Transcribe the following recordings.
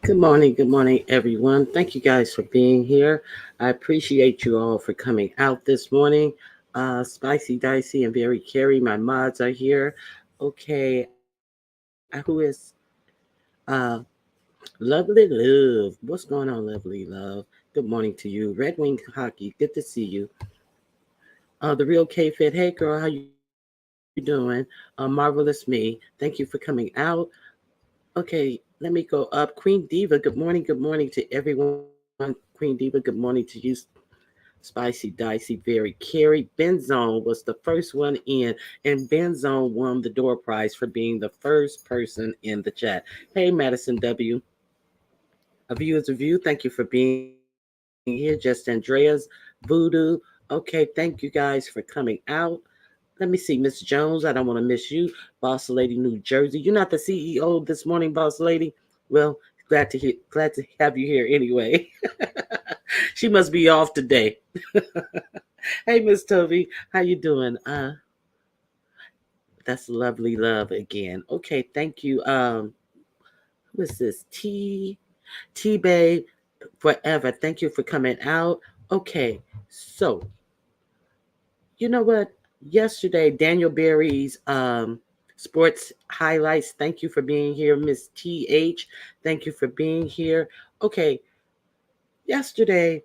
Good morning, everyone. Thank you guys for being here. I appreciate you all for coming out this morning. Spicy, Dicey, and Very Carry, my mods are here. Okay, who is uh, Lovely Love? What's going on, Lovely Love? Good morning to you. Red Wing Hockey, good to see you. The Real K Fit, hey girl, how you doing? Marvelous me. Thank you for coming out. Okay, let me go up. Queen Diva, good morning to everyone. Queen Diva, good morning to you. Spicy, Dicey, Very Carry. Benzone was the first one in, and Benzone won the door prize for being the first person in the chat. Hey, Madison W. A viewer's review. Thank you for being here. Just Andrea's Voodoo. Okay, thank you guys for coming out. Let me see, Miss Jones. I don't want to miss you. Boss Lady, New Jersey. You're not the CEO this morning, Boss Lady. Well, glad to have you here anyway. She must be off today. Hey, Miss Toby, how you doing? That's lovely love again. Okay, thank you. Who is this? T Babe Forever. Thank you for coming out. Okay, so you know what? Yesterday, Daniel Berry's sports highlights. Thank you for being here, Miss TH. Thank you for being here. Okay, yesterday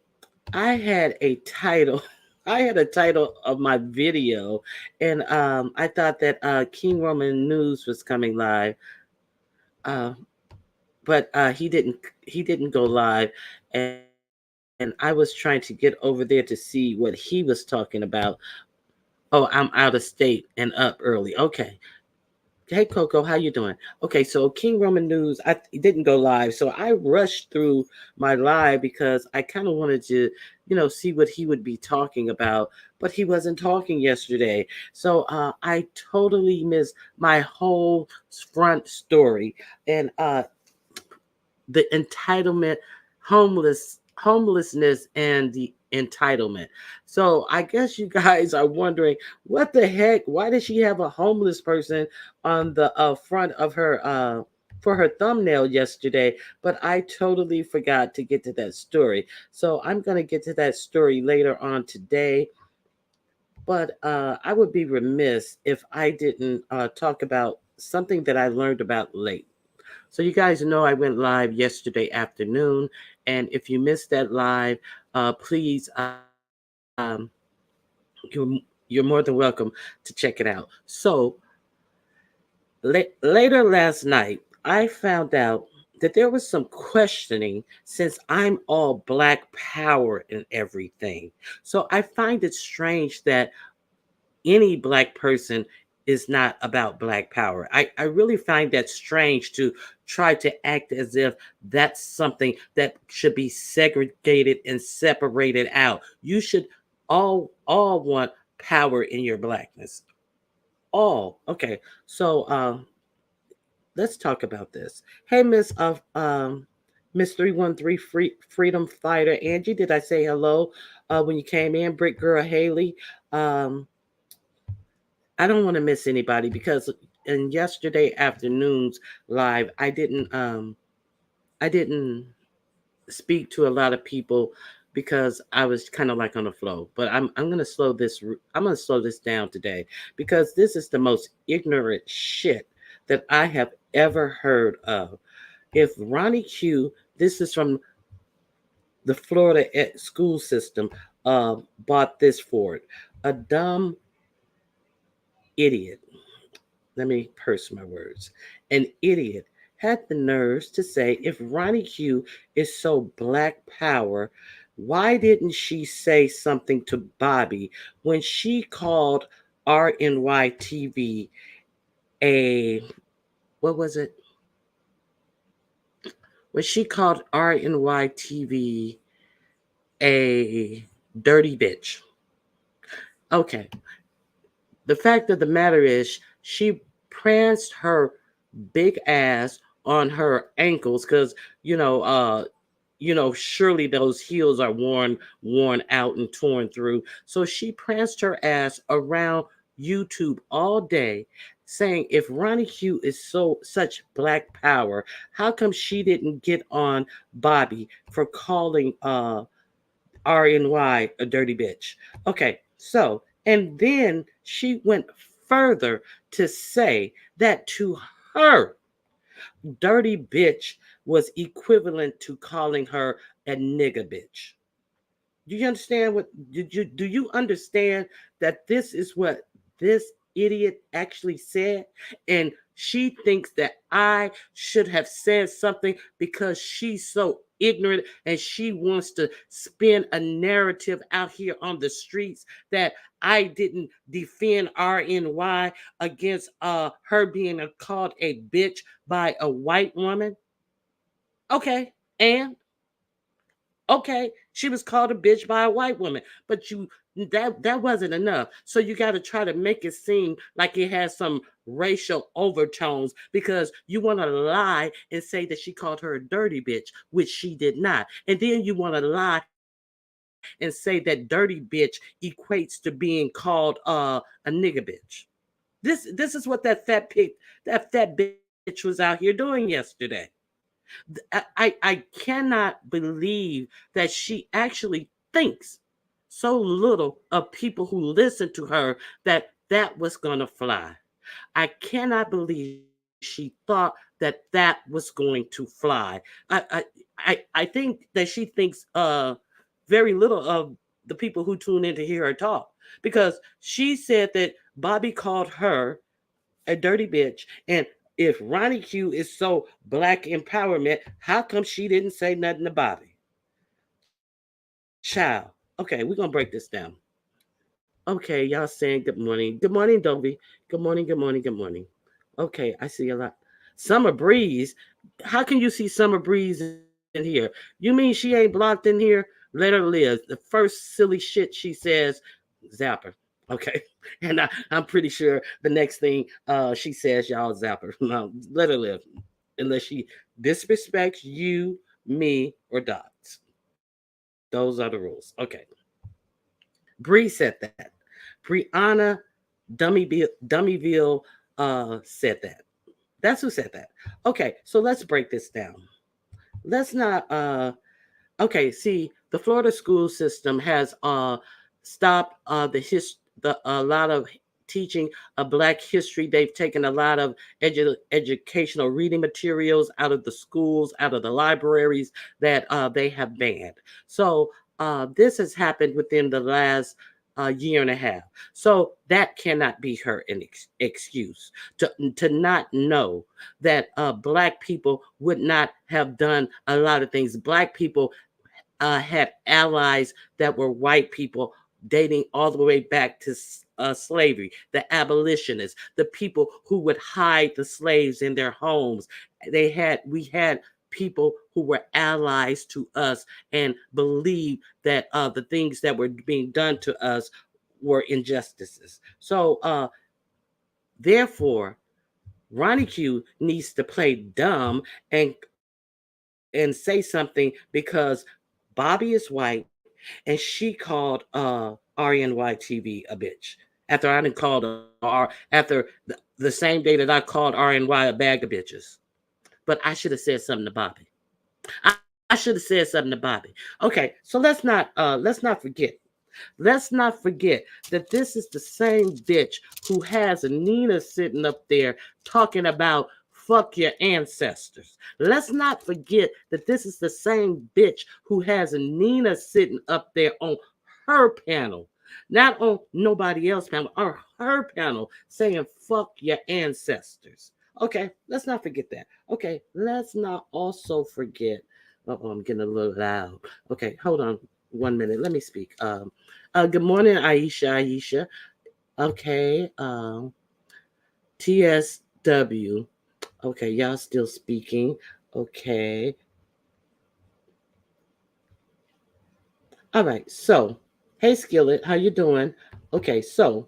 I had a title. I had a title of my video, and I thought that King Roman News was coming live, uh, but he didn't go live, and I was trying to get over there to see what he was talking about. Oh, I'm out of state and up early. Okay. Hey Coco, how you doing? Okay, so King Roman News, it didn't go live, so I rushed through my live because I kind of wanted to, see what he would be talking about, but he wasn't talking yesterday. So I totally missed my whole front story, and the entitlement, homelessness, and the entitlement. So I guess you guys are wondering what the heck? Why did she have a homeless person on the front of her for her thumbnail yesterday? But I totally forgot to get to that story. So I'm gonna get to that story later on today. But I would be remiss if I didn't talk about something that I learned about late. So you guys know I went live yesterday afternoon, and if you missed that live, please, you're you're more than welcome to check it out. So later last night, I found out that there was some questioning since I'm all Black power and everything. So I find it strange that any Black person is not about Black power. I really find that strange to try to act as if that's something that should be segregated and separated out. You should all want power in your Blackness. All. Okay. So let's talk about this. Hey, Miss 313 Freedom Fighter Angie, did I say hello when you came in? Brick Girl Haley. Um, I don't want to miss anybody because in yesterday afternoon's live, I didn't speak to a lot of people because I was kind of like on the flow. But I'm gonna slow this down today because this is the most ignorant shit that I have ever heard of. If Ronnie Q, this is from the Florida school system, bought this for it. A dumb idiot, let me purse my words. An idiot had the nerves to say if Ronnie Q is so Black power, why didn't she say something to Bobby when she called RNY TV a, what was it? When she called RNY TV a dirty bitch. Okay. The fact of the matter is, she pranced her big ass on her ankles because surely those heels are worn out and torn through. So she pranced her ass around YouTube all day, saying if Ronnie Q is such black power, how come she didn't get on Bobby for calling RNY a dirty bitch? Okay, so and then she went further to say that to her, dirty bitch was equivalent to calling her a nigga bitch. Do you understand what do you understand that this is what this idiot actually said? And she thinks that I should have said something because she's so ignorant and she wants to spin a narrative out here on the streets that I didn't defend RNY against her being called a bitch by a white woman. Okay, and okay, she was called a bitch by a white woman, but that wasn't enough. So you got to try to make it seem like it has some racial overtones because you want to lie and say that she called her a dirty bitch, which she did not. And then you want to lie and say that dirty bitch equates to being called a nigga bitch. This is what that fat bitch was out here doing yesterday. I cannot believe that she actually thinks so little of people who listen to her that that was going to fly. I cannot believe she thought that that was going to fly. I think that she thinks very little of the people who tune in to hear her talk because she said that Bobby called her a dirty bitch. And if Ronnie Q is so black empowerment, how come she didn't say nothing to Bobby? Child. Okay, we're gonna break this down. Okay, y'all saying good morning. Good morning, Dovey. Good morning, good morning, good morning. Okay, I see a lot. Summer Breeze. How can you see Summer Breeze in here? You mean she ain't blocked in here? Let her live. The first silly shit she says, zapper. Okay. And I'm pretty sure the next thing she says, y'all zapper. No, let her live. Unless she disrespects you, me, or Dots. Those are the rules. Okay. Bree said that. Brianna Dummyville said that. That's who said that. Okay, so let's break this down. Let's not okay, see, the Florida school system has stopped the a lot of teaching of Black history. They've taken a lot of educational reading materials out of the schools, out of the libraries that they have banned. So this has happened within the last year and a half. So that cannot be her an excuse to not know that Black people would not have done a lot of things. Black people had allies that were white people dating all the way back to slavery, the abolitionists, the people who would hide the slaves in their homes. We had people who were allies to us and believed that the things that were being done to us were injustices. So therefore, Ronnie Q needs to play dumb and say something because Bobby is white and she called RNY TV a bitch. After I didn't call after the same day that I called RNY a bag of bitches. But I should have said something to Bobby. I should have said something to Bobby. Okay, so let's not forget. Let's not forget that this is the same bitch who has Nina sitting up there talking about fuck your ancestors. Let's not forget that this is the same bitch who has Nina sitting up there on her panel, not on nobody else's panel, on her panel saying fuck your ancestors. Okay, let's not forget that. Okay, let's not also forget. Oh, I'm getting a little loud. Okay, hold on 1 minute. Let me speak. Good morning, Aisha. Aisha. Okay. TSW. Okay, y'all still speaking. Okay. All right. So, hey, Skillet, how you doing? Okay. So,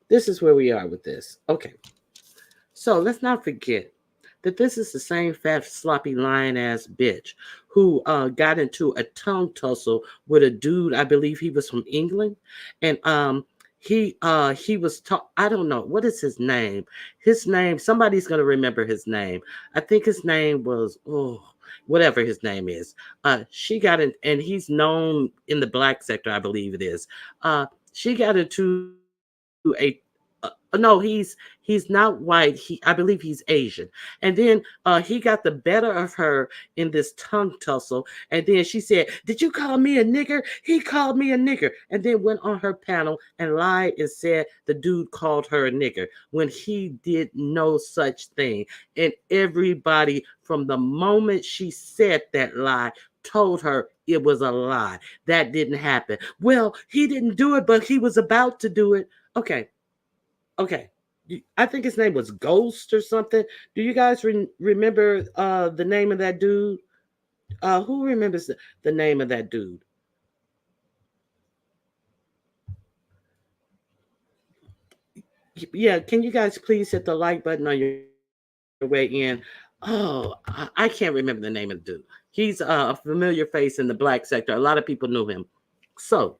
this is where we are with this. Okay. So let's not forget that this is the same fat, sloppy, lying ass bitch who got into a tongue tussle with a dude. I believe he was from England, and He was I don't know what is his name. His name, somebody's gonna remember his name. I think his name was, oh, whatever his name is. She got in, and he's known in the black sector, I believe it is. She got into no, he's not white. I believe he's Asian. And then he got the better of her in this tongue tussle. And then she said, "Did you call me a nigger?" He called me a nigger, and then went on her panel and lied and said the dude called her a nigger when he did no such thing. And everybody, from the moment she said that lie, told her it was a lie. That didn't happen. Well, he didn't do it, but he was about to do it. Okay, okay. I think his name was Ghost or something. Do you guys remember the name of that dude? Who remembers the name of that dude? Yeah, can you guys please hit the like button on your way in? Oh, I can't remember the name of the dude. He's a familiar face in the black sector. A lot of people knew him. So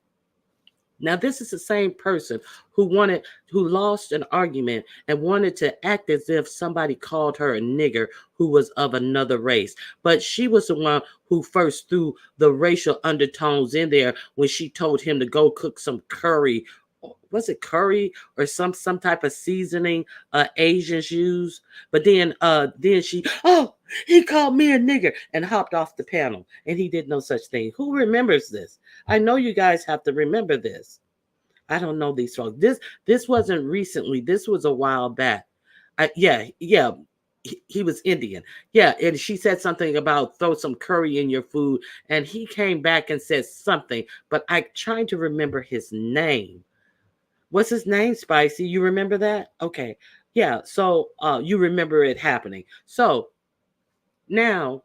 now this is the same person who lost an argument and wanted to act as if somebody called her a nigger who was of another race. But she was the one who first threw the racial undertones in there when she told him to go cook some curry. Was it curry or some type of seasoning Asians use? But then she, oh, he called me a nigger and hopped off the panel, and he did no such thing. Who remembers this? I know you guys have to remember this. I don't know these folks. This wasn't recently. This was a while back. Yeah. He was Indian. Yeah, and she said something about throw some curry in your food, and he came back and said something, but I'm trying to remember his name. What's his name, Spicy? You remember that? Okay. Yeah, so you remember it happening. So now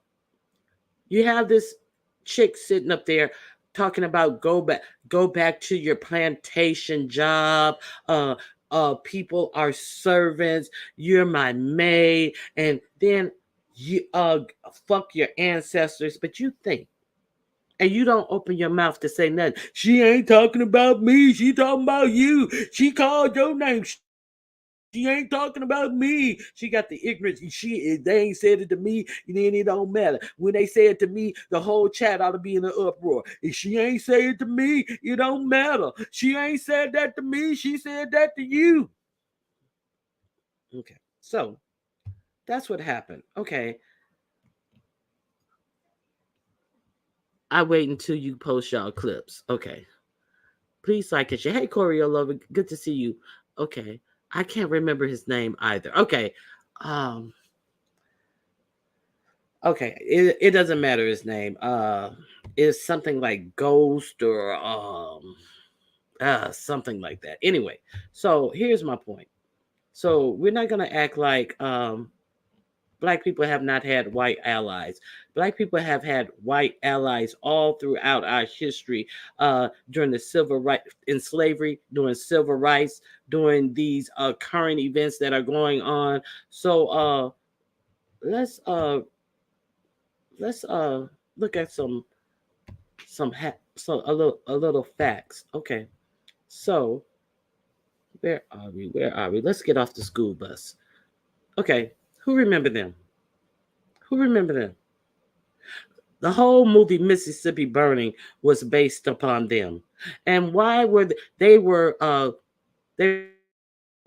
you have this chick sitting up there talking about go back to your plantation job. Uh People are servants. You're my maid, and then you fuck your ancestors, but you think and you don't open your mouth to say nothing. She ain't talking about me. She talking about you. She called your name. She ain't talking about me. She got the ignorance. They ain't said it to me, then it don't matter. When they say it to me, the whole chat ought to be in an uproar. If she ain't say it to me, it don't matter. She ain't said that to me. She said that to you. Okay, so that's what happened. Okay, I wait until you post y'all clips. Okay. Please like and share. Hey, Corey, love, good to see you. Okay, I can't remember his name either. Okay, um, okay, it doesn't matter his name. It's something like Ghost or something like that. Anyway, so here's my point. So we're not gonna act like Black people have not had white allies. Black people have had white allies all throughout our history, during the civil rights, in slavery, during civil rights, during these current events that are going on. So let's uh, let's look at so a little facts. Okay, so where are we? Where are we? Let's get off the school bus. Okay, who remember them? Who remember them? The whole movie Mississippi Burning was based upon them. And why were they were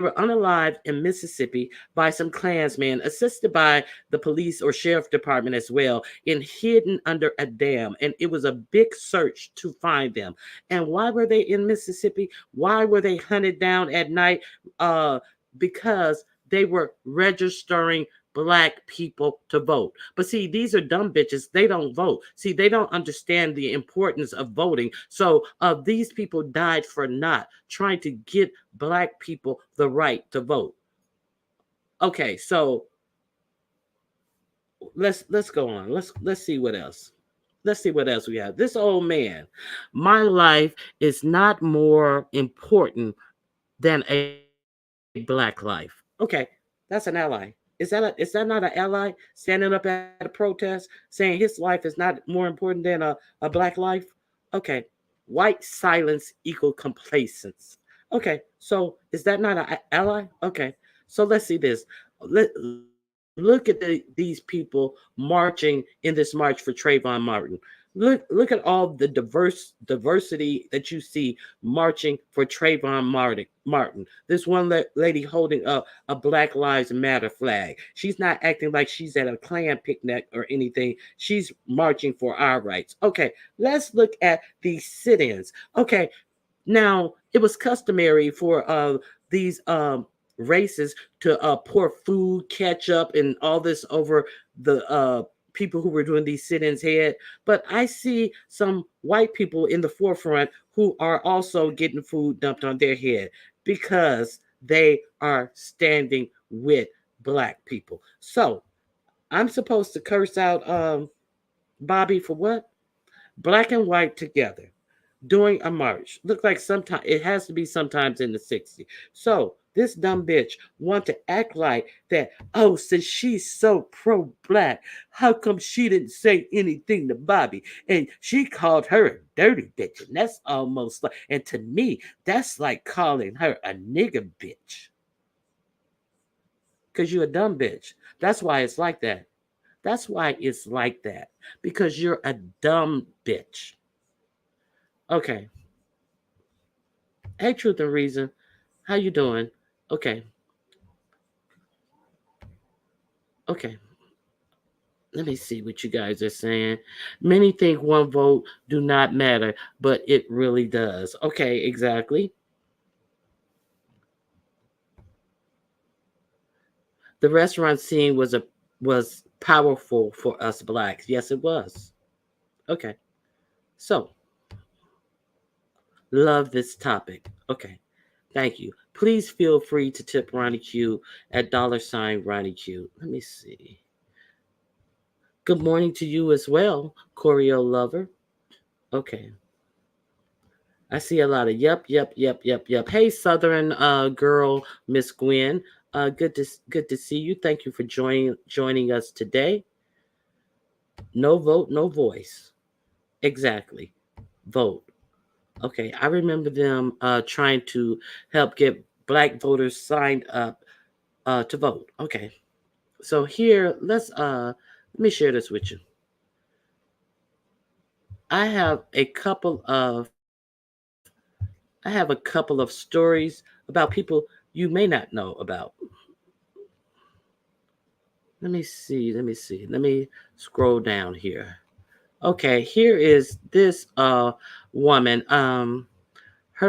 unalived in Mississippi by some Klansmen assisted by the police or sheriff department as well and hidden under a dam. And it was a big search to find them. And why were they in Mississippi? Why were they hunted down at night? Uh because they were registering Black people to vote. But see, these are dumb bitches. They don't vote. See, they don't understand the importance of voting. So these people died for not trying to get Black people the right to vote. Okay, so let's go on. Let's see what else. Let's see what else we have. This old man. My life is not more important than a Black life. Okay, that's an ally. Is that not an ally standing up at a protest saying his life is not more important than a Black life? Okay. White silence equal complacence. Okay, so is that not an ally? Okay, so let's see this. Look at these people marching in this march for Trayvon Martin. Look at all the diversity that you see marching for Trayvon Martin. This one lady holding up a Black Lives Matter flag. She's not acting like she's at a Klan picnic or anything. She's marching for our rights. Okay, let's look at these sit-ins. Okay, now, it was customary for these races to pour food, ketchup, and all this over the people who were doing these sit-ins head. But I see some white people in the forefront who are also getting food dumped on their head because they are standing with black people. So I'm supposed to curse out Bobby for what? Black and white together doing a march. Look like sometimes it has to be sometimes in the 60s. So this dumb bitch want to act like that, oh, since she's so pro-black, how come she didn't say anything to Bobby? And she called her a dirty bitch. And that's almost like, and to me, that's like calling her a nigger bitch. Because you're a dumb bitch. That's why it's like that. That's why it's like that. Because you're a dumb bitch. Okay. Hey, Truth and Reason. How you doing? Okay. Okay. Let me see what you guys are saying. Many think one vote do not matter, but it really does. Okay, exactly. The restaurant scene was powerful for us blacks. Yes, it was. Okay. So, love this topic. Okay. Thank you. Please feel free to tip Ronnie Q at $Ronnie Q. Let me see. Good morning to you as well, Choreo lover. Okay. I see a lot of yep. Hey, Southern girl, Miss Gwen. Good to see you. Thank you for joining us today. No vote, no voice. Exactly. Vote. Okay, I remember them trying to help get black voters signed up to vote. Okay, so here let me share this with you. I have a couple of stories about people you may not know about. Let me scroll down here. Okay, here is this woman. Her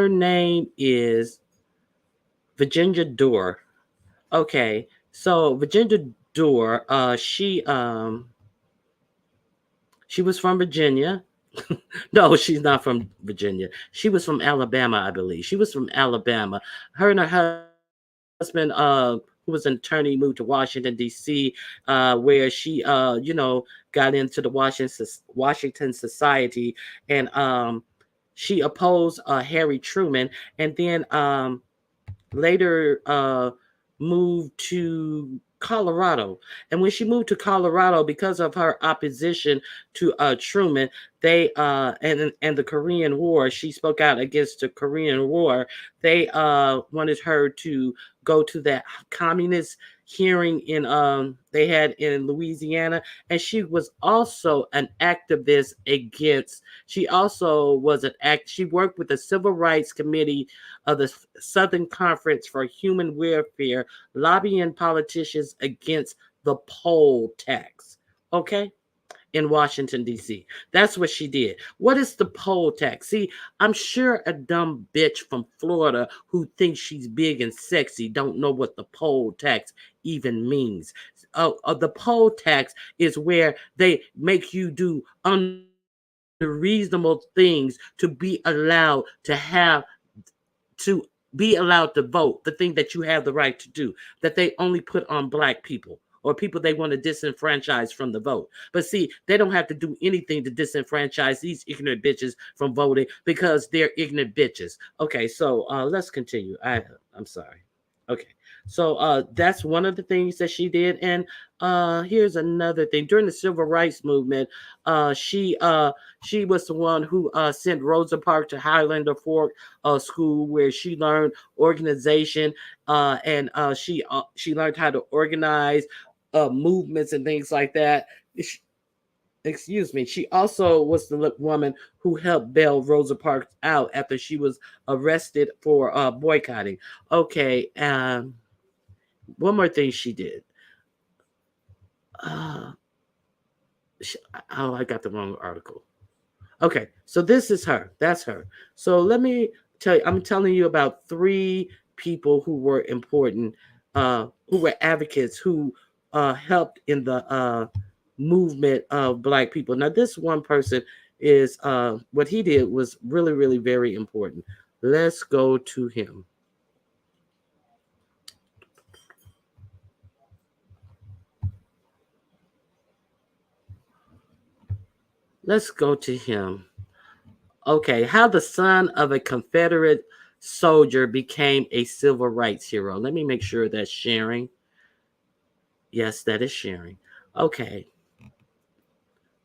name is Virginia Dorr. Okay, so Virginia Dorr, she was from Virginia. No, she's not from Virginia. She was from Alabama, I believe. She was from Alabama. Her and her husband, who was an attorney, moved to Washington D.C., where she, got into the Washington Society, and she opposed Harry Truman, and then later moved to Colorado. And when she moved to Colorado, because of her opposition to Truman, they and the Korean War, she spoke out against the Korean War. They wanted her to go to that communist hearing in they had in Louisiana, and she was also an activist against. She also was an act. She worked with the Civil Rights Committee of the Southern Conference for Human Welfare, lobbying politicians against the poll tax. Okay? In Washington, D.C. That's what she did. What is the poll tax? See, I'm sure a dumb bitch from Florida who thinks she's big and sexy don't know what the poll tax even means. The poll tax is where they make you do unreasonable things to be allowed to to vote, the thing that you have the right to do, that they only put on black people or people they want to disenfranchise from the vote. But see, they don't have to do anything to disenfranchise these ignorant bitches from voting because they're ignorant bitches. Okay, so let's continue. I'm sorry. Okay. So that's one of the things that she did. And here's another thing. During the civil rights movement, she was the one who sent Rosa Parks to Highlander Fork School, where she learned organization, and she learned how to organize movements and things like that. She, excuse me. She also was the woman who helped bail Rosa Parks out after she was arrested for boycotting. Okay. One more thing she did. Uh, she, oh, I got the wrong article. Okay, so this is her. That's her. So let me tell you. I'm telling you about three people who were important, who were advocates, who helped in the movement of Black people. Now, this one person is what he did was really, really very important. Let's go to him. Let's go to him. Okay, how the son of a Confederate soldier became a civil rights hero. Let me make sure that's sharing. Yes, that is sharing. Okay.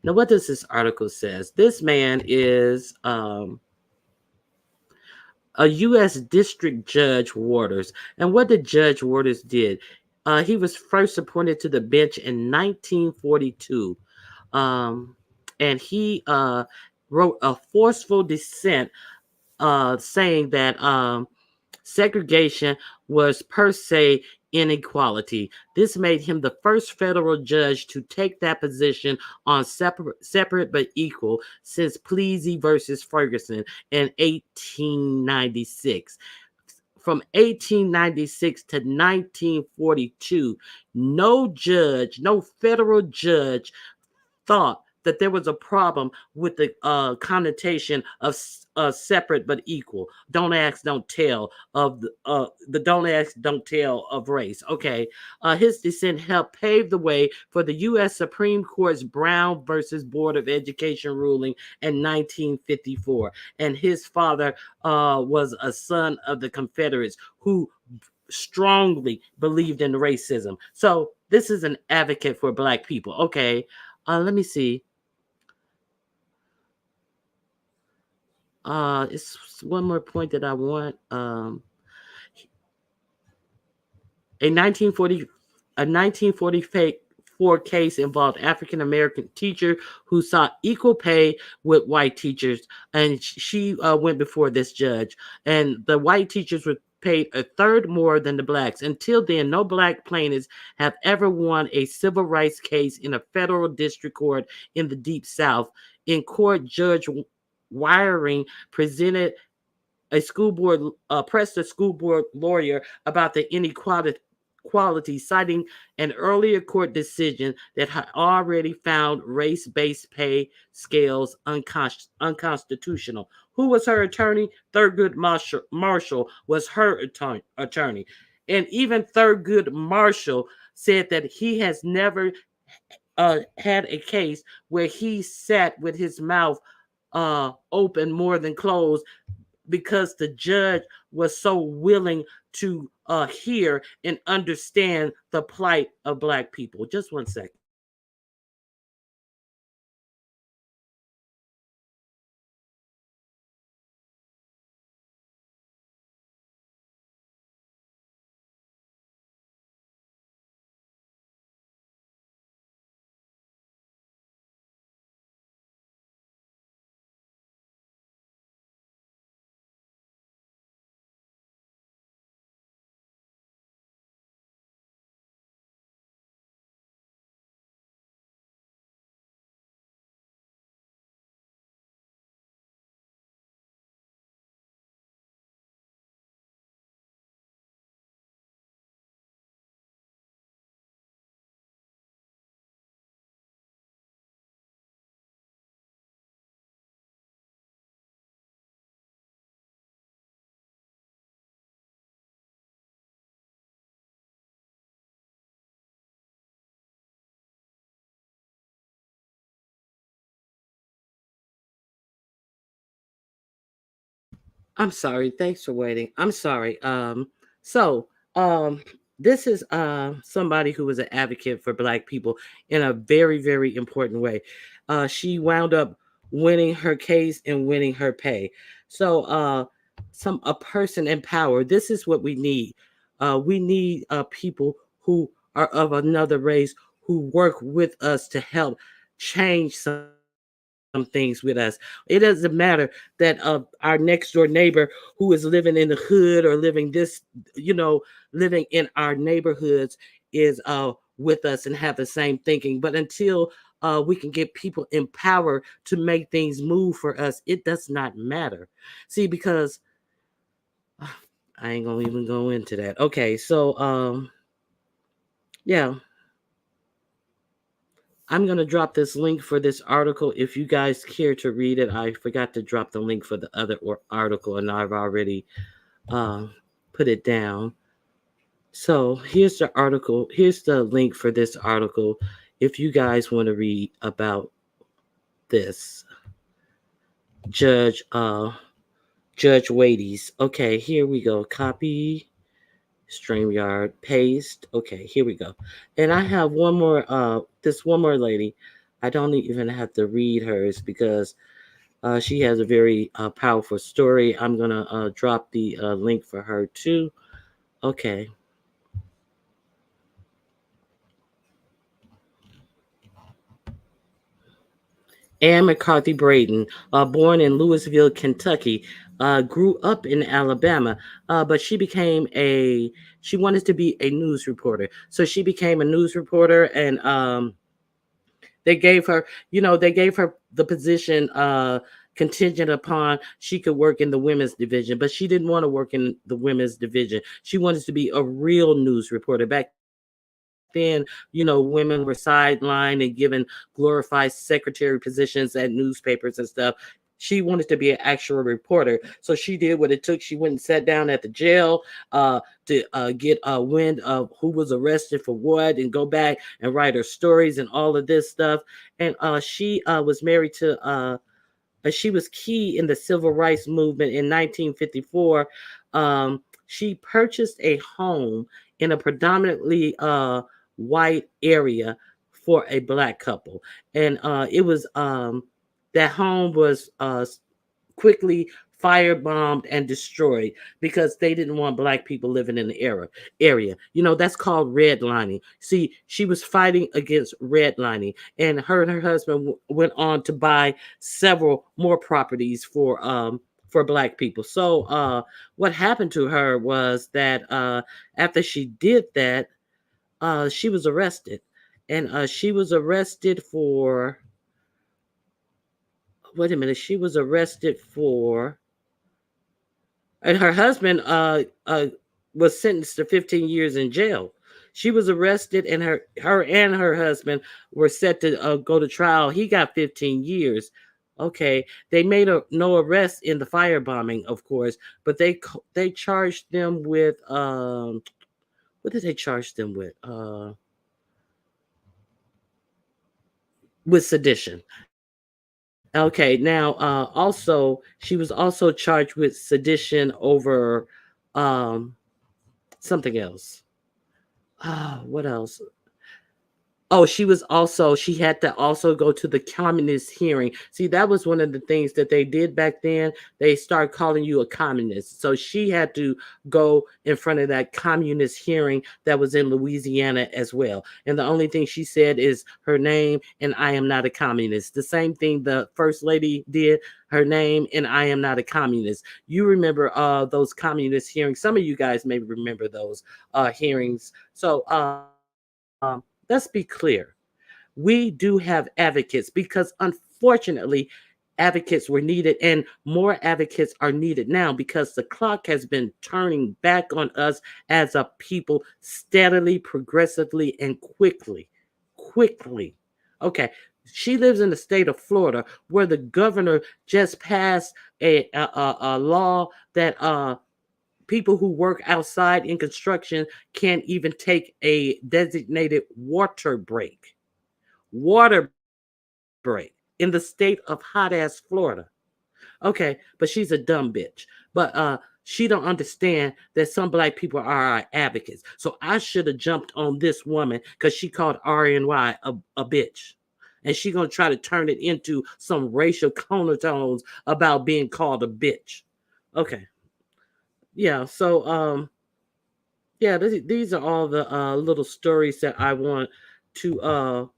Now, what does this article says? This man is a U.S. District Judge Waters, and what did Judge Waters did? He was first appointed to the bench in 1942, um, and he wrote a forceful dissent saying that segregation was per se inequality. This made him the first federal judge to take that position on separate but equal since Plessy versus Ferguson in 1896. From 1896 to 1942, no federal judge thought that there was a problem with the connotation of separate but equal. Don't ask, don't tell of the don't ask, don't tell of race. Okay, his dissent helped pave the way for the U.S. Supreme Court's Brown versus Board of Education ruling in 1954. And his father was a son of the Confederates who strongly believed in racism. So this is an advocate for Black people. Okay, let me see. It's one more point that I want. A 1940 a 1944 case involved African American teacher who sought equal pay with white teachers, and she went before this judge. And the white teachers were paid a third more than the blacks. Until then, no Black plaintiffs have ever won a civil rights case in a federal district court in the Deep South. In court, Judge Wiring presented a school board pressed a school board lawyer about the inequality quality, citing an earlier court decision that had already found race-based pay scales unconstitutional. Who was her attorney? Thurgood Marshall was her attorney. And even Thurgood Marshall said that he has never had a case where he sat with his mouth open more than closed because the judge was so willing to hear and understand the plight of Black people. Just one second. I'm sorry. Thanks for waiting. I'm sorry. So Um, this is somebody who was an advocate for Black people in a very, very important way. She wound up winning her case and winning her pay. So, some a person in power. This is what we need. We need people who are of another race who work with us to help change some things with us. It doesn't matter that our next door neighbor who is living in the hood or living this, living in our neighborhoods is with us and have the same thinking. But until we can get people in power to make things move for us, it does not matter. See, because I ain't gonna even go into that. Okay, so yeah, I'm going to drop this link for this article if you guys care to read it. I forgot to drop the link for the other article and I've already uh, put it down. So here's the article. Here's the link for this article if you guys want to read about this. Judge Judge Wade's. Okay, here we go. Copy StreamYard, paste. Okay, here we go. And I have one more this one more lady. I don't even have to read hers because she has a very powerful story. I'm gonna drop the link for her too. Okay. Anne McCarthy Braden, born in Louisville, Kentucky, grew up in Alabama, but she wanted to be a news reporter. So she became a news reporter, and they gave her, they gave her the position contingent upon she could work in the women's division, but she didn't want to work in the women's division. She wanted to be a real news reporter. Back then, women were sidelined and given glorified secretary positions at newspapers and stuff. She wanted to be an actual reporter, so she did what it took. She went and sat down at the jail to get wind of who was arrested for what, and go back and write her stories and all of this stuff. And she was married to she was key in the civil rights movement in 1954. She purchased a home in a predominantly white area for a black couple, and it was that home was quickly firebombed and destroyed because they didn't want black people living in the area. That's called redlining. See, she was fighting against redlining, and her husband went on to buy several more properties for black people. So what happened to her was that after she did that, she was arrested, and she was arrested for wait a minute. She was arrested for and her husband was sentenced to 15 years in jail. She was arrested, and her and her husband were set to go to trial. He got 15 years. Okay, they made no arrest in the firebombing, of course, but they charged them with what did they charge them with sedition. Okay, now also she was also charged with sedition over um something else. What else? Oh, she had to also go to the communist hearing. See, that was one of the things that they did back then. They started calling you a communist. So she had to go in front of that communist hearing that was in Louisiana as well. And the only thing she said is her name and I am not a communist. The same thing the first lady did, her name and I am not a communist. You remember those communist hearings. Some of you guys may remember those hearings. So let's be clear. We do have advocates because unfortunately advocates were needed, and more advocates are needed now because the clock has been turning back on us as a people steadily, progressively, and quickly. Okay, she lives in the state of Florida where the governor just passed a law that people who work outside in construction can't even take a designated water break in the state of hot ass Florida. Okay, but she's a dumb bitch. But She don't understand that some black people are our advocates. So I should have jumped on this woman because she called RNY a bitch. And she gonna try to turn it into some racial conotones about being called a bitch. Okay. Yeah. So yeah, these are all the little stories that I want to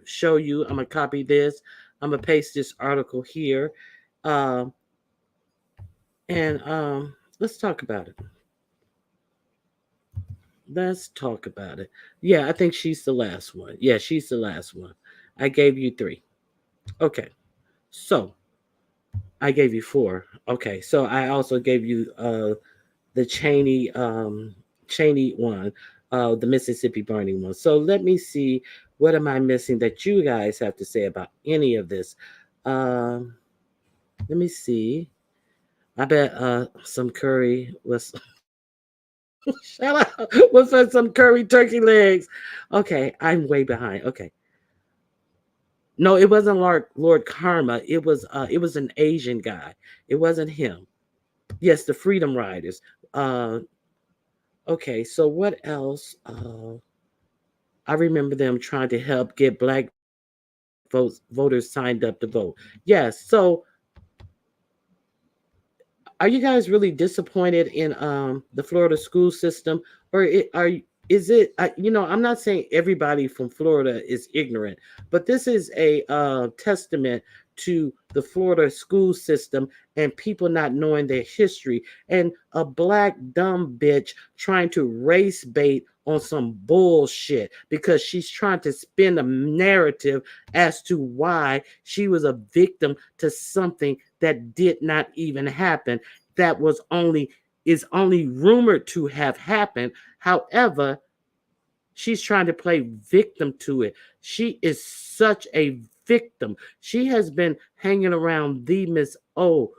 show you. I'm gonna copy this. I'm gonna paste this article here. Um and let's talk about it. Let's talk about it. Yeah, I think she's the last one. Yeah, she's the last one. I gave you three. Okay. So I gave you four. Okay. So I also gave you the Cheney one, the Mississippi burning one. So let me see, what am I missing that you guys have to say about any of this? Um, Let me see. I bet some curry was shut up. Was that some curry turkey legs? Okay, I'm way behind. Okay. No, it wasn't Lord Karma. It was an Asian guy. It wasn't him. Yes, the Freedom Riders. Uh okay, so what else? I remember them trying to help get black voters signed up to vote. Yes, so are you guys really disappointed in the Florida school system, or is it? I'm not saying everybody from Florida is ignorant, but this is a testament to the Florida school system and people not knowing their history, and a black dumb bitch trying to race bait on some bullshit because she's trying to spin a narrative as to why she was a victim to something that did not even happen, that was only is only rumored to have happened. However, she's trying to play victim to it. She is such a victim. She has been hanging around the Miss O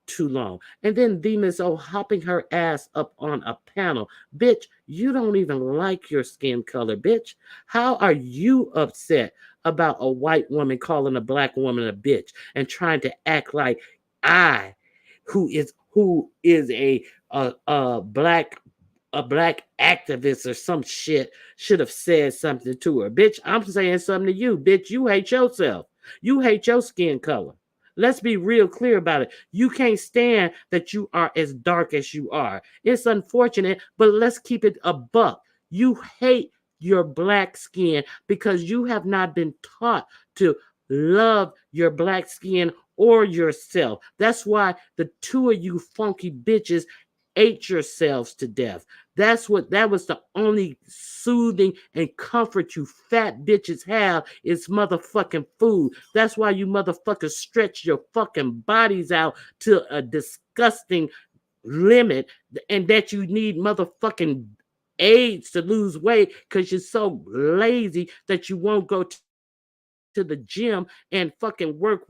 too long. And then the Miss O hopping her ass up on a panel. Bitch, you don't even like your skin color, bitch. How are you upset about a white woman calling a black woman a bitch and trying to act like I, who is a black activist or some shit, should have said something to her? Bitch, I'm saying something to you. Bitch, you hate yourself. You hate your skin color. Let's be real clear about it. You can't stand that you are as dark as you are. It's unfortunate, but let's keep it a buck. You hate your black skin because you have not been taught to love your black skin or yourself. That's why the two of you funky bitches ate yourselves to death. That was the only soothing and comfort you fat bitches have is motherfucking food. That's why you motherfuckers stretch your fucking bodies out to a disgusting limit, and that you need motherfucking AIDS to lose weight because you're so lazy that you won't go to the gym and fucking work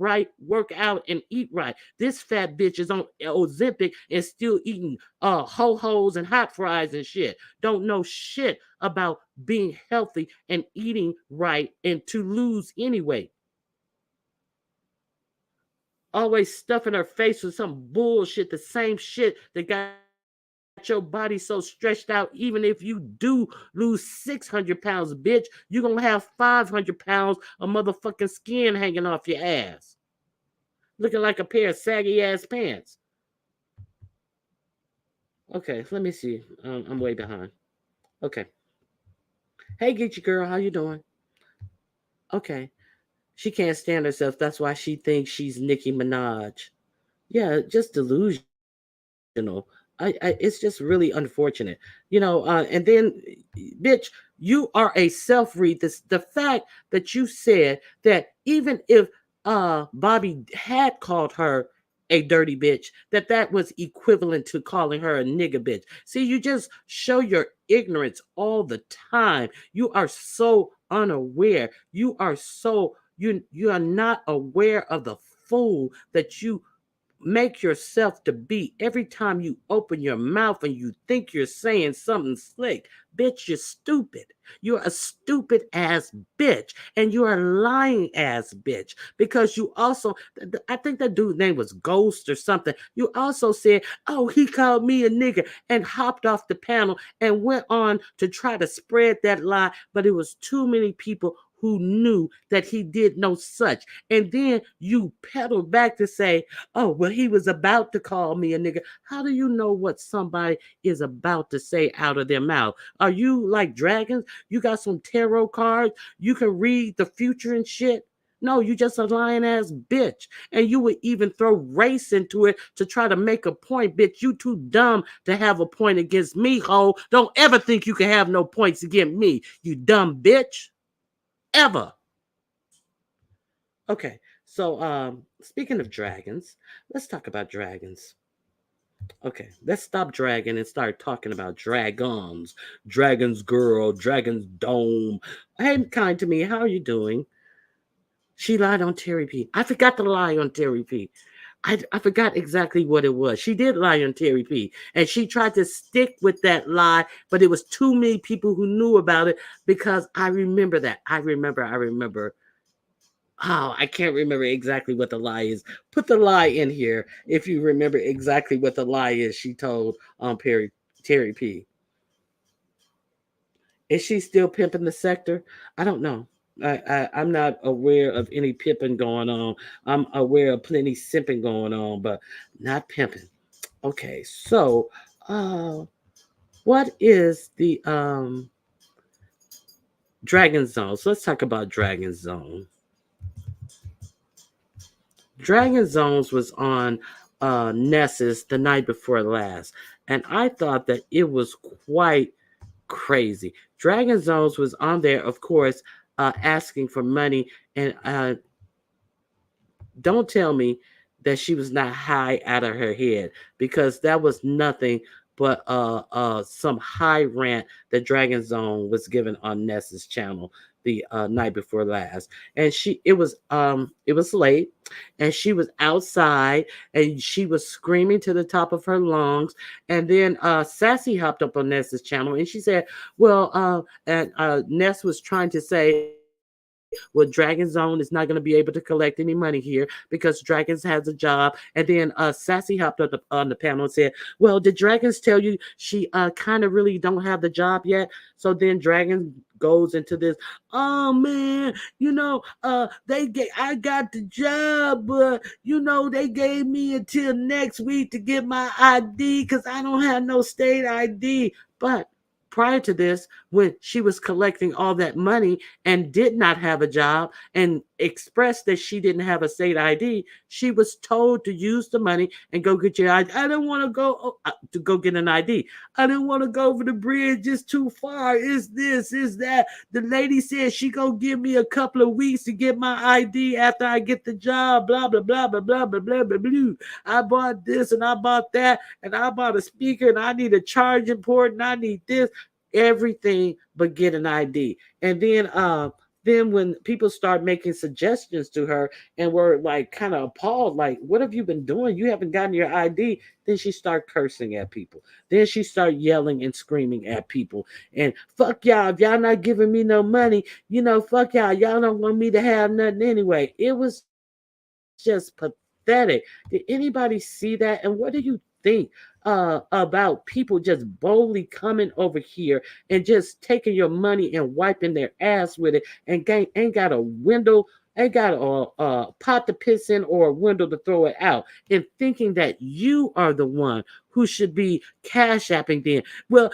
out and eat right. This fat bitch is on Ozempic and still eating ho-hos and hot fries and shit. Don't know shit about being healthy and eating right and to lose anyway. Always stuffing her face with some bullshit, the same shit that got your body so stretched out. Even if you do lose 600 pounds, bitch, you're gonna have 500 pounds of motherfucking skin hanging off your ass, looking like a pair of saggy ass pants. Okay, let me see. I'm way behind. Okay. Hey, get your girl. How you doing? Okay. She can't stand herself. That's why she thinks she's Nicki Minaj. Yeah, just delusional. It's just really unfortunate, and then, bitch, you are a self-read. The fact that you said that even if Bobby had called her a dirty bitch, that was equivalent to calling her a nigga bitch. See, you just show your ignorance all the time. You are so unaware. You are not aware of the fool that you make yourself to be every time you open your mouth and you think you're saying something slick. Bitch, you're stupid. You're a stupid ass bitch. And you're a lying ass bitch. Because you also, I think that dude's name was Ghost or something. You also said, oh, he called me a nigger and hopped off the panel and went on to try to spread that lie. But it was too many people who knew that he did no such. And then you pedal back to say, oh, well, he was about to call me a nigga. How do you know what somebody is about to say out of their mouth? Are you like dragons? You got some tarot cards? You can read the future and shit? No, you just a lying ass bitch. And you would even throw race into it to try to make a point, bitch. You too dumb to have a point against me, ho. Don't ever think you can have no points against me, you dumb bitch. Ever. Okay, so speaking of dragons, let's talk about dragons. Okay, let's stop dragging and start talking about dragons. Dragon's girl, dragon's dome. Hey, kind to me, how are you doing? She lied on Terry P. I forgot to lie on Terry P. I forgot exactly what it was. She did lie on Terry P. And she tried to stick with that lie, but it was too many people who knew about it because I remember that. I remember. Oh, I can't remember exactly what the lie is. Put the lie in here if you remember exactly what the lie is she told Terry P. Is she still pimping the sector? I don't know. I'm not aware of any pimping going on. I'm aware of plenty simping going on, but not pimping. Okay, so uh, what is the Dragon Zone? So let's talk about Dragon Zone. Dragon Zones was on Nessus the night before last, and I thought that it was quite crazy. Dragon Zones was on there, of course, asking for money, and don't tell me that she was not high out of her head because that was nothing but some high rant that Dragon Zone was given on Ness's channel the night before last. And it was late and she was outside and she was screaming to the top of her lungs. And then Sassy hopped up on Ness's channel and she said, well, and Ness was trying to say, well, Dragon Zone is not going to be able to collect any money here because Dragons has a job. And then Sassy hopped up on the panel and said, well, did Dragons tell you she kind of really don't have the job yet? So then Dragon goes into this, oh man, I got the job, but they gave me until next week to get my ID because I don't have no state ID. But prior to this, when she was collecting all that money and did not have a job and expressed that she didn't have a state ID, she was told to use the money and go get your ID. I don't want to go to go get an ID. I didn't want to go over the bridge. It's too far. Is this? Is that? The lady said she gonna give me a couple of weeks to get my ID after I get the job. Blah blah blah blah blah blah blah blah blah. I bought this and I bought that and I bought a speaker and I need a charging port and I need this. Everything but get an ID. And then when people start making suggestions to her and were like kind of appalled, like, what have you been doing? You haven't gotten your ID. Then she start cursing at people. Then she start yelling and screaming at people. And fuck y'all, if y'all not giving me no money, fuck y'all. Y'all don't want me to have nothing anyway. It was just pathetic. Did anybody see that? And what do you think about people just boldly coming over here and just taking your money and wiping their ass with it and ain't got a window, ain't got a pot to piss in or a window to throw it out, and thinking that you are the one who should be cash apping then. Well,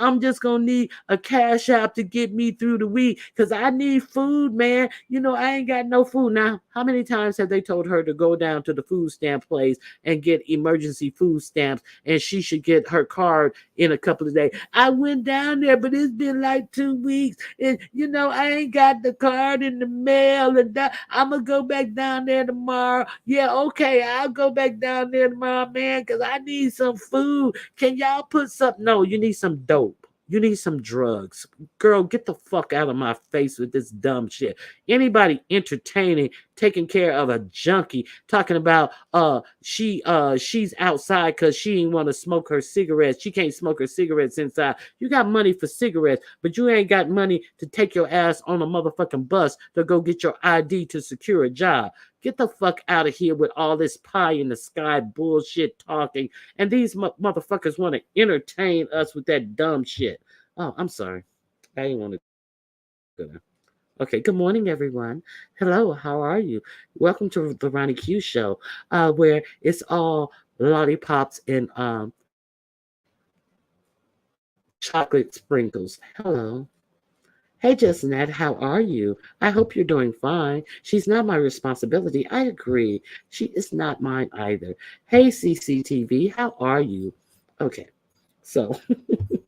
I'm just gonna need a cash app to get me through the week because I need food, man. I ain't got no food. Now, how many times have they told her to go down to the food stamp place and get emergency food stamps and she should get her card in a couple of days? I went down there, but it's been like 2 weeks. And I ain't got the card in the mail. And I'm gonna go back down there tomorrow. Yeah, okay, I'll go back down there tomorrow, man, because I need some food. Can y'all put something? No, you need some dope. You need some drugs. Girl, get the fuck out of my face with this dumb shit. Anybody entertaining taking care of a junkie, talking about she's outside because she didn't want to smoke her cigarettes. She can't smoke her cigarettes inside. You got money for cigarettes, but you ain't got money to take your ass on a motherfucking bus to go get your ID to secure a job. Get the fuck out of here with all this pie in the sky bullshit talking. And these motherfuckers want to entertain us with that dumb shit. Oh, I'm sorry. I didn't want to go there. Okay, good morning, everyone. Hello, how are you? Welcome to the Ronnie Q Show, where it's all lollipops and chocolate sprinkles. Hello. Hey, Justine, how are you? I hope you're doing fine. She's not my responsibility. I agree. She is not mine either. Hey, CCTV, how are you? Okay, so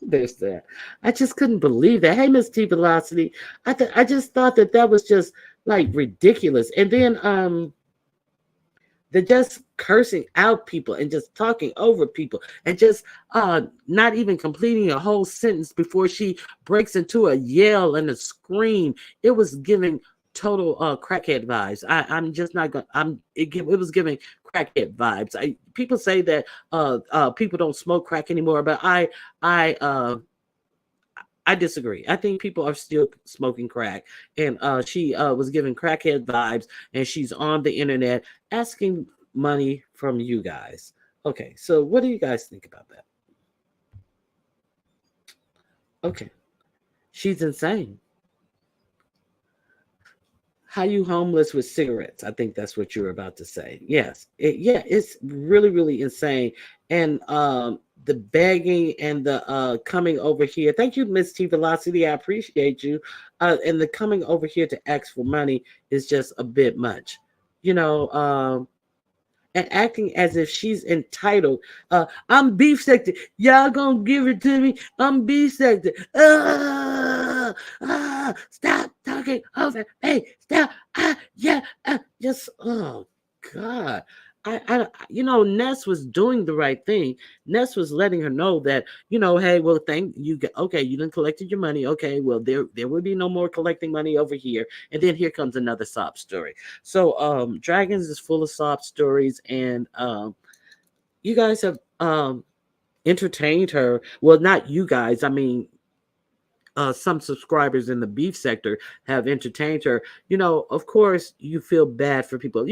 there's that. I just couldn't believe that. Hey, Miss T Velocity, I just thought that that was just like ridiculous. And then they're just cursing out people and just talking over people and just not even completing a whole sentence before she breaks into a yell and a scream. It was giving total crackhead vibes. I'm just not gonna. It was giving crackhead vibes. People say that people don't smoke crack anymore, but I disagree. I think people are still smoking crack. And she was giving crackhead vibes, and she's on the internet asking money from you guys. Okay, so what do you guys think about that? Okay, she's insane. How you homeless with cigarettes? I think that's what you were about to say. Yes, yeah, it's really, really insane. And the begging and the coming over here. Thank you, Miss T Velocity. I appreciate you. And the coming over here to ask for money is just a bit much. You know, and acting as if she's entitled. I'm beefsteaked. Y'all gonna give it to me? I'm beefsteaked. Stop talking over. Hey, stop. Yeah. Just. Oh God. Ness was doing the right thing. Ness was letting her know that, hey, well, thank you. Okay, you done collected your money. Okay, well, there will be no more collecting money over here. And then here comes another sob story. So, Dragons is full of sob stories, and you guys have entertained her. Well, not you guys. I mean, some subscribers in the beef sector have entertained her. Of course, you feel bad for people.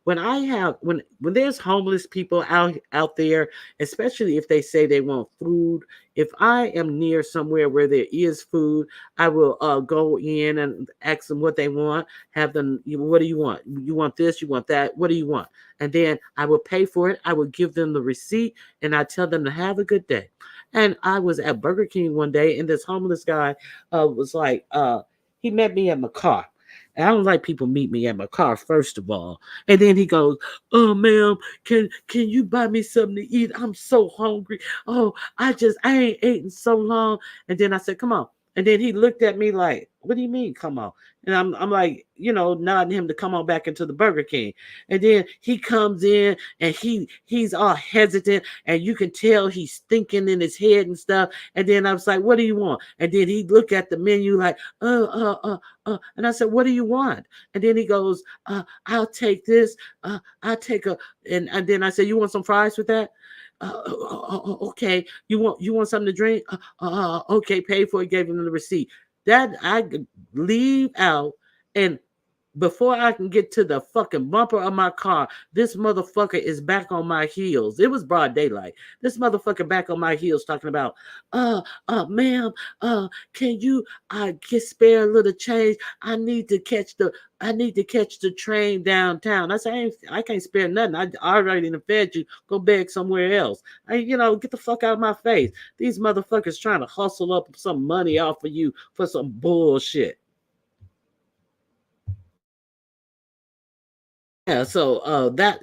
When there's homeless people out there, especially if they say they want food. If I am near somewhere where there is food, I will go in and ask them what they want. Have them, what do you want? You want this? You want that? What do you want? And then I will pay for it. I will give them the receipt, and I tell them to have a good day. And I was at Burger King one day, and this homeless guy was like, he met me at my car. And I don't like people meet me at my car, first of all. And then he goes, "Oh, ma'am, can you buy me something to eat? I'm so hungry. Oh, I ain't eaten so long." And then I said, "Come on." And then he looked at me like, "What do you mean, come on?" And I'm like, nodding him to come on back into the Burger King. And then he comes in, and he's all hesitant, and you can tell he's thinking in his head and stuff. And then I was like, "What do you want?" And then he looked at the menu like, and I said, "What do you want?" And then he goes, "I'll take this. I'll take a," and then I said, "You want some fries with that?" Okay. You want something to drink? Okay, pay for it. Gave him the receipt. That I could leave out, and before I can get to the fucking bumper of my car, this motherfucker is back on my heels. It was broad daylight. This motherfucker back on my heels talking about, ma'am, can you get spare a little change? I need to catch the train downtown. I said, I can't spare nothing. I already done fed you. Go beg somewhere else. Get the fuck out of my face. These motherfuckers trying to hustle up some money off of you for some bullshit. Yeah, so that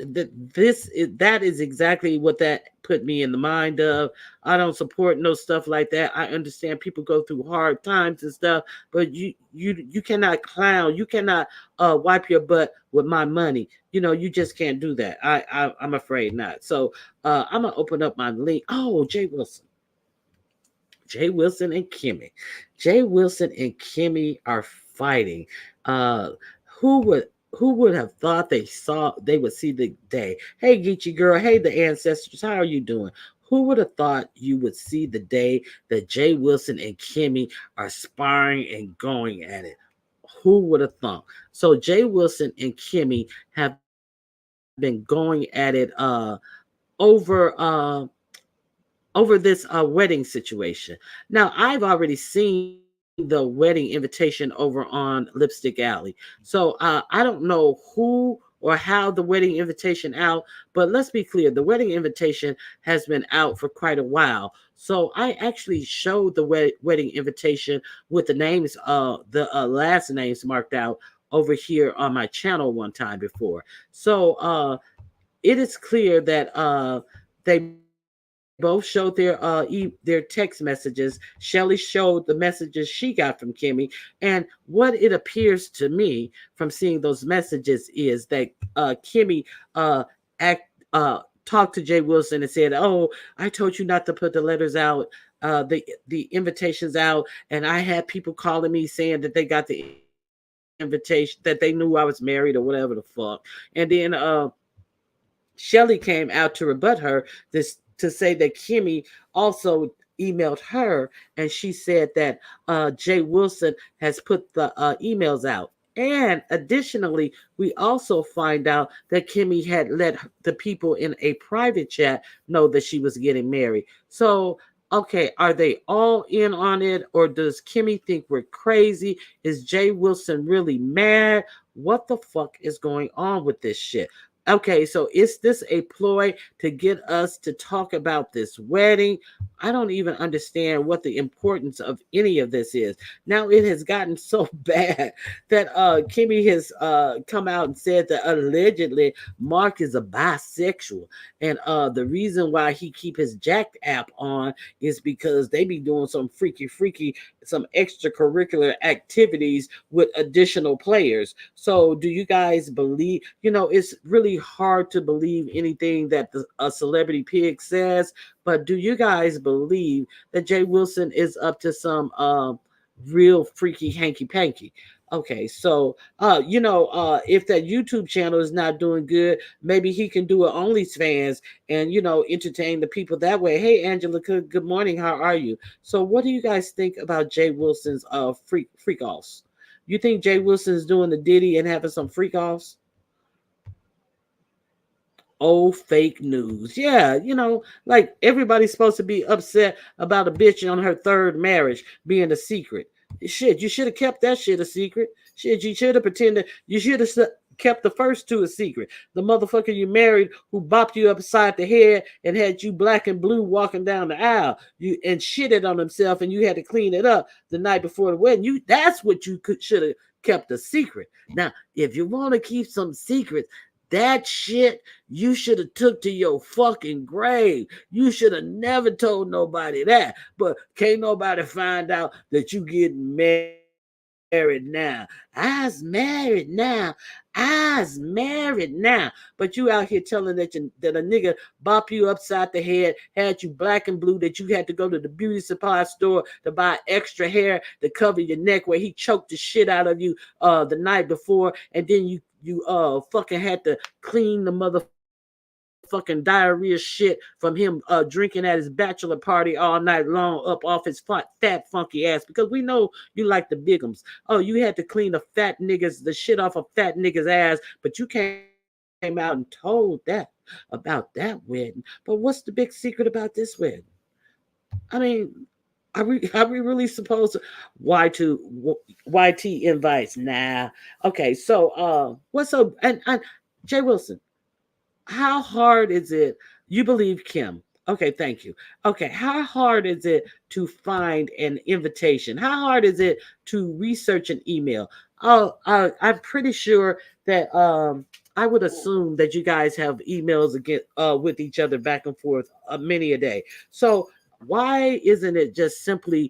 is exactly what that put me in the mind of. I don't support no stuff like that. I understand people go through hard times and stuff, but you cannot clown. You cannot wipe your butt with my money. You just can't do that. I'm afraid not. So I'm gonna open up my link. Oh, Jay Wilson. Jay Wilson and Kimmy. Jay Wilson and Kimmy are fighting. Uh, who would? who would have thought they would see the day? Hey Geechee girl, hey the ancestors, how are you doing? Who would have thought you would see the day that Jay Wilson and Kimmy are sparring and going at it? Who would have thought? So Jay Wilson and Kimmy have been going at it over over this wedding situation. Now, I've already seen the wedding invitation over on Lipstick Alley. So I don't know who or how the wedding invitation out, but let's be clear, the wedding invitation has been out for quite a while. So I actually showed the wedding invitation with the names, the last names marked out over here on my channel one time before. So it is clear that they both showed their text messages. Shelly showed the messages she got from Kimmy, and what it appears to me from seeing those messages is that Kimmy uh act talked to Jay Wilson and said, "Oh, I told you not to put the letters out, the invitations out, and I had people calling me saying that they got the invitation, that they knew I was married or whatever the fuck." And then Shelly came out to rebut her this to say that Kimmy also emailed her, and she said that Jay Wilson has put the emails out. And additionally, we also find out that Kimmy had let the people in a private chat know that she was getting married. So, okay, are they all in on it, or does Kimmy think we're crazy? Is Jay Wilson really mad? What the fuck is going on with this shit? Okay, so is this a ploy to get us to talk about this wedding? I don't even understand what the importance of any of this is. Now it has gotten so bad that Kimmy has come out and said that allegedly Mark is a bisexual, and the reason why he keep his Jacked app on is because they be doing some freaky, some extracurricular activities with additional players. So, do you guys believe? It's really hard to believe anything that a celebrity pig says, but do you guys believe that Jay Wilson is up to some real freaky hanky panky? Okay, so if that YouTube channel is not doing good, maybe he can do an OnlyFans and entertain the people that way. Hey, Angela, good morning. How are you? So, what do you guys think about Jay Wilson's freak offs? You think Jay Wilson's doing the Diddy and having some freak offs? Oh, fake news. Yeah, like everybody's supposed to be upset about a bitch on her third marriage being a secret. Shit, you should have kept that shit a secret. Shit, you should have pretended. You should have kept the first two a secret. The motherfucker you married who bopped you upside the head and had you black and blue walking down the aisle, you and shitted on himself, and you had to clean it up the night before the wedding. That's what you should have kept a secret. Now, if you want to keep some secrets, that shit you should have took to your fucking grave. You should have never told nobody that. But can't nobody find out that you getting married now. I's married now. I's married now. But you out here telling that a nigga bop you upside the head, had you black and blue, that you had to go to the beauty supply store to buy extra hair to cover your neck, where he choked the shit out of you the night before, and then you fucking had to clean the motherfucking diarrhea shit from him drinking at his bachelor party all night long up off his fat funky ass, because we know you like the bigums. Oh, you had to clean the shit off a fat nigga's ass, but you came out and told that about that wedding. But what's the big secret about this wedding? I mean, are we really supposed to? YT invites? Nah. Okay, so what's up? And Jay Wilson, how hard is it? You believe Kim? Okay, thank you. Okay, how hard is it to find an invitation? How hard is it to research an email? Oh, I'm pretty sure that I would assume that you guys have emails again with each other back and forth many a day. So why isn't it just simply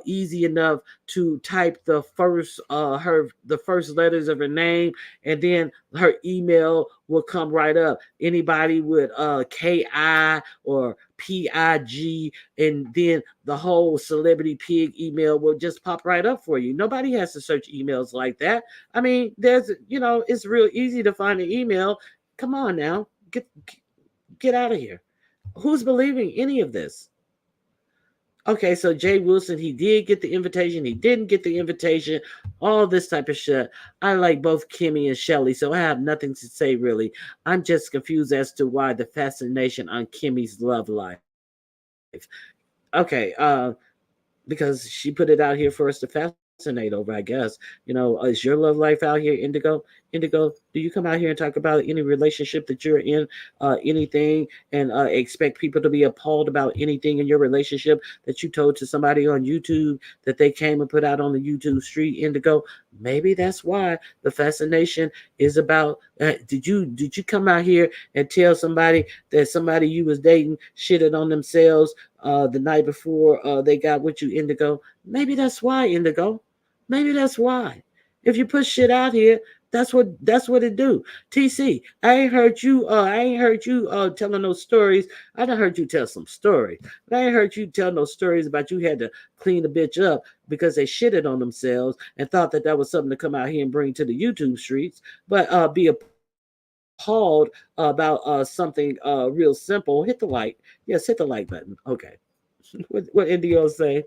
easy enough to type the first letters of her name, and then her email will come right up? Anybody with KI or PIG, and then the whole celebrity pig email will just pop right up for you. Nobody has to search emails like that. I mean, it's real easy to find an email. Come on now, get out of here. Who's believing any of this? Okay, so Jay Wilson, he did get the invitation, he didn't get the invitation, all this type of shit. I like both Kimmy and Shelly, so I have nothing to say really. I'm just confused as to why the fascination on Kimmy's love life. Okay, because she put it out here for us to fascinate over, I guess. Is your love life out here, Indigo, do you come out here and talk about any relationship that you're in, anything, and expect people to be appalled about anything in your relationship that you told to somebody on YouTube that they came and put out on the YouTube street, Indigo? Maybe that's why the fascination is about. Did you come out here and tell somebody that somebody you was dating shitted on themselves the night before they got with you, Indigo? Maybe that's why, Indigo. Maybe that's why. If you put shit out here, that's what it do. TC, I ain't heard you telling no stories. I done heard you tell some stories. But I ain't heard you tell no stories about you had to clean the bitch up because they shitted on themselves and thought that that was something to come out here and bring to the YouTube streets. But be appalled about something real simple. Hit the like. Yes, hit the like button. Okay. What Indio say?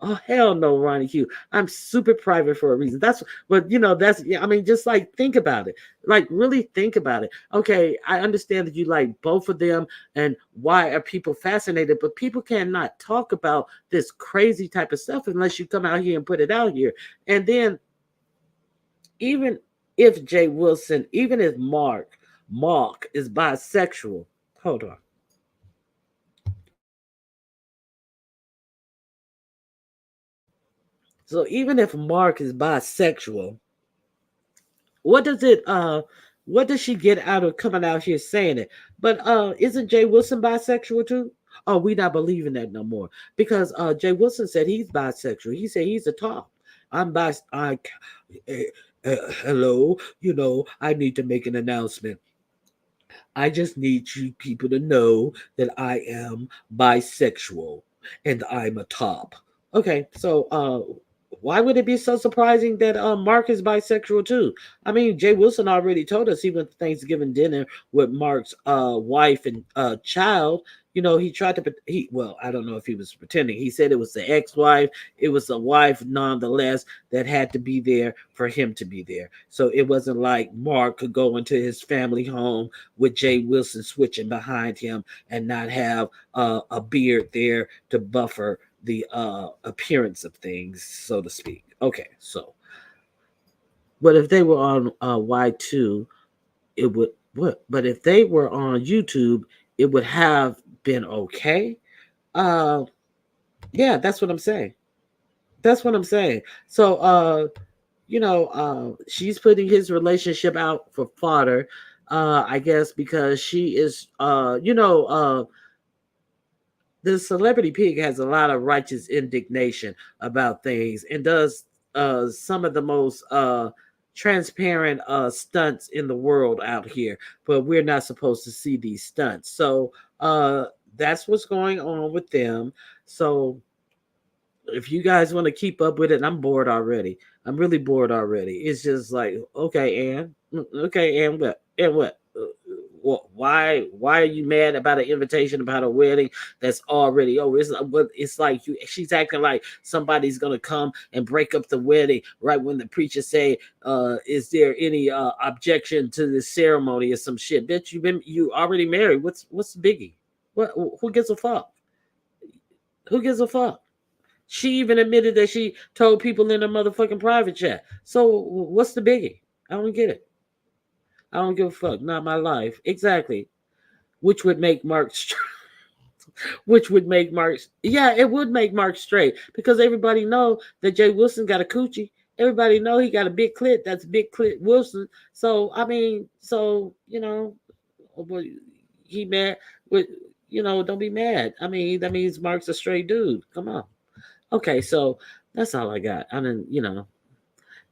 Oh hell no, Ronnie Q. I'm super private for a reason. That's yeah. I mean, just like think about it. Like really think about it. Okay, I understand that you like both of them, and why are people fascinated? But people cannot talk about this crazy type of stuff unless you come out here and put it out here. And then even if Jay Wilson, even if Mark is bisexual. Hold on. So even if Mark is bisexual, what does it what does she get out of coming out here saying it? But isn't Jay Wilson bisexual too? Oh, we not believing that no more. Because Jay Wilson said he's bisexual. He said he's a top. I'm bis uh, hello, I need to make an announcement. I just need you people to know that I am bisexual and I'm a top. Okay, so why would it be so surprising that Mark is bisexual too? I mean, Jay Wilson already told us he went to Thanksgiving dinner with Mark's wife and child. He tried to well, I don't know if he was pretending. He said it was the ex-wife. It was a wife nonetheless that had to be there for him to be there. So it wasn't like Mark could go into his family home with Jay Wilson switching behind him and not have a beard there to buffer the appearance of things, so to speak. Okay, so but if they were on Y2, it would what? But if they were on YouTube, it would have been okay. Uh, yeah, that's what I'm saying. That's what I'm saying. So, she's putting his relationship out for fodder. I guess because she is, the celebrity pig has a lot of righteous indignation about things and does some of the most transparent stunts in the world out here, but we're not supposed to see these stunts. So that's what's going on with them. So if you guys want to keep up with it, I'm bored already. I'm really bored already. It's just like, okay, okay, and what? And what? Why are you mad about an invitation about a wedding that's already over? It's like she's acting like somebody's gonna come and break up the wedding right when the preacher say, is there any objection to this ceremony or some shit? Bitch, you already married. What's the biggie? What who gives a fuck? Who gives a fuck? She even admitted that she told people in a motherfucking private chat. So what's the biggie? I don't get it. I don't give a fuck. Not my life. Exactly. Which would make Mark which would make Mark yeah, it would make Mark straight because everybody know that Jay Wilson got a coochie. Everybody know he got a big clit. That's big clit Wilson. So I mean, well, he mad with don't be mad. I mean, that means Mark's a straight dude. Come on. Okay, so that's all I got. I mean,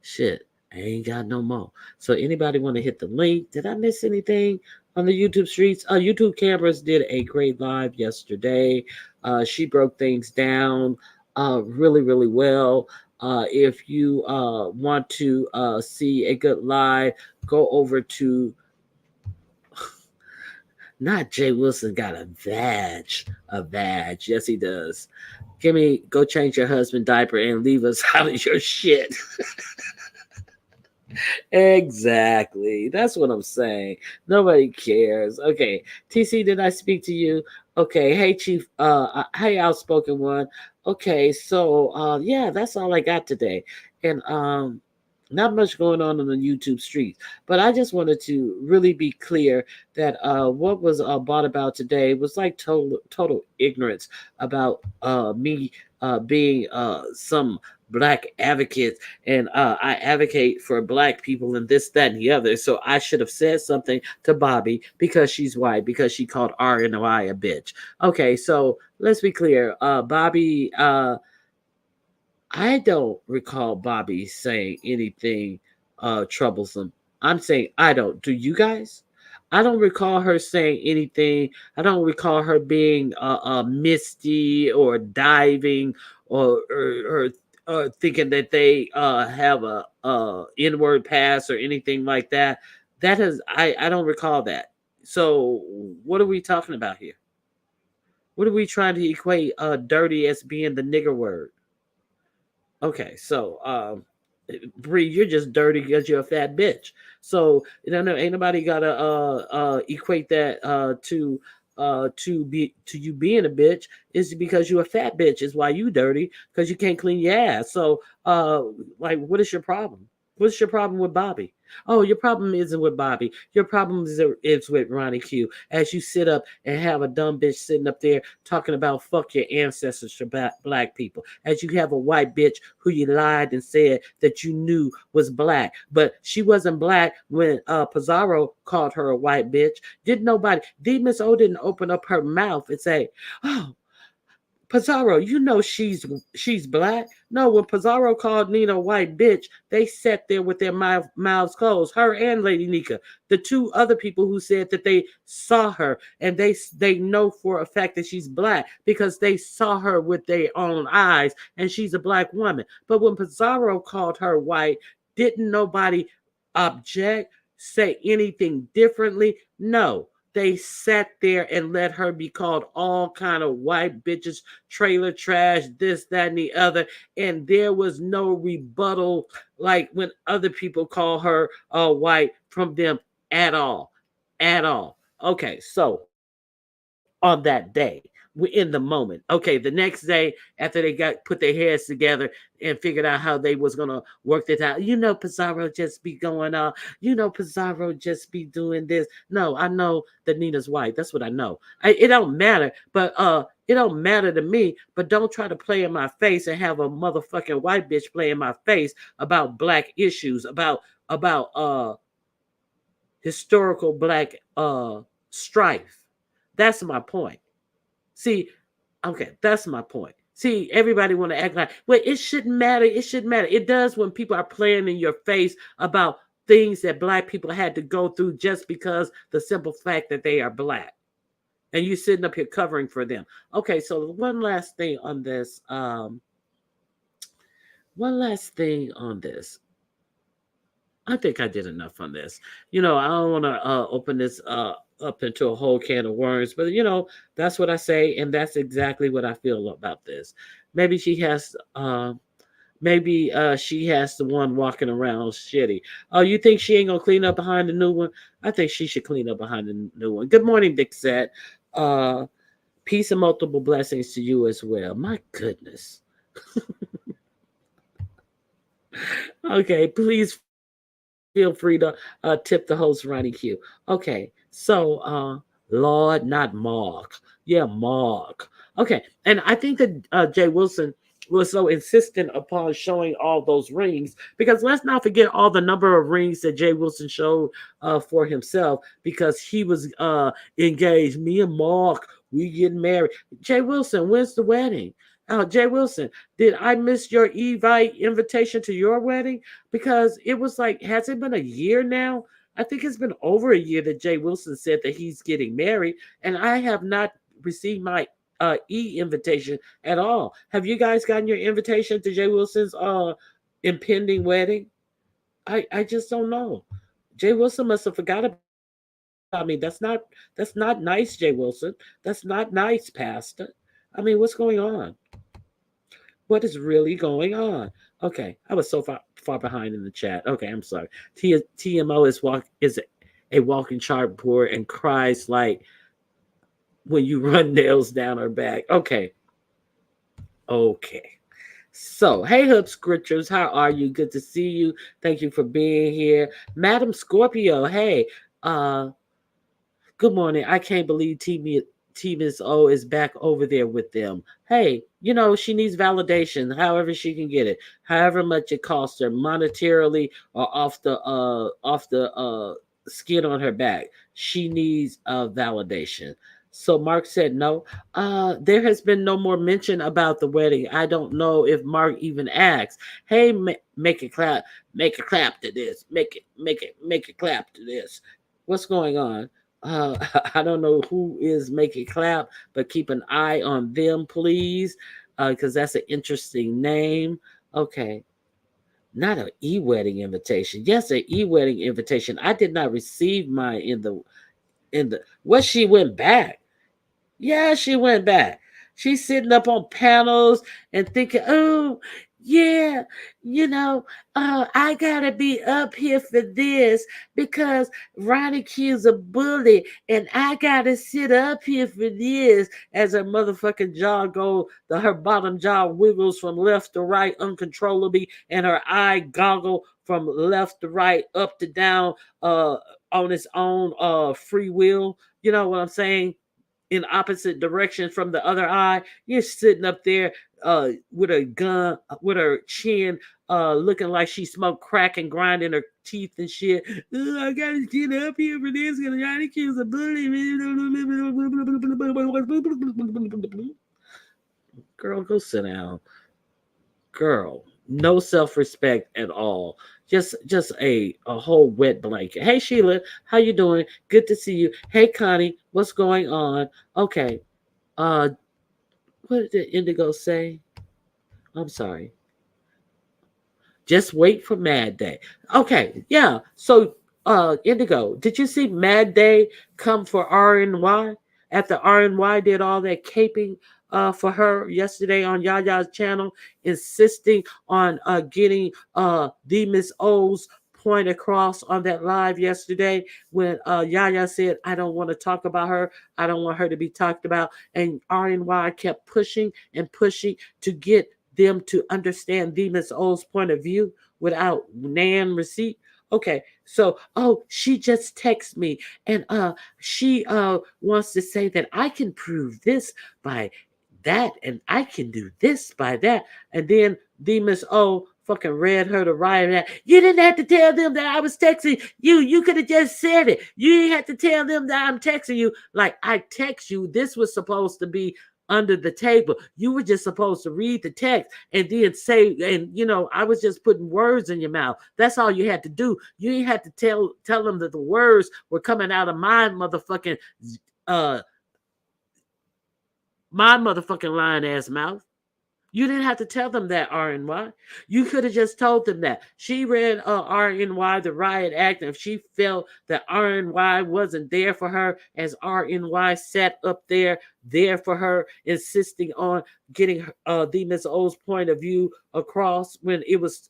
shit. I ain't got no more. So anybody want to hit the link? Did I miss anything? on the YouTube streets. YouTube cameras did a great live yesterday. She broke things down really, really well. If you want to see a good live, go over to not Jay Wilson got a badge, a badge. Yes, he does. Give me, go change your husband diaper and leave us out of your shit. Exactly. That's what I'm saying. Nobody cares. Okay. TC, did I speak to you? Okay. Hey, Chief. Hey, outspoken one. Okay. So, yeah, that's all I got today. And, not much going on the YouTube streets, but I just wanted to really be clear that what was brought about today was like total ignorance about me being some black advocate, and I advocate for black people and this, that, and the other. So I should have said something to Bobby because she's white, because she called RNY a bitch. Okay, so let's be clear. Bobby, I don't recall Bobby saying anything troublesome. I'm saying I don't. Do you guys? I don't recall her saying anything. I don't recall her being misty or diving or thinking that they have a inward pass or anything like that. That is, I don't recall that. So what are we talking about here? What are we trying to equate dirty as being the nigger word? Okay, so Bree, you're just dirty because you're a fat bitch. So ain't nobody gotta equate that to you being a bitch. Is because you're a fat bitch is why you dirty, because you can't clean your ass. So like, what is your problem? What's your problem with Bobby? Oh, your problem isn't with Bobby. Your problem is with Ronnie Q. As you sit up and have a dumb bitch sitting up there talking about fuck your ancestors to black people. As you have a white bitch who you lied and said that you knew was black, but she wasn't black when Pizarro called her a white bitch. Didn't nobody? Did Miss O didn't open up her mouth and say, "Oh, Pizarro, you know she's black." No, when Pizarro called Nina a white bitch, they sat there with their mouths closed. Her and Lady Nika, the two other people who said that they saw her, and they know for a fact that she's black because they saw her with their own eyes, and she's a black woman. But when Pizarro called her white, didn't nobody object, say anything differently? No, they sat there and let her be called all kind of white bitches, trailer trash, this, that, and the other. And there was no rebuttal like when other people call her white from them at all. At all. Okay, so on that day, we're in the moment. Okay, the next day after they got put their heads together and figured out how they was gonna work this out, Pizarro just be going on. Pizarro just be doing this. No, I know that Nina's white. That's what I know. It don't matter, but it don't matter to me. But don't try to play in my face and have a motherfucking white bitch play in my face about black issues, about historical black strife. That's my point. See, okay, that's my point. See, everybody want to act like, well, it shouldn't matter. It shouldn't matter. It does when people are playing in your face about things that black people had to go through just because the simple fact that they are black. And you sitting up here covering for them. Okay, so one last thing on this. One last thing on this. I think I did enough on this. I don't want to open this up into a whole can of worms, but that's what I say, and that's exactly what I feel about this. Maybe she has the one walking around shitty. Oh, you think she ain't gonna clean up behind the new one? I think she should clean up behind the new one. Good morning, Dick said. Uh, Peace and multiple blessings to you as well. My goodness. Okay, please feel free to tip the host, Ronnie Q. Okay, so Lord, not Mark. Yeah, Mark. Okay, and I think that Jay Wilson was so insistent upon showing all those rings because let's not forget all the number of rings that Jay Wilson showed for himself because he was engaged. Me and Mark, we getting married. Jay Wilson, when's the wedding? Jay Wilson, did I miss your Evite invitation to your wedding? Because it was like, has it been a year now? I think it's been over a year that Jay Wilson said that he's getting married, and I have not received my invitation at all. Have you guys gotten your invitation to Jay Wilson's impending wedding? I just don't know. Jay Wilson must have forgot about me. That's not nice, Jay Wilson. That's not nice, Pastor. I mean, what's going on? What is really going on? Okay, I was so far behind in the chat. Okay, I'm sorry. TMO is a walking chalkboard and cries like when you run nails down her back. Okay, okay. So, hey, Hub Scriptures, how are you? Good to see you. Thank you for being here, Madam Scorpio. Hey, uh, good morning. I can't believe T Miss O is back over there with them. Hey, she needs validation, however she can get it, however much it costs her, monetarily or off the skin on her back. She needs validation. So Mark said no. There has been no more mention about the wedding. I don't know if Mark even asked. Hey, make it clap, make a clap to this, make it clap to this. What's going on? Uh, I don't know who is making clap, but keep an eye on them, please, because that's an interesting name. Okay, not an e-wedding invitation. Yes, an e-wedding invitation. I did not receive mine in the. What, she went back? Yeah, she went back. She's sitting up on panels and thinking, oh, yeah, I gotta be up here for this because Ronnie Q's a bully, and I gotta sit up here for this. As her motherfucking jaw her bottom jaw wiggles from left to right uncontrollably, and her eye goggle from left to right, up to down, on its own free will. You know what I'm saying? In opposite direction from the other eye. You're sitting up there with a gun, with her chin looking like she smoked crack and grinding her teeth and shit. I gotta get up here for this because Johnny Q's a bully. Girl, go sit down. Girl, no self-respect at all. Just a whole wet blanket. Hey Sheila, how you doing? Good to see you. Hey Connie, what's going on? Okay. Uh, what did Indigo say? I'm sorry. Just wait for Mad Day. Okay, yeah. So, Indigo, did you see Mad Day come for RNY after RNY did all that caping for her yesterday on Yaya's channel, insisting on getting the Miss O's point across on that live yesterday when Yaya said, I don't want to talk about her. I don't want her to be talked about. And RNY kept pushing and pushing to get them to understand the Miss O's point of view without Nan receipt. Okay, so she just texted me and she wants to say that I can prove this by that and I can do this by that. And then the Miss O fucking read her to riot that. You didn't have to tell them that I was texting you. You could have just said it. You didn't have to tell them that I'm texting you. Like I text you. This was supposed to be under the table. You were just supposed to read the text and then say, and I was just putting words in your mouth. That's all you had to do. You didn't have to tell them that the words were coming out of uh my motherfucking lying ass mouth. You didn't have to tell them that, RNY. You could have just told them that. She read RNY, the Riot Act, and if she felt that RNY wasn't there for her, as RNY sat up there for her, insisting on getting the Miss O's point of view across when it was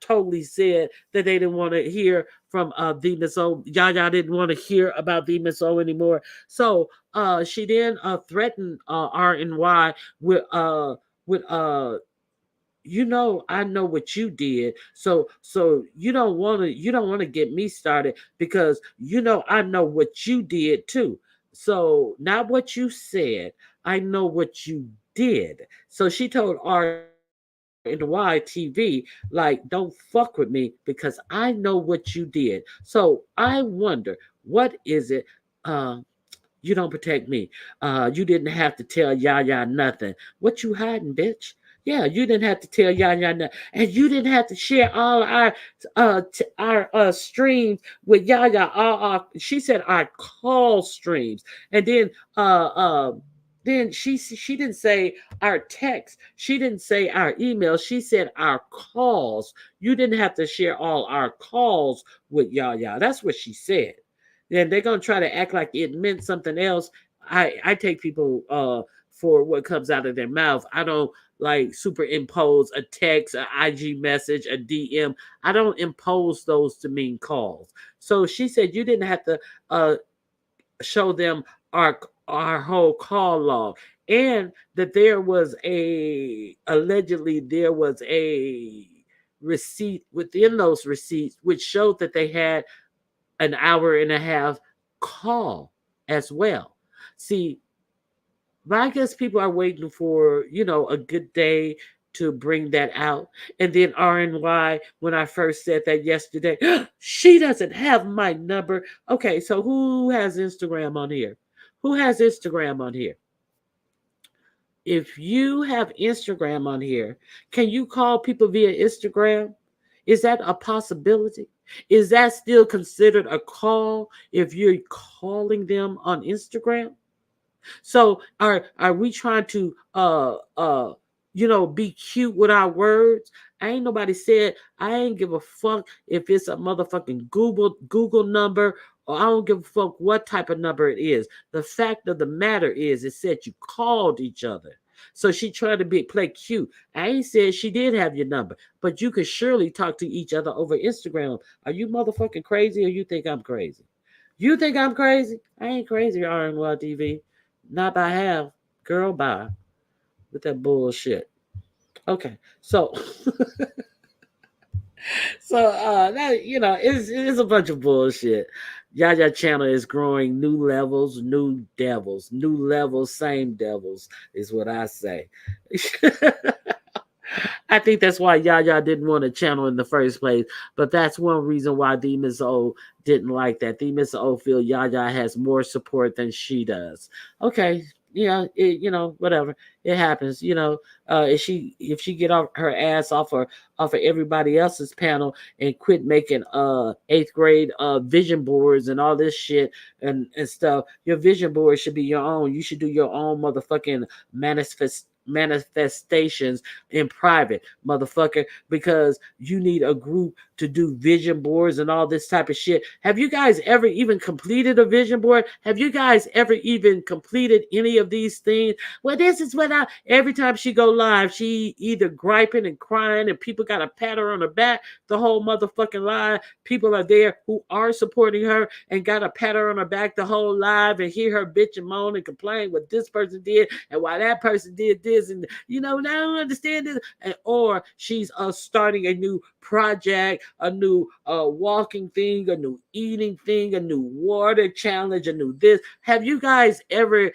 totally said that they didn't want to hear from the Miss O. Yaya didn't want to hear about the Miss O anymore. So she then threatened RNY with I know what you did, so you don't want to get me started because I know what you did too. So not what you said, I know what you did. So she told RNY TV, like, don't fuck with me because I know what you did. So I wonder, what is it you don't protect me? You didn't have to tell Yaya nothing. What you hiding, bitch? Yeah, you didn't have to tell Yaya nothing, and you didn't have to share all our our streams with Yaya. She said our call streams, and uh, uh, then she didn't say our text. She didn't say our email. She said our calls. You didn't have to share all our calls with Yaya. That's what she said. Then they're gonna try to act like it meant something else. I take people for what comes out of their mouth. I don't like superimpose a text, an IG message, a DM. I don't impose those to mean calls. So she said you didn't have to uh, show them our whole call log, and that there was a allegedly there was a receipt within those receipts which showed that they had an hour and a half call as well. See, but I guess people are waiting for, a good day to bring that out. And then RNY, when I first said that yesterday, she doesn't have my number. Okay, so who has Instagram on here? Who has Instagram on here? If you have Instagram on here, can you call people via Instagram? Is that a possibility? Is that still considered a call if you're calling them on Instagram? So are we trying to be cute with our words? I ain't nobody said I ain't give a fuck if it's a motherfucking Google number, or I don't give a fuck what type of number it is. The fact of the matter is it said you called each other. So she tried to play cute. I ain't said she did have your number, but you could surely talk to each other over Instagram. Are you motherfucking crazy, or you think I'm crazy? You think I'm crazy? I ain't crazy, RNY TV. Not by half. Girl, bye. With that bullshit. Okay. So that it's a bunch of bullshit. Yaya channel is growing new levels, new devils, new levels, same devils is what I say. I think that's why Yaya didn't want a channel in the first place. But that's one reason why Demons O didn't like that. Demons O feel Yaya has more support than she does. Okay, yeah, whatever. It happens. If she get off her ass off of everybody else's panel and quit making eighth grade vision boards and all this shit and stuff, your vision board should be your own. You should do your own motherfucking manifestations in private, motherfucker, because you need a group to do vision boards and all this type of shit. Have you guys ever even completed a vision board? Have you guys ever even completed any of these things? Well, this is what every time she go live, she either griping and crying and people got to pat her on the back the whole motherfucking live. People are there who are supporting her and got to pat her on the back the whole live and hear her bitch and moan and complain what this person did and why that person did this. And now I don't understand this. Or she's starting a new project, a new walking thing, a new eating thing, a new water challenge, a new this. Have you guys ever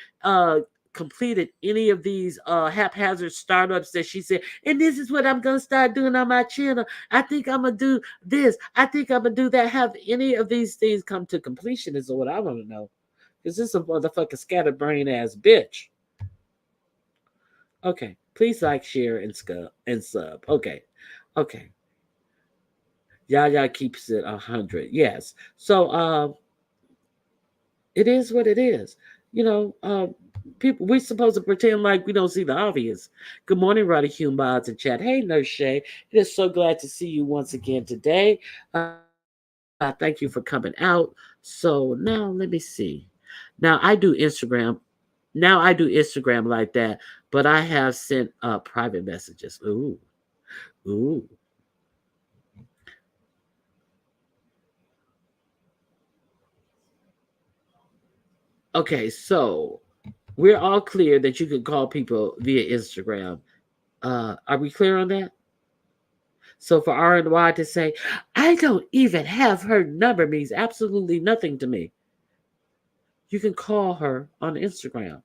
completed any of these haphazard startups that she said, and this is what I'm gonna start doing on my channel? I think I'm gonna do this. I think I'm gonna do that. Have any of these things come to completion? Is what I want to know. Because this is a motherfucking scatterbrain ass bitch. Okay. Please like, share, and sub. Okay. Okay. Yaya keeps it 100. Yes. So it is what it is. You know, people we're supposed to pretend like we don't see the obvious. Good morning, Roddy Hume Mods and chat. Hey, Nurse Shay. It is so glad to see you once again today. Thank you for coming out. So now let me see. Now I do Instagram. Now I do Instagram like that, but I have sent private messages. Ooh, ooh. Okay, so we're all clear that you can call people via Instagram. Are we clear on that? So for RNY to say, I don't even have her number means absolutely nothing to me. You can call her on Instagram.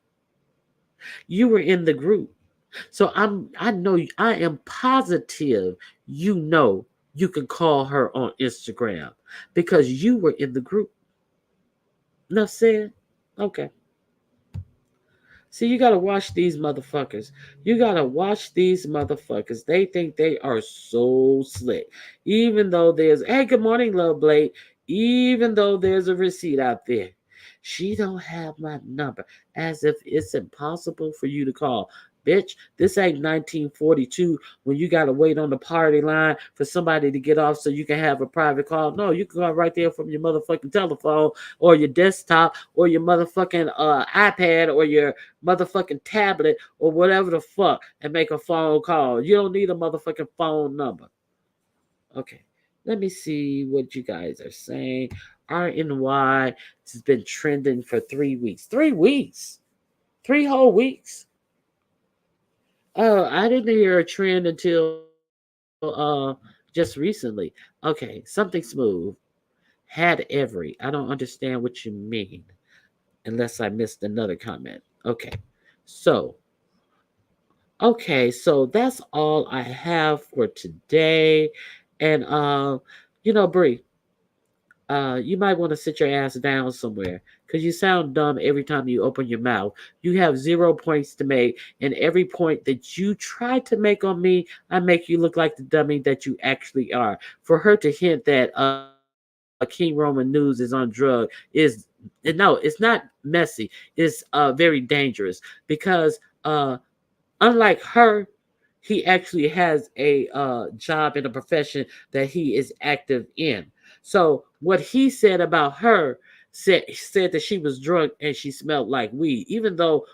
You were in the group. So I am positive you can call her on Instagram because you were in the group. Enough said? Okay. See, you gotta watch these motherfuckers. You gotta watch these motherfuckers. They think they are so slick. Even though there's, hey, good morning, love Blade. Even though there's a receipt out there. She don't have my number. As if it's impossible for you to call. Bitch, this ain't 1942 when you gotta wait on the party line for somebody to get off so you can have a private call. No, you can call right there from your motherfucking telephone or your desktop or your motherfucking iPad or your motherfucking tablet or whatever the fuck and make a phone call. You don't need a motherfucking phone number. Okay. Let me see what you guys are saying. RNY has been trending for 3 weeks. 3 weeks. 3 whole weeks. Oh, I didn't hear a trend until just recently. Okay, something smooth. Had every. I don't understand what you mean unless I missed another comment. Okay. So, so that's all I have for today. And Bree, you might want to sit your ass down somewhere because you sound dumb every time you open your mouth. You have 0 points to make, and every point that you try to make on me, I make you look like the dummy that you actually are. For her to hint that King Roman News is on drug is no, it's not messy. It's very dangerous because unlike her, he actually has a job in a profession that he is active in. So what he said about her said that she was drunk and she smelled like weed, even though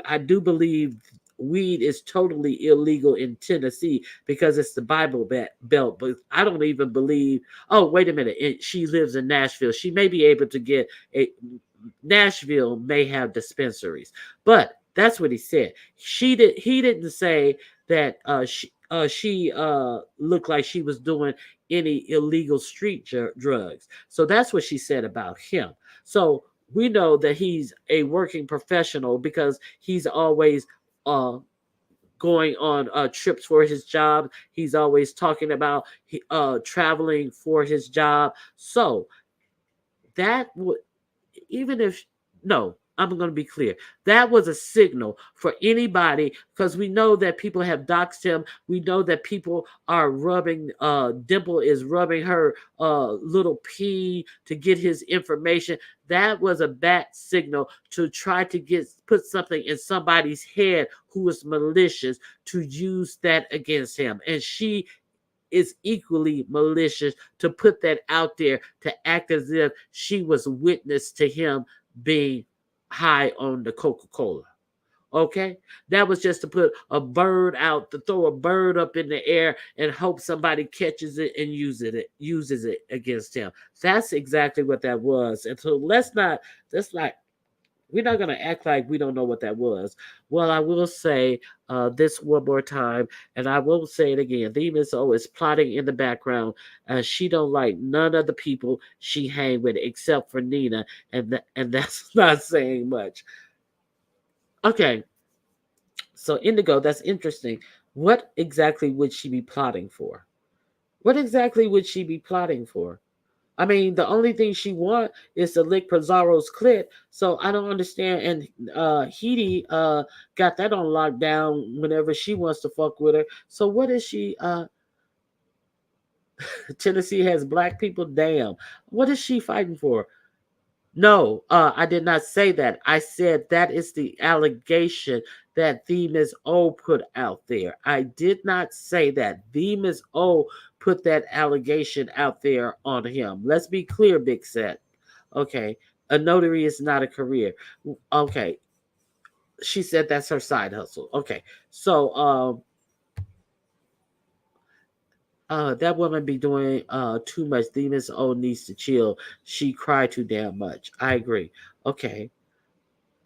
I do believe weed is totally illegal in Tennessee because it's the Belt. But I don't even believe. Oh, wait a minute. She lives in Nashville. She may be able to get a. Nashville may have dispensaries, but that's what he said. She did. He didn't say that she looked like she was doing any illegal street drugs. So that's what she said about him. So we know that he's a working professional because he's always uh going on trips for his job. He's always talking about traveling for his job. So that would even if no, I'm going to be clear. That was a signal for anybody because we know that people have doxed him. We know that people are rubbing. Dimple is rubbing her little pee to get his information. That was a bad signal to try to put something in somebody's head who is malicious to use that against him. And she is equally malicious to put that out there to act as if she was witness to him being high on the Coca-Cola. Okay, that was just to put a bird out, to throw a bird up in the air and hope somebody catches it and uses it against him. That's exactly what that was. And so let's not we're not going to act like we don't know what that was. Well, I will say this one more time, and I will say it again. The Miss O is plotting in the background. She don't like none of the people she hang with except for Nina, and that's not saying much. Okay, so Indigo, that's interesting. What exactly would she be plotting for? What exactly would she be plotting for? I mean, the only thing she want is to lick Pizarro's clit. So I don't understand. And Heidi got that on lockdown whenever she wants to fuck with her. So what is she? Tennessee has black people. Damn. What is she fighting for? No, I did not say that. I said that is the allegation that the Ms. O put out there. I did not say that. The Ms. O put that allegation out there on him. Let's be clear, Big Set. Okay. A notary is not a career. Okay. She said that's her side hustle. Okay. So that woman be doing too much. The Ms. O needs to chill. She cried too damn much. I agree. Okay.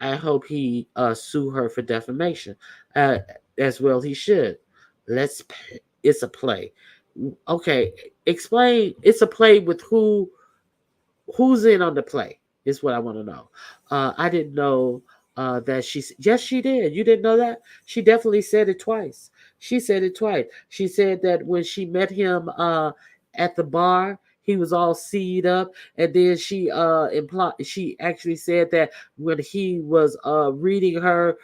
I hope he sue her for defamation, uh, as well. He should. It's a play. Okay, explain. It's a play with who's in on the play is what I want to know. I didn't know that yes, she did. You didn't know that? She definitely said it twice. She said it twice. She said that when she met him at the bar, he was all seed up, and then she actually said that when he was reading her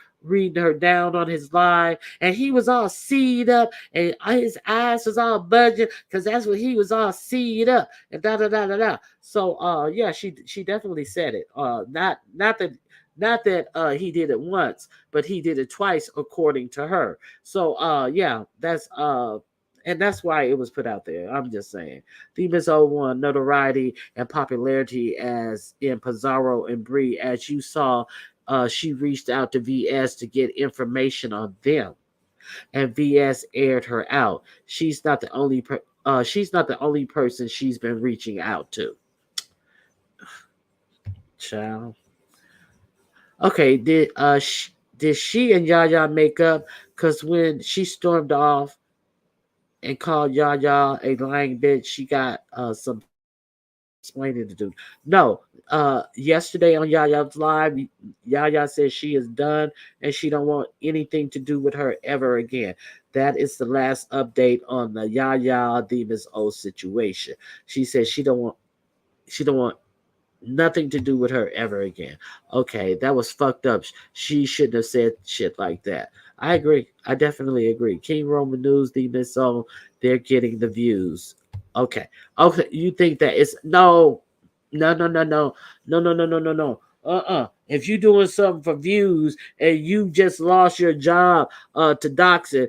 down on his live, and he was all seed up, and his eyes was all budging because that's what he was all seed up, and da da da da da. So yeah, she definitely said it. Not that he did it once, but he did it twice according to her. So yeah, and that's why it was put out there. I'm just saying. Demons O won notoriety and popularity as in Pizarro and Bree. As you saw, she reached out to VS to get information on them, and VS aired her out. She's not the only person she's been reaching out to. Child. Okay, did she and Yaya make up? Cause when she stormed off and called Yaya a lying bitch, she got some explaining to do. No, yesterday on Yaya's live, Yaya says she is done and she don't want anything to do with her ever again. That is the last update on the Yaya Divas O situation. She says she don't want nothing to do with her ever again. Okay, that was fucked up. She shouldn't have said shit like that. I agree. I definitely agree. King Roman News, the Miss Zone, they're getting the views. Okay. Okay. You think that it's no, no, no, no, no, no, no, no, no, no, no. If you doing something for views and you just lost your job to doxing,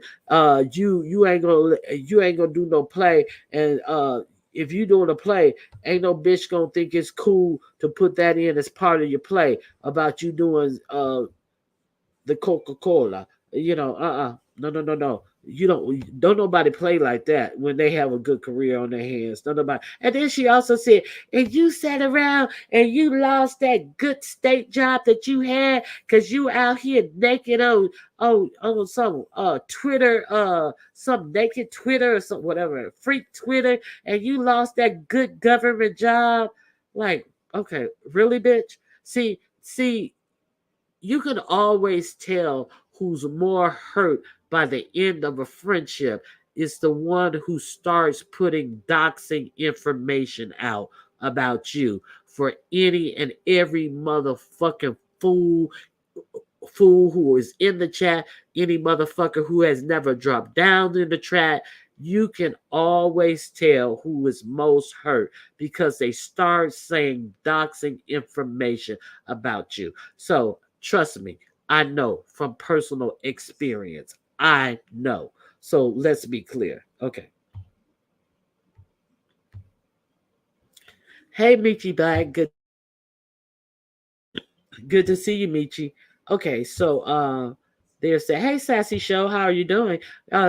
you ain't gonna do no play, and if you doing a play, ain't no bitch gonna think it's cool to put that in as part of your play about you doing the Coca-Cola. No, no, no, no. You don't nobody play like that when they have a good career on their hands. Don't nobody. And then she also said, and you sat around and you lost that good state job that you had because you out here naked on some Twitter, some naked Twitter or some whatever, freak Twitter, and you lost that good government job. Like, okay, really, bitch? See, you can always tell who's more hurt by the end of a friendship. It's the one who starts putting doxing information out about you for any and every motherfucking fool who is in the chat, any motherfucker who has never dropped down in the chat. You can always tell who is most hurt because they start saying doxing information about you. So trust me, I know from personal experience. I know. So let's be clear. Okay. Hey, Michi Bag. Good to see you, Michi. Okay, so there's the hey Sassy Show, how are you doing?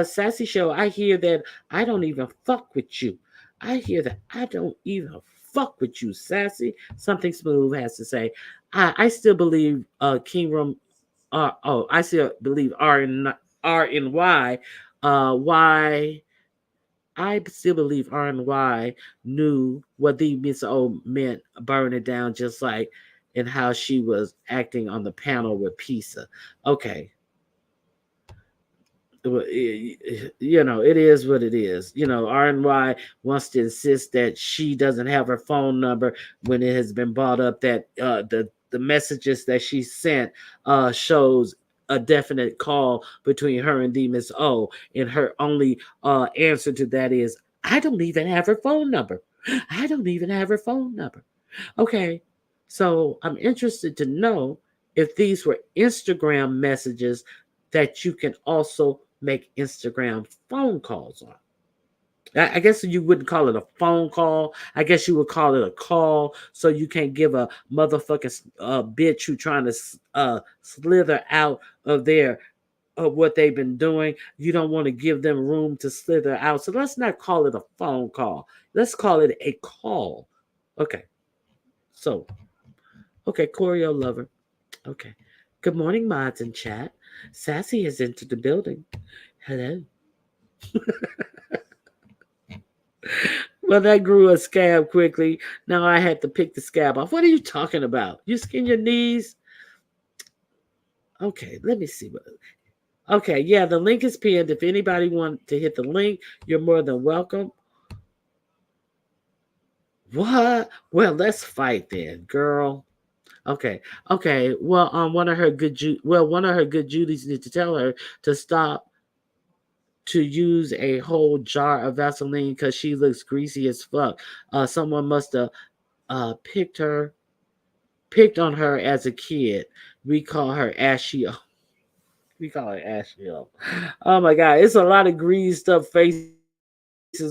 Sassy Show, I hear that I don't even fuck with you. I hear that I don't even fuck with you, Sassy. Something smooth has to say. I still believe King Room I still believe RNY. Why I still believe RNY knew what the Miss O meant, burn it down, just like in how she was acting on the panel with Pisa. Okay, it is what it is. RNY wants to insist that she doesn't have her phone number when it has been brought up that the messages that she sent shows a definite call between her and the Miss O, and her only answer to that is, I don't even have her phone number. I don't even have her phone number. Okay, so I'm interested to know if these were Instagram messages that you can also make Instagram phone calls on. I guess you wouldn't call it a phone call. I guess you would call it a call. So you can't give a motherfucking bitch who trying to slither out of their of what they've been doing. You don't want to give them room to slither out. So let's not call it a phone call. Let's call it a call. Okay. So okay, Choreo lover. Okay. Good morning, mods and chat. Sassy has entered the building. Hello. Well, that grew a scab quickly. Now I had to pick the scab off. What are you talking about? You skin your knees? Okay, let me see. Okay, yeah, the link is pinned. If anybody wants to hit the link, you're more than welcome. What? Well, let's fight then, girl. Okay, okay. Well, one of her good Judies need to tell her to stop to use a whole jar of Vaseline because she looks greasy as fuck. Someone must have picked her picked on her as a kid. We call her Ashy. We call her Ashley. Oh my god, it's a lot of greased up faces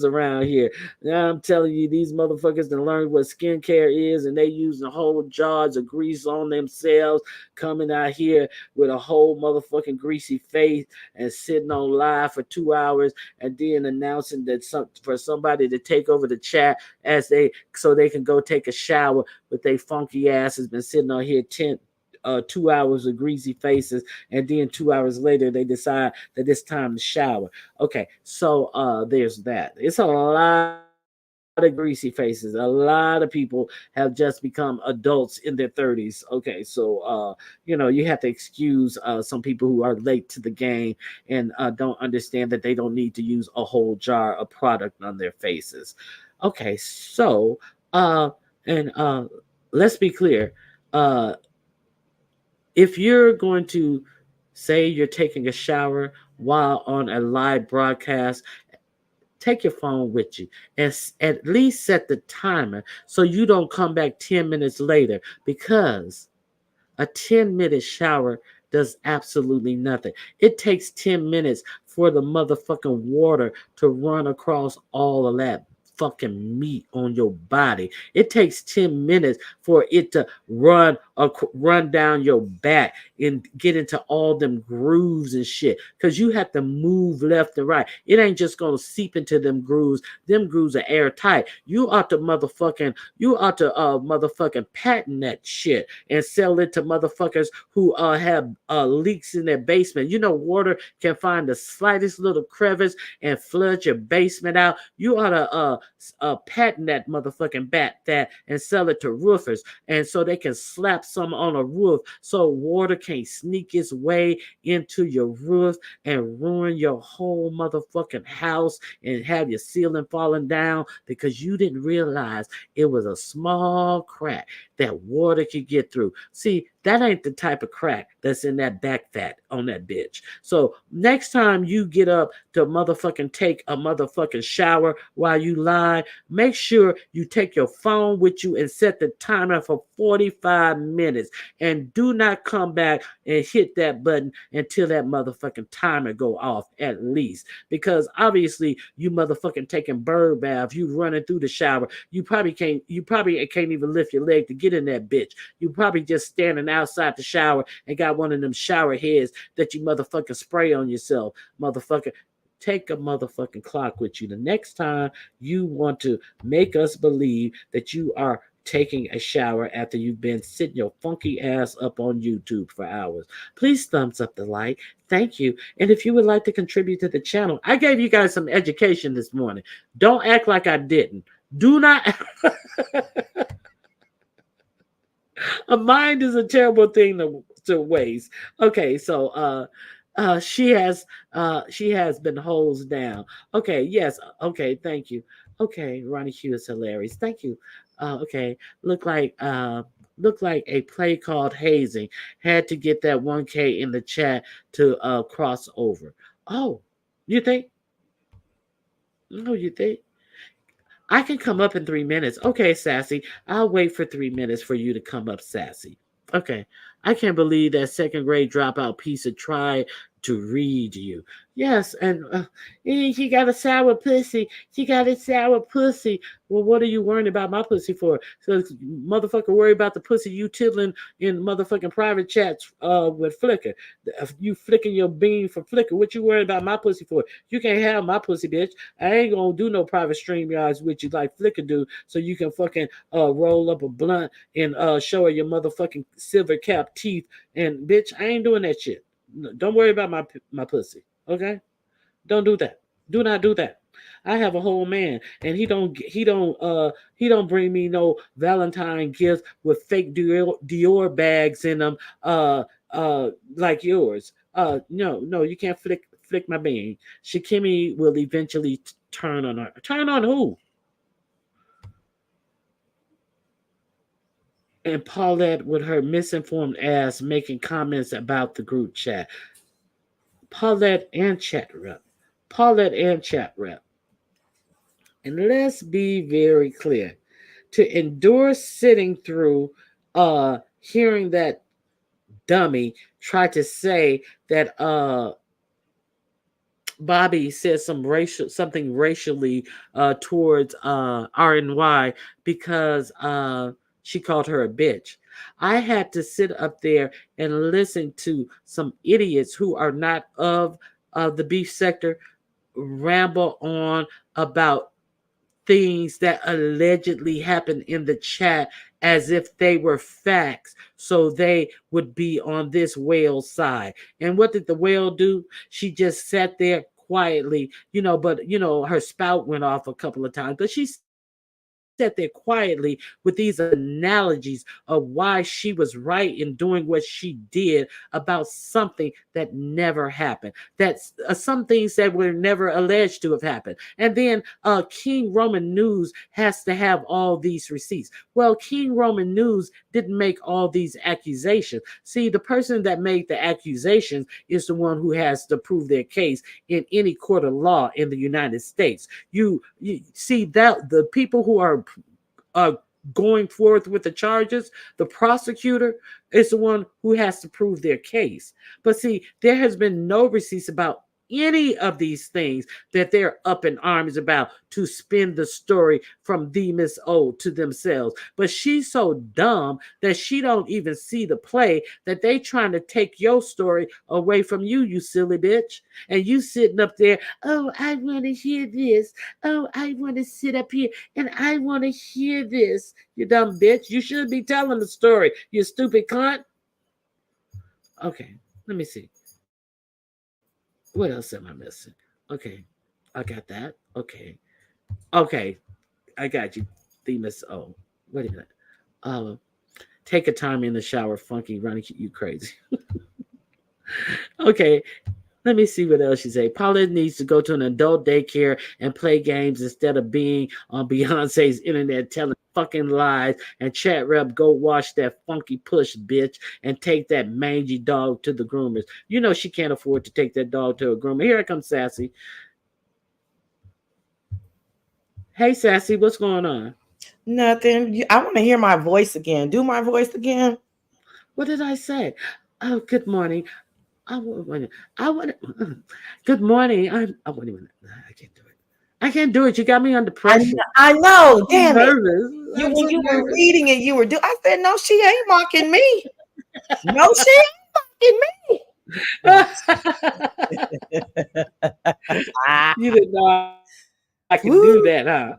around here. Now I'm telling you, these motherfuckers done learned what skincare is, and they using whole jars of grease on themselves, coming out here with a whole motherfucking greasy face and sitting on live for 2 hours, and then announcing that for somebody to take over the chat as they so they can go take a shower, but they funky ass has been sitting on here 2 hours of greasy faces, and then 2 hours later they decide that it's time to shower. Okay, so there's that. It's a lot of greasy faces. A lot of people have just become adults in their 30s. Okay, so you have to excuse some people who are late to the game and don't understand that they don't need to use a whole jar of product on their faces. Okay, so uh and let's be clear. Uh if you're going to say you're taking a shower while on a live broadcast, take your phone with you and at least set the timer so you don't come back 10 minutes later, because a 10-minute shower does absolutely nothing. It takes 10 minutes for the motherfucking water to run across all of that fucking meat on your body. It takes 10 minutes for it to run down your back and get into all them grooves and shit, cuz you have to move left and right. It ain't just going to seep into them grooves. Them grooves are airtight. You ought to motherfucking patent that shit and sell it to motherfuckers who have leaks in their basement. Water can find the slightest little crevice and flood your basement out. You ought to patent that motherfucking bat that and sell it to roofers, and so they can slap some on a roof so water can't sneak its way into your roof and ruin your whole motherfucking house and have your ceiling falling down because you didn't realize it was a small crack that water could get through. See, that ain't the type of crack that's in that back fat on that bitch. So next time you get up to motherfucking take a motherfucking shower while you lie, make sure you take your phone with you and set the timer for 45 minutes. And do not come back and hit that button until that motherfucking timer go off at least. Because obviously you motherfucking taking bird bath, you running through the shower, you probably can't even lift your leg to get in that bitch. You probably just standing outside the shower and got one of them shower heads that you motherfucking spray on yourself. Motherfucker, take a motherfucking clock with you the next time you want to make us believe that you are taking a shower after you've been sitting your funky ass up on YouTube for hours. Please thumbs up the like. Thank you. And if you would like to contribute to the channel, I gave you guys some education this morning. Don't act like I didn't. Do not. A mind is a terrible thing to waste. Okay, so she has been hosed down. Okay, yes, okay, thank you. Okay, Ronnie Hugh is hilarious. Thank you. Okay, look like look like a play called hazing had to get that 1K in the chat to cross over. Oh, you think? No, you think? I can come up in 3 minutes. Okay, Sassy. I'll wait for 3 minutes for you to come up, Sassy. Okay. I can't believe that second grade dropout piece of tried to read you. Yes, and she got a sour pussy. She got a sour pussy. Well, what are you worrying about my pussy for? So, motherfucker, worry about the pussy you tiddling in motherfucking private chats with Flickr. You flicking your bean for Flickr. What you worried about my pussy for? You can't have my pussy, bitch. I ain't gonna do no private stream yards with you like Flickr do, so you can fucking roll up a blunt and show her your motherfucking silver cap teeth. And bitch, I ain't doing that shit. Don't worry about my pussy, okay? Don't do that. Do not do that. I have a whole man, and he don't bring me no Valentine gifts with fake Dior bags in them, like yours. No, you can't flick my bean. Shikimi will eventually turn on her. Turn on who? and Paulette with her misinformed ass making comments about the group chat. Paulette and chat rep. Paulette and chat rep. And let's be very clear. To endure sitting through hearing that dummy try to say that Bobby said something racially towards RNY because she called her a bitch. I had to sit up there and listen to some idiots who are not of the beef sector ramble on about things that allegedly happened in the chat as if they were facts so they would be on this whale's side. And what did the whale do? She just sat there quietly, but her spout went off a couple of times, but she sat there quietly with these analogies of why she was right in doing what she did about something that never happened. That's some things that were never alleged to have happened. And then King Roman News has to have all these receipts. Well, King Roman News didn't make all these accusations. See, the person that made the accusations is the one who has to prove their case in any court of law in the United States. You see that the people who are uh, going forth with the charges, the prosecutor is the one who has to prove their case. But see, there has been no receipts about any of these things that they're up in arms about to spin the story from the Miss O to themselves. But she's so dumb that she don't even see the play that they trying to take your story away from you, you silly bitch. And you sitting up there, oh, I want to hear this. Oh, I want to sit up here and I want to hear this. You dumb bitch. You should be telling the story, you stupid cunt. Okay, let me see. What else am I missing? Okay, I got that. Okay. Okay, I got you. Themis. Oh, wait a minute. Uh, take a time in the shower, funky, running you crazy. Okay, let me see what else she say. Paula needs to go to an adult daycare and play games instead of being on Beyonce's internet telling fucking lies. And chat rep, go wash that funky push, bitch, and take that mangy dog to the groomers. You know she can't afford to take that dog to a groomer. Here comes Sassy. Hey, Sassy, what's going on? Nothing. I want to hear my voice again. Do my voice again. What did I say? Oh, good morning. I want. Good morning. I wait a minute. I can't do it. I can't do it. You got me under pressure. I know. I'm Damn it. nervous. You I'm when so you were nervous. reading it, you were doing. I said, no, she ain't mocking me. No, she ain't mocking me. Ah, You didn't know I could do that, huh?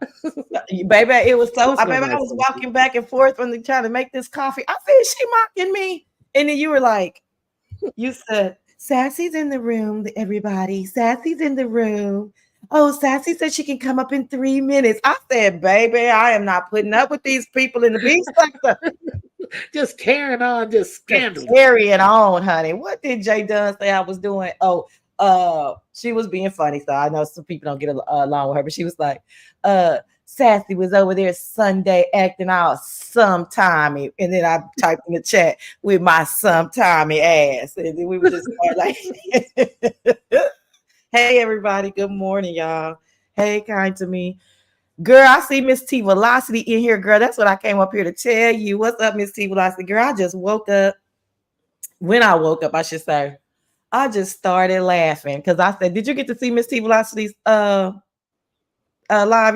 baby, it What's was going so. on, Baby, I Sassy? was walking back and forth when they trying to make this coffee. I said, she mocking me, and then you were like, you said, Sassy's in the room, everybody. Sassy's in the room. Oh, Sassy said she can come up in 3 minutes. I said, baby, I am not putting up with these people in the beef sector. Just carrying on, just Just scandalous. carrying on, honey. What did Jay Dunn say I was doing? Oh, she was being funny. So I know some people don't get along with her, but she was like, Sassy was over there Sunday acting all sometimey. And then I typed in the chat with my sometimey ass. And then we would just start like, hey, everybody. Good morning, y'all. Hey, kind to me. Girl, I see Miss T Velocity in here, girl. That's what I came up here to tell you. What's up, Miss T Velocity? Girl, I just woke up. When I woke up, I should say, I just started laughing because I said, "Did you get to see Miss T Velocity's live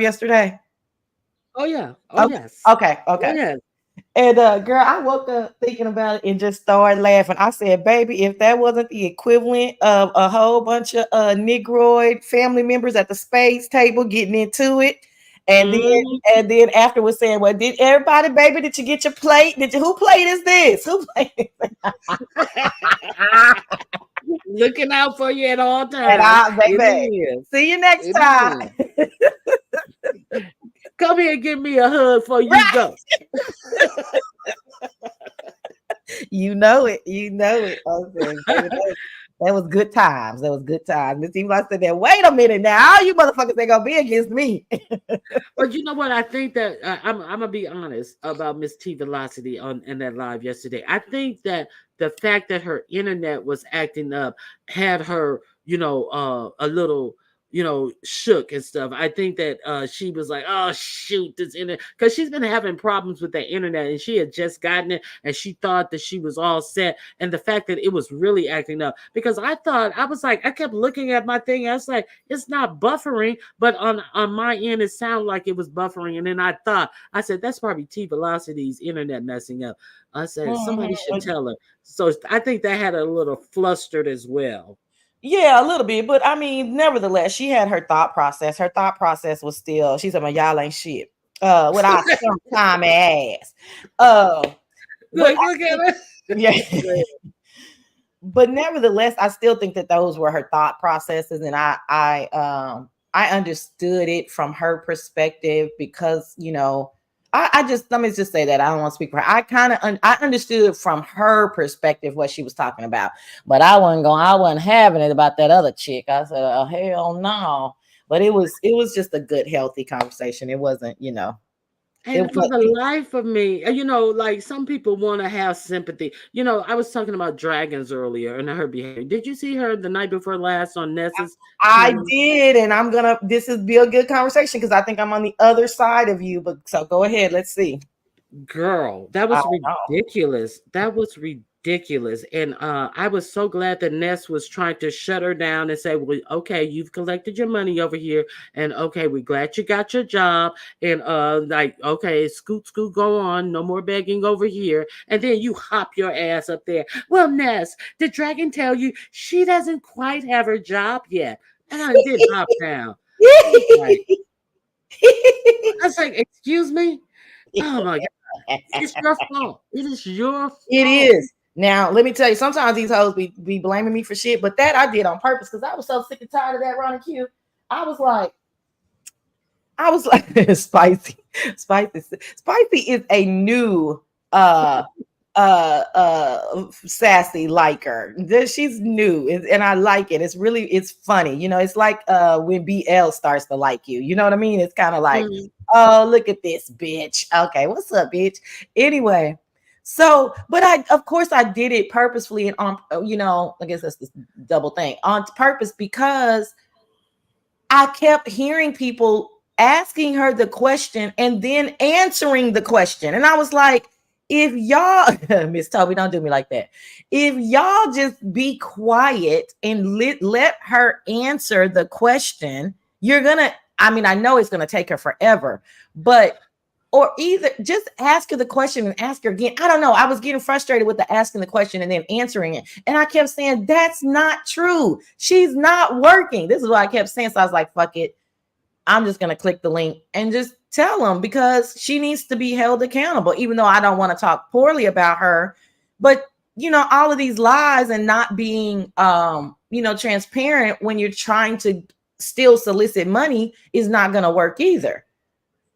yesterday?" Oh yeah. Oh Okay, yes. okay, Oh okay. yes. And girl, I woke up thinking about it and just started laughing. I said, "Baby, if that wasn't the equivalent of a whole bunch of Negroid family members at the space table getting into it." And then Hmm. afterwards saying, well, did everybody, baby, did you get your plate? Did you who plate is this? Who plate? Looking out for you at all And times. I, It baby, is. see you next It time. is. Come here and give me a hug before you Right. go. You know it. You know it. I said, baby, That was good times. That was good times. Miss Eva said that. Wait a minute now, all you motherfuckers ain't gonna be against me. But you know what? I think that I'm gonna be honest about Miss T Velocity on in that live yesterday. I think that the fact that her internet was acting up had her, a little, shook and stuff. I think that she was like, "Oh shoot, this internet," because she's been having problems with that internet, and she had just gotten it, and she thought that she was all set, and the fact that it was really acting up. Because I was like, I kept looking at my thing, I was like, it's not buffering, but on my end it sounded like it was buffering, and then I said that's probably T Velocity's internet messing up. I said somebody should Mhm. tell her. So I think that had her a little flustered as well. Yeah, a little bit, but I mean, nevertheless, she had her thought process. Her thought process was still, she said, "Man, y'all ain't shit." With our sometime ass. But I Look at think, her. yeah. Go ahead. But nevertheless, I still think that those were her thought processes, and I understood it from her perspective because I just, let me just say that I don't want to speak for her. I understood from her perspective what she was talking about, but I wasn't having it about that other chick. I said, oh, hell no. But it was just a good, healthy conversation. It wasn't, it And for was. the life of me, like some people want to have sympathy. I was talking about dragons earlier and her behavior. Did you see her the night before last on Ness's I channel? did, and this is be a good conversation because I think I'm on the other side of you. But so go ahead, let's see. Girl, that I was don't know. ridiculous. That was ridiculous. And I was so glad that Ness was trying to shut her down and say, well, okay, you've collected your money over here. And okay, we're glad you got your job. And like, okay, scoot, scoot, go on. No more begging over here. And then you hop your ass up there. Well, Ness, did Dragon tell you she doesn't quite have her job yet? And I did hop down. I was like, excuse me? Oh my it's your fault. It is your It fault. is. Now, let me tell you, sometimes these hoes be blaming me for shit, but that I did on purpose because I was so sick and tired of that Ronnie Q. I was like, I was like, spicy, spicy, spicy is a new uh sassy liker. She's new and I like it. It's funny. It's like when BL starts to like you. You know what I mean? It's kind of like, Mhm. oh, look at this bitch. Okay, what's up, bitch? Anyway, so but I of course I did it purposefully and on I guess that's the double thing on purpose because I kept hearing people asking her the question and then answering the question. And I was like, if y'all, Miss Toby, don't do me like that. If y'all just be quiet and let her answer the question, you're going to, I mean, I know it's going to take her forever, but or either just ask her the question and ask her again. I don't know. I was getting frustrated with the asking the question and then answering it. And I kept saying, that's not true. She's not working. This is what I kept saying. So I was like, fuck it. I'm just going to click the link and just tell them because she needs to be held accountable, even though I don't want to talk poorly about her. But, all of these lies and not being, transparent when you're trying to still solicit money is not going to work either.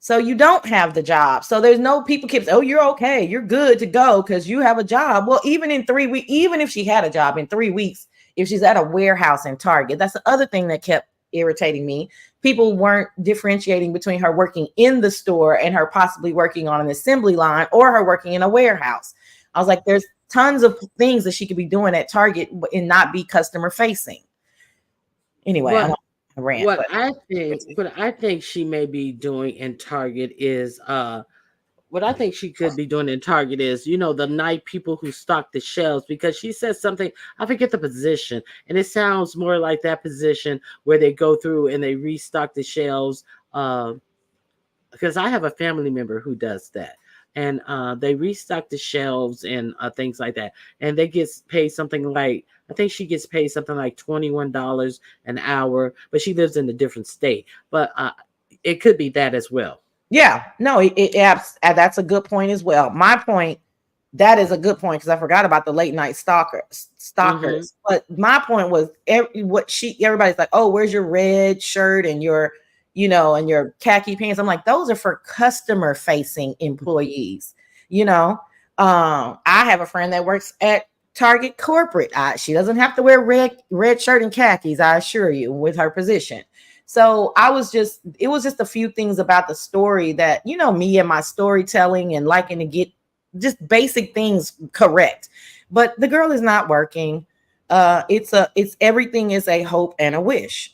So you don't have the job. So there's no people keep saying, oh, you're okay. You're good to go because you have a job. Well, even in 3 weeks, even if she had a job in 3 weeks, if she's at a warehouse in Target, that's the other thing that kept irritating me. People weren't differentiating between her working in the store and her possibly working on an assembly line or her working in a warehouse. I was like, there's tons of things that she could be doing at Target and not be customer facing. Anyway, I What don't rant, what but I think what I think she may be doing in Target is what I think she could be doing in Target is, the night people who stock the shelves, because she says something, I forget the position, and it sounds more like that position where they go through and they restock the shelves. Because I have a family member who does that. And they restock the shelves and things like that. And they get paid something like, I think she gets paid something like $21 an hour, but she lives in a different state. But it could be that as well. yeah, no, that's a good point as well. My point, that is a good point because I forgot about the late night Mm-hmm. stalkers. But my point was everybody's like, oh, where's your red shirt and your, and your khaki pants? I'm like, those are for customer facing employees. I have a friend that works at Target corporate. She doesn't have to wear red shirt and khakis, I assure you, with her position. So it was just a few things about the story that, me and my storytelling and liking to get just basic things correct. But the girl is not working. It's everything is a hope and a wish.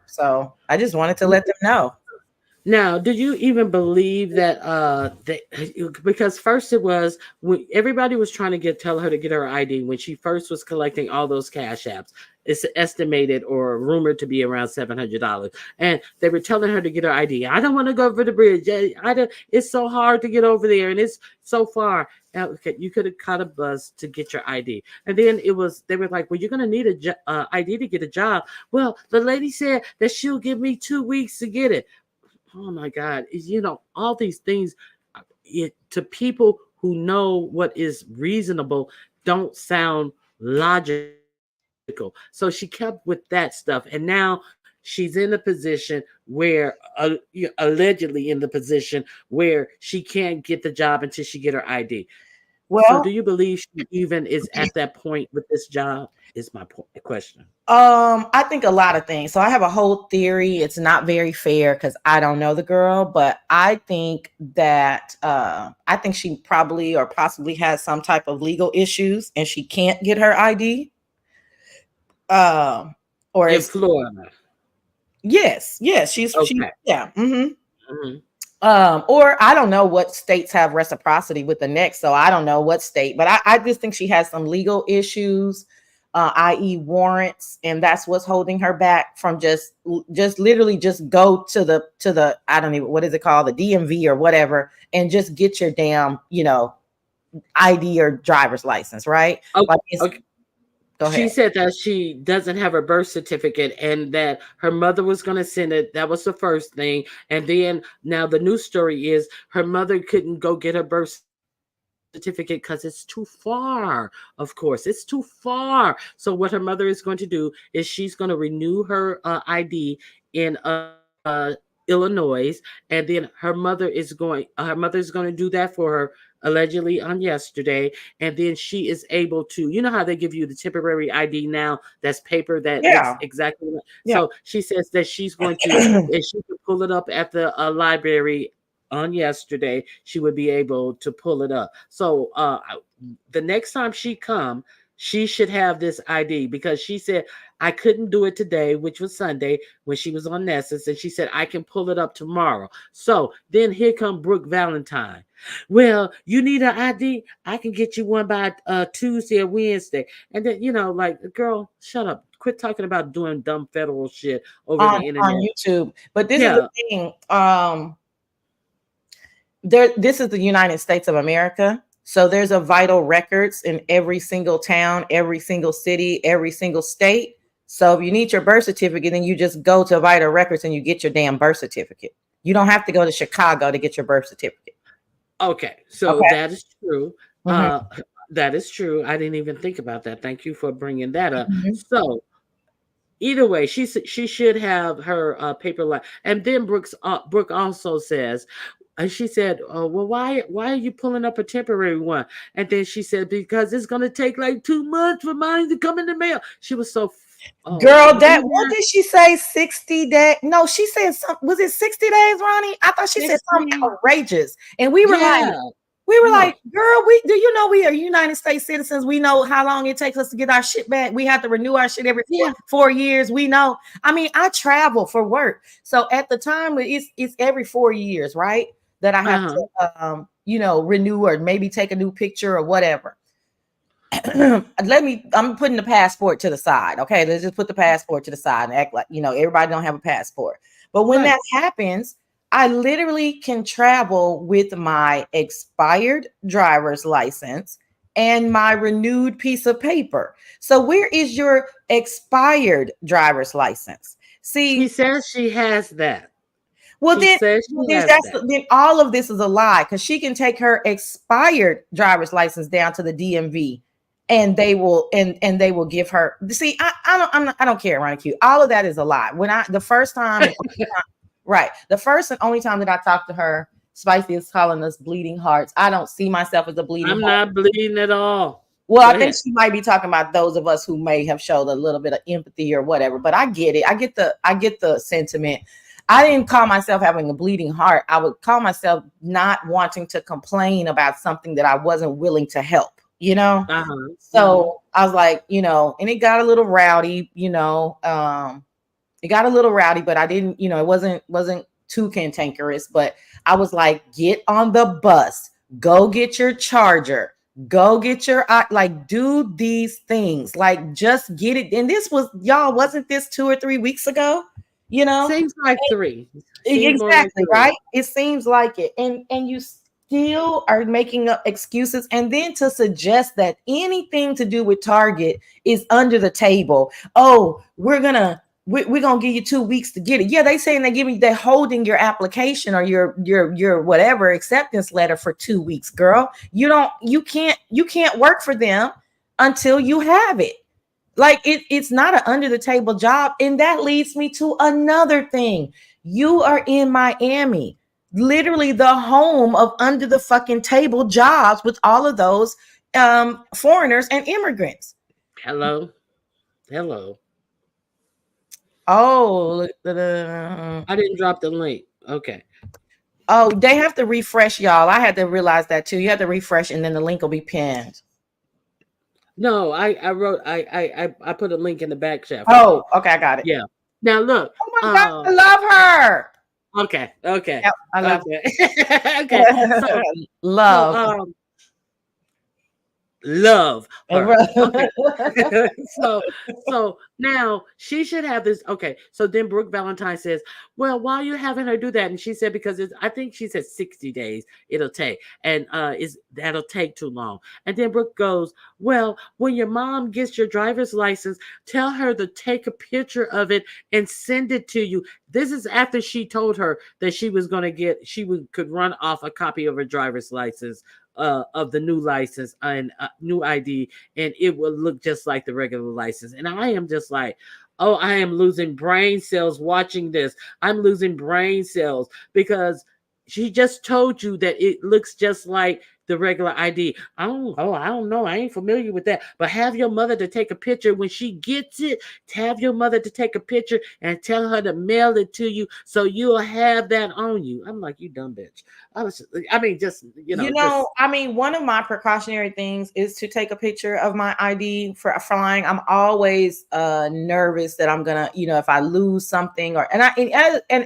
So I just wanted to let them know. Now, do you even believe that because first it was when everybody was trying to tell her to get her ID when she first was collecting all those cash apps. It's estimated or rumored to be around $700, and they were telling her to get her ID. I don't want to go over the bridge. I don't. It's so hard to get over there, and it's so far. Now, okay, you could have caught a bus to get your ID, and then they were like, well, you're gonna need a ID to get a job. Well, the lady said that she'll give me 2 weeks to get it. Oh my God, all these things to people who know what is reasonable don't sound logical. So she kept with that stuff, and now she's in a position where allegedly in the position where she can't get the job until she get her ID. So do Well, you believe she even is at that point with this job? Is my question. I think a lot of things. So I have a whole theory. It's not very fair because I don't know the girl, but I think that I think she probably or possibly has some type of legal issues and she can't get her ID. Um, or In is Florida. yes, she Okay. yeah. Mhm. Or I don't know what states have reciprocity with the next, so I don't know what state, but I just think she has some legal issues, i.e., warrants, and that's what's holding her back from just literally just go to the I don't even what is it called, the DMV or whatever, and just get your damn ID or driver's license, right? Like it's Okay. go She ahead. said that she doesn't have her birth certificate and that her mother was going to send it. That was the first thing. And then now the news story is her mother couldn't go get her birth certificate because it's too far. Of course, it's too far. So what her mother is going to do is she's going to renew her ID in Illinois, and then her mother's going to do that for her allegedly on yesterday, and then she is able to, how they give you the temporary ID now that's paper that looks Yeah, exactly like. So yeah. she says that she's going to, if she could pull it up at the library on yesterday, she would be able to pull it up. So the next time she come, she should have this ID because she said I couldn't do it today, which was Sunday when she was on Nessus, and she said I can pull it up tomorrow. So then here come Brooke Valentine. Well, you need an ID. I can get you one by Tuesday or Wednesday. And then like, girl, shut up. Quit talking about doing dumb federal shit over on the on internet. YouTube. But this is the Yeah, thing. This is the United States of America. So there's a vital records in every single town, every single city, every single state. So if you need your birth certificate, then you just go to vital records and you get your damn birth certificate. You don't have to go to Chicago to get your birth certificate. okay, so Okay. that is true. Mhm, Uh, that is true. I didn't even think about that. Thank you for bringing that up. mhm. So either way, she should have her paper life. And then Brooke also says, and she said, "Oh, well, why are you pulling up a temporary one?" And then she said, "Because it's gonna take like 2 months for mine to come in the mail." She was so. Oh, Girl, you that hear what her? did she say? 60 days? No, she said some was it 60 days, Ronnie? I thought she said something 60. outrageous. And we were like, Yeah. No. girl, we do you know we are United States citizens? We know how long it takes us to get our shit back. We have to renew our shit every Yeah. 4 years. We know. I mean, I travel for work. So at the time it's every 4 years, right? That I have Uh-huh. to renew or maybe take a new picture or whatever. I'm putting the passport to the side. Okay, let's just put the passport to the side and act like everybody don't have a passport. But when that Right. happens, I literally can travel with my expired driver's license and my renewed piece of paper. So where is your expired driver's license? She See, says she has that. well She then, says well, she has that. then all of this is a lie because she can take her expired driver's license down to the DMV, and they will give her. See, I don't care, Ronnie Q. All of that is a lie. When I the first time and only time, right, the first and only time that I talked to her, Spicy is calling us bleeding hearts. I don't see myself as a bleeding I'm heart. not bleeding at all. Well, Go I think ahead. she might be talking about those of us who may have showed a little bit of empathy or whatever. But I get it. I get the sentiment. I didn't call myself having a bleeding heart. I would call myself not wanting to complain about something that I wasn't willing to help, you know? Uh-huh. Hmm. So I was like, and it got a little rowdy, it got a little rowdy, but I didn't, it wasn't too cantankerous, but I was like, get on the bus, go get your charger, go get your like do these things, like just get it. And this was y'all, wasn't this 2 or 3 weeks ago? You know, Seems like three. Seems more like Exactly, three. right? It seems like it. And you still are making up excuses, and then to suggest that anything to do with Target is under the table. Oh, we're gonna give you 2 weeks to get it. Yeah, they saying they're holding your application or your whatever acceptance letter for 2 weeks, girl. You can't work for them until you have it. Like it's not an under the table job. And that leads me to another thing. You are in Miami, literally the home of under the fucking table jobs with all of those foreigners and immigrants. Hello. Hello. Oh, I didn't drop the link. Okay. oh, they have to refresh, y'all. I had to realize that too. You have to refresh, and then the link will be pinned. No, I wrote I put a link in the back chat for you. Oh, okay, I got it. Yeah. Now look. Oh my god, I love her. Okay. Okay. Yep, I love Okay. Okay. So so love. love her. Okay. Right. so so now she should have this. Okay, so then Brooke Valentine says, well, why are you having her do that? And she said, because it's, I think she said 60 days it'll take, and is that'll take too long. And then Brooke goes, well, when your mom gets your driver's license, tell her to take a picture of it and send it to you. This is after she told her that she was going to get, could run off a copy of her driver's license, of the new license and new ID, and it will look just like the regular license. And I am just like, oh, I am losing brain cells watching this. I'm losing brain cells because she just told you that it looks just like the regular ID. I don't know. I ain't familiar with that. But have your mother to take a picture when she gets it. Have your mother to take a picture and tell her to mail it to you so you'll have that on you. I'm like, you dumb bitch. I mean, just just I mean, one of my precautionary things is to take a picture of my ID for flying. I'm always nervous that I'm gonna, if I lose something and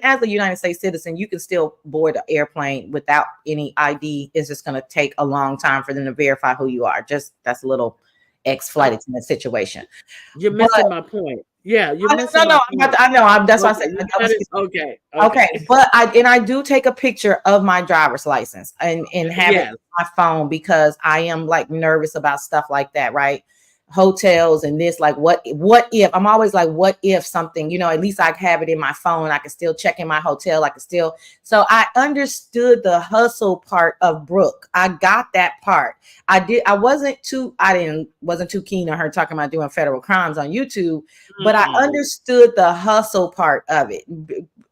as a United States citizen, you can still board an airplane without any ID. It's just gonna take a long time for them to verify who you are. Just that's a little ex-flight oh, attendant situation. you're But missing my point. Yeah, you're no, missing my no, point. I know. That's why I Okay, said you that got was it. Okay, okay. okay. But I do take a picture of my driver's license and have it Yes, on my phone because I am like nervous about stuff like that, right? Hotels and this, like what if I'm always like, what if something, at least I have it in my phone. I can still check in my hotel. I can still, so I understood the hustle part of Brooke. I got that part. I didn't wasn't too keen on her talking about doing federal crimes on YouTube, but I mm-mm. understood the hustle part of it.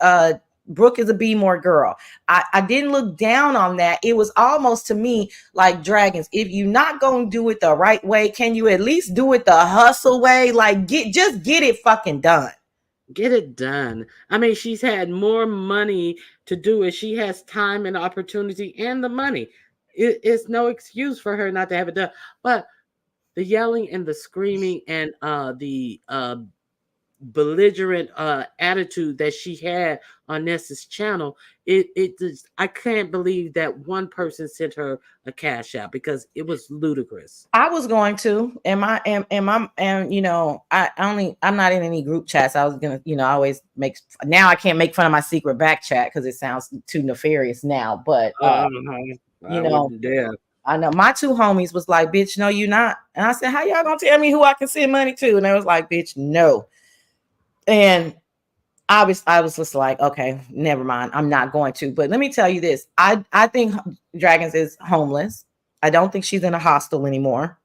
Uh Brooke is a be more girl. I didn't look down on that. It was almost to me like dragons. If you're not gonna do it the right way, can you at least do it the hustle way? Like get it fucking done. Get it done. I mean, she's had more money to do it. She has time and opportunity and the money. It's no excuse for her not to have it done. But the yelling and the screaming and the belligerent attitude that she had on Nessa's channel, it just, I can't believe that one person sent her a cash out because it was ludicrous. I was going to, and I'm not in any group chats. I was gonna, I always make now I can't make fun of my secret back chat because it sounds too nefarious now. But I you know, wouldn't dare. I know my two homies was like, bitch, no, you not. And I said, how y'all gonna tell me who I can send money to? And they was like, bitch, no. And I was just like, okay, never mind. I'm not going to. But let me tell you this. I think Dragons is homeless. I don't think she's in a hostel anymore.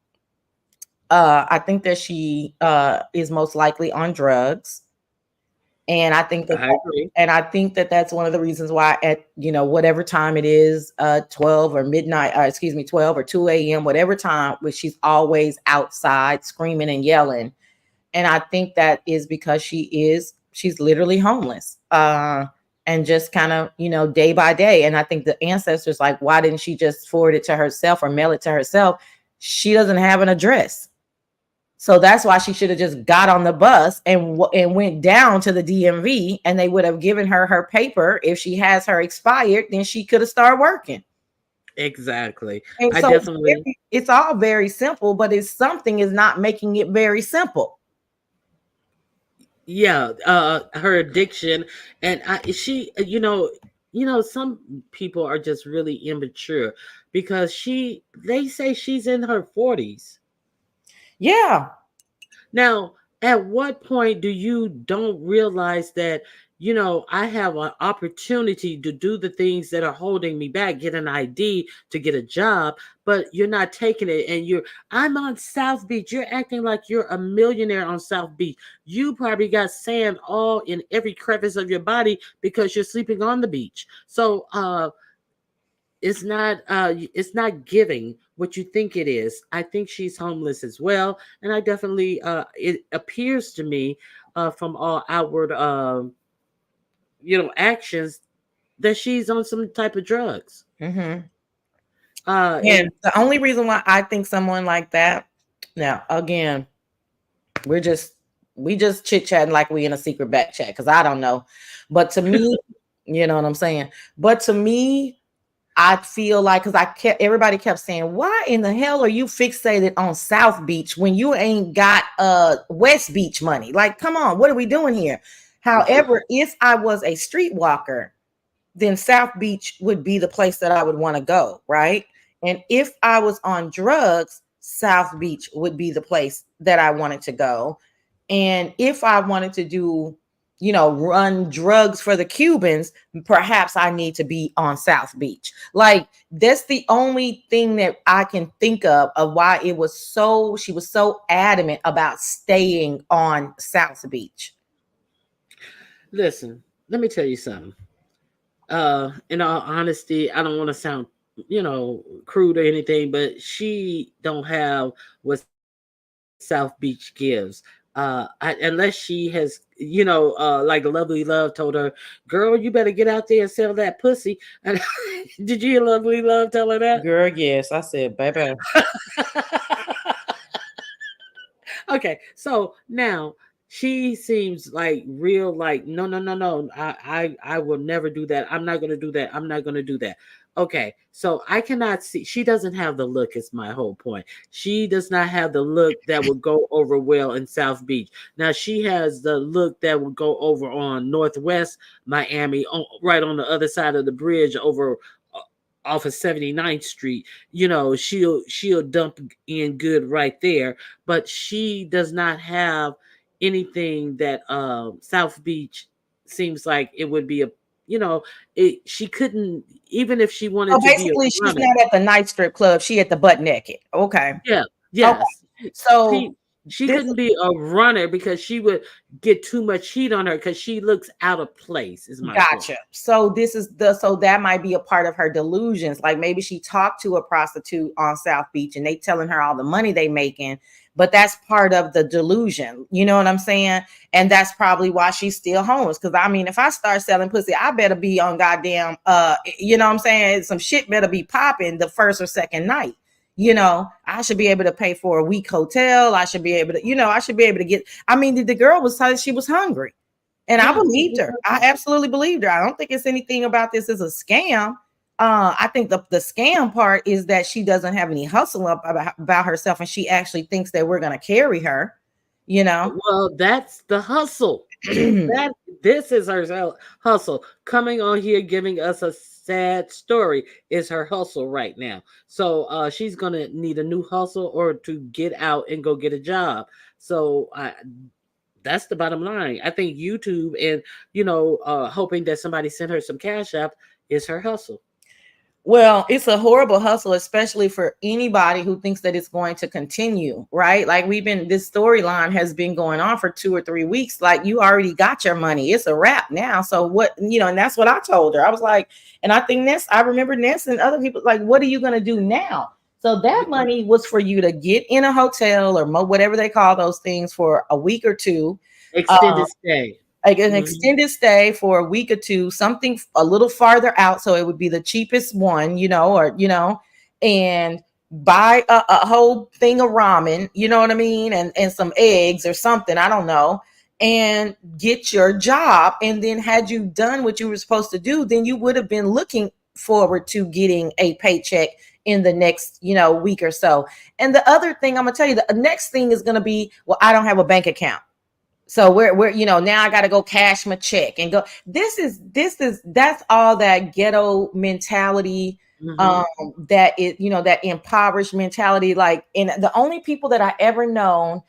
I think that she is most likely on drugs. And I think that I agree. that's one of the reasons why at whatever time it is, 12 or midnight, excuse me, 12 or 2 a.m., whatever time, where she's always outside screaming and yelling. And I think that is because she's literally homeless. And just kind of, day by day. And I think the ancestors, like, why didn't she just forward it to herself or mail it to herself? She doesn't have an address. So that's why she should have just got on the bus and went down to the DMV, and they would have given her her paper. If she has her expired, then she could have started working. Exactly. And I so definitely, it's all very simple, but it's something is not making it very simple. yeah, her addiction, and she, some people are just really immature because they say she's in her 40s. Yeah. Now, at what point do you don't realize that, I have an opportunity to do the things that are holding me back, get an ID to get a job, but you're not taking it, and I'm on South Beach. You're acting like you're a millionaire on South Beach. You probably got sand all in every crevice of your body because you're sleeping on the beach. So it's not giving what you think it is. I think she's homeless as well, and I definitely it appears to me from all outward actions that she's on some type of drugs. Hmm. And And the only reason why I think someone like that, now again, we're just we just chit chatting like we in a secret back chat because I don't know, but to me, you know what I'm saying. But to me, I feel like, because everybody kept saying, why in the hell are you fixated on South Beach when you ain't got West Beach money? Like, come on, what are we doing here? However, if I was a streetwalker, then South Beach would be the place that I would want to go, right? And if I was on drugs, South Beach would be the place that I wanted to go. And if I wanted to do, run drugs for the Cubans, perhaps I need to be on South Beach. Like, that's the only thing that I can think of why she was so adamant about staying on South Beach. listen, let me tell you something. In all honesty, I don't want to sound, crude or anything, but she don't have what South Beach gives. Unless she has, like Lovely Love told her, girl, you better get out there and sell that pussy. And did you hear Lovely Love tell her that? Girl, yes, I said, baby. Okay, so now she seems like real, like, no, no, no, no, I will never do that. I'm not gonna do that. I'm not gonna do that. Okay, so I cannot see, she doesn't have the look, is my whole point. She does not have the look that would go over well in South Beach. Now she has the look that would go over on Northwest Miami, right on the other side of the bridge over off of 79th Street. She'll dump in good right there, but she does not have anything that South Beach seems like it would be a, you know she couldn't, even if she So wanted to be a basically, she's runner. not at the night strip club. She at the butt naked. Okay. Yeah, Okay. yes. So She this couldn't be a runner because she would get too much heat on her because she looks out of place, is my point. Gotcha. So so that might be a part of her delusions. Like, maybe she talked to a prostitute on South Beach and they telling her all the money they making, but that's part of the delusion. You know what I'm saying? And that's probably why she's still homeless. Because I mean, if I start selling pussy, I better be on goddamn you know what I'm saying? Some shit better be popping the first or second night. I should be able to pay for a week hotel. I should be able to, I should be able to get. I mean, the girl was telling she was hungry. And I Yeah. believed her. I absolutely believed her. I don't think it's anything about this as a scam. I think the scam part is that she doesn't have any hustle up about herself, and she actually thinks that we're going to carry her. You know. Well, that's the hustle. That this is her hustle. Coming on here giving us a sad story is her hustle right now. So she's gonna need a new hustle or to get out and go get a job. So that's the bottom line. I think YouTube and hoping that somebody sent her some cash app is her hustle. Well, it's a horrible hustle, especially for anybody who thinks that it's going to continue, right? Like this storyline has been going on for 2 or 3 weeks. Like you already got your money. It's a wrap now. So what, and that's what I told her. I was like, and I think I remember Ness and other people, like, what are you going to do now? So that money was for you to get in a hotel or whatever they call those things for a week or two. Extended stay. Like an Hmm. extended stay for a week or two, something a little farther out, so it would be the cheapest one, and buy a whole thing of ramen, you know what I mean, and some eggs or something, I don't know, and get your job. And then had you done what you were supposed to do, then you would have been looking forward to getting a paycheck in the next, week or so. And the other thing I'm gonna tell you, the next thing is gonna be, well, I don't have a bank account. So we're now I got to go cash my check and go. This is that's all that ghetto mentality, Hmm. um that is, that impoverished mentality. Like, and the only people that I ever known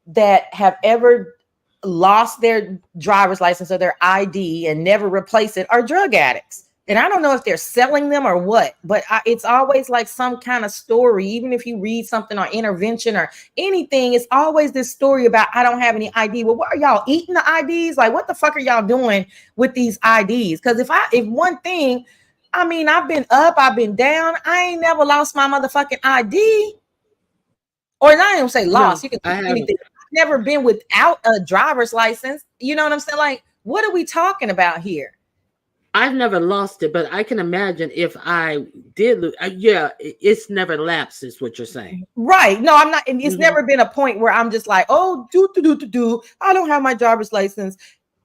that have ever lost their driver's license or their ID and never replace it are drug addicts. And I don't know if they're selling them or what, but it's always like some kind of story. Even if you read something on intervention or anything, it's always this story about, I don't have any ID. Well, what are y'all eating the IDs? Like, what the fuck are y'all doing with these IDs? Because if one thing, I mean, I've been up, I've been down. I ain't never lost my motherfucking ID. Or not even say lost. No, You can I say haven't. anything. I've never been without a driver's license. You know what I'm saying? Like, what are we talking about here? I've never lost it, but I can imagine if I did lose. Yeah, it's never lapsed. Is what you're saying? Right. No, I'm not. And it's Hmm. never been a point where I'm just like, oh, do. I don't have my driver's license.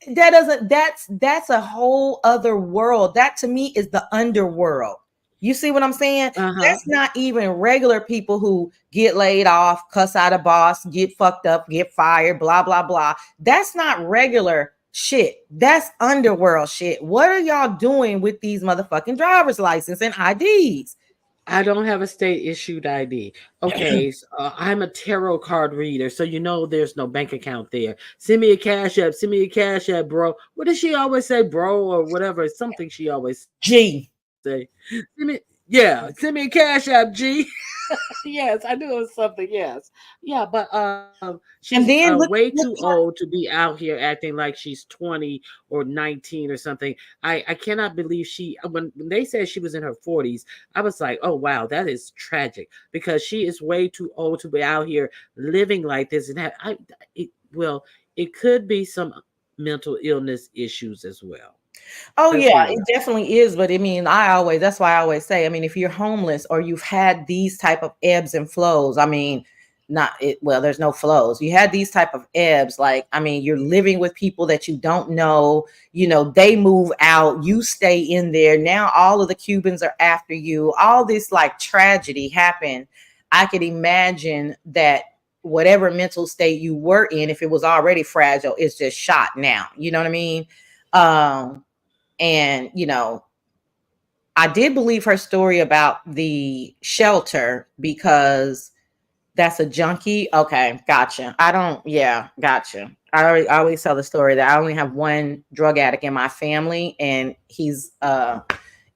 That's a whole other world. That to me is the underworld. You see what I'm saying? Uh huh. That's not even regular people who get laid off, cuss out a boss, get fucked up, get fired, blah blah blah. That's not regular shit. That's underworld shit. What are y'all doing with these motherfucking driver's license and IDs? I don't have a state issued ID. Okay, I'm a tarot card reader, so there's no bank account there. Send me a cash app. Send me a cash app, bro. What does she always say, bro, or whatever? Something she always say. G. Send me a cash app, G. Yes, I knew it was something. Yes, yeah, but she's And way then too look old to be out here acting like she's 20 or 19 or something. I cannot believe when they said she was in her 40s. I was like, oh wow, that is tragic because she is way too old to be out here living like this. And well, it could be some mental illness issues as well. Oh Let's yeah, be it real. definitely is. But I mean, that's why I always say, I mean, if you're homeless or you've had these type of ebbs and flows, I mean, not it, well, there's no flows. You had these type of ebbs, like, I mean, you're living with people that you don't know, they move out, you stay in there. Now all of the Cubans are after you. All this like tragedy happened. I could imagine that whatever mental state you were in, if it was already fragile, it's just shot now. You know what I mean? Um, and, I did believe her story about the shelter because that's a junkie. Okay, gotcha. I don't, yeah, gotcha. I always tell the story that I only have one drug addict in my family, and he's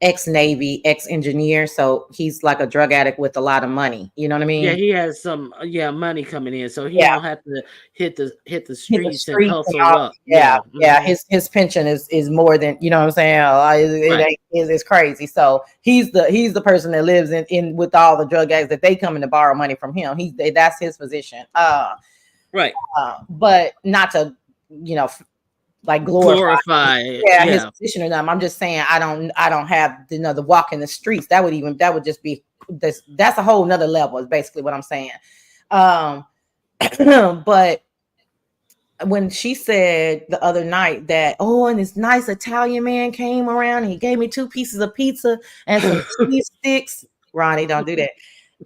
ex-Navy, ex-engineer. So he's like a drug addict with a lot of money. You know what I Yeah, mean? he has some money coming in, so he Yeah. don't have to hit the Hit the streets and streets and hustle all. up. Yeah, Yeah. yeah. Hmm. His pension is more than, you know what I'm saying. Right. It's crazy. So he's the person that lives in with all the drug addicts that they come in to borrow money from him. That's his position. Right. But not to, you know f- like glorify, Glorify it. yeah, his Yeah. position or them. I'm just saying I don't have, the walk in the streets. That would just be that's a whole nother level. Is basically what I'm saying. Um, but when she said the other night that, oh, and this nice Italian man came around and he gave me 2 pieces of pizza and some cheese sticks. Ronnie, don't do that.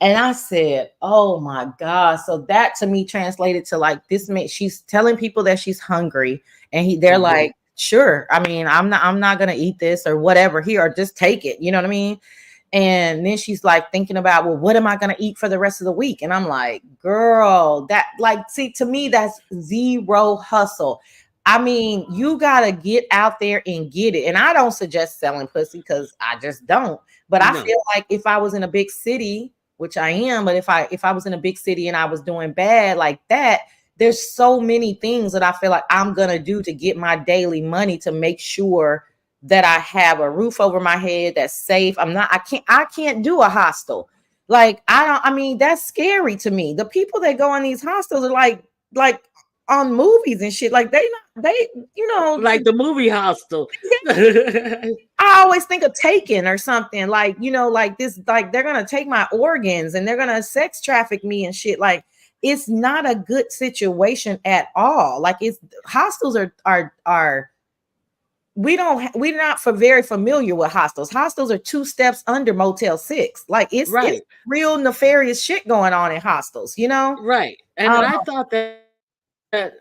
And I said, oh my God. So that to me translated to like, this man, she's telling people that she's hungry, and they're Hmm. like, sure. I mean, I'm not gonna eat this or whatever here, or just take it. You know what I mean? And then she's like thinking about, well, what am I going to eat for the rest of the week? And I'm like, girl, that, like, see, to me, that's zero hustle. I mean, you gotta get out there and get it. And I don't suggest selling pussy because I just don't. But I No. feel like if I was in a big city, which I am, but if I was in a big city and I was doing bad like that, there's so many things that I feel like I'm gonna do to get my daily money to make sure that I have a roof over my head that's safe. I can't do a hostel. Like I don't I mean that's scary to me. The people that go on these hostels are like on movies and shit. Like they you know Like the movie Hostel. I always think of Taken or something like, like this, like they're gonna take my organs and they're gonna sex traffic me and shit. Like it's not a good situation at all. Like it's hostels are we're not for very familiar with hostels. Hostels are two steps under Motel 6. Like it's Right. real nefarious shit going on in hostels, you know? Right. And Um, I thought that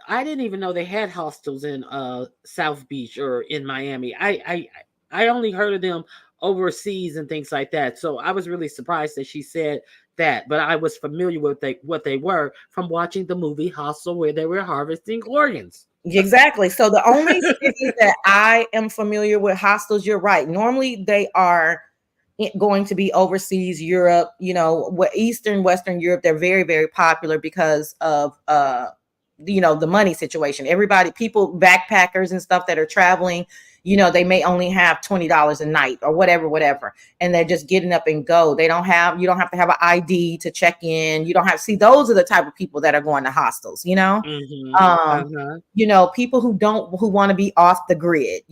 I didn't even know they had hostels in South Beach or in Miami. I only heard of them overseas and things like that. So I was really surprised that she said that, but I was familiar with what they were from watching the movie Hostel where they were harvesting organs. Exactly. So the only cities that I am familiar with hostels, you're right. Normally they are going to be overseas, Europe, Eastern, Western Europe. They're very, very popular because of the money situation. Everybody, people, backpackers and stuff that are traveling, they may only have $20 a night or whatever, and they're just getting up and go. You don't have to have an ID to check in. You don't have see those are the type of people that are going to hostels, Mm-hmm. um Uh-huh. people who want to be off the grid,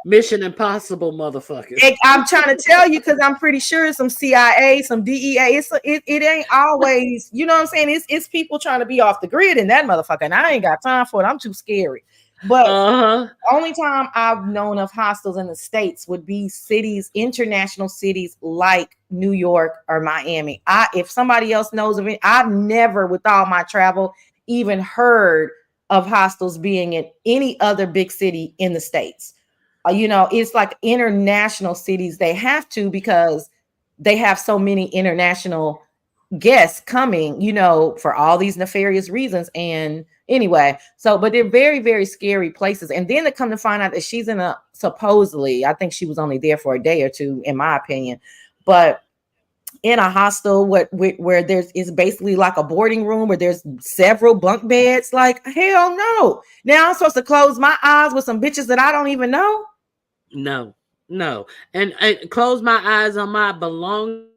Mission Impossible motherfuckers. I'm trying to tell you because I'm pretty sure it's some CIA, some DEA. It ain't always, you know what I'm saying? It's people trying to be off the grid in that motherfucker, and I ain't got time for it. I'm too scary. But Uh-huh. only time I've known of hostels in the States would be cities, international cities like New York or Miami. If somebody else knows of it, I've never, with all my travel, even heard of hostels being in any other big city in the States. It's like international cities. They have to because they have so many international guests coming, for all these nefarious reasons. And anyway, but they're very, very scary places. And then to come to find out that she's in supposedly, I think she was only there for a day or two, in my opinion, but in a hostel where there's is basically like a boarding room where there's several bunk beds. Like hell no. Now I'm supposed to close my eyes with some bitches that I don't even know. No, no. And close my eyes on my belongings,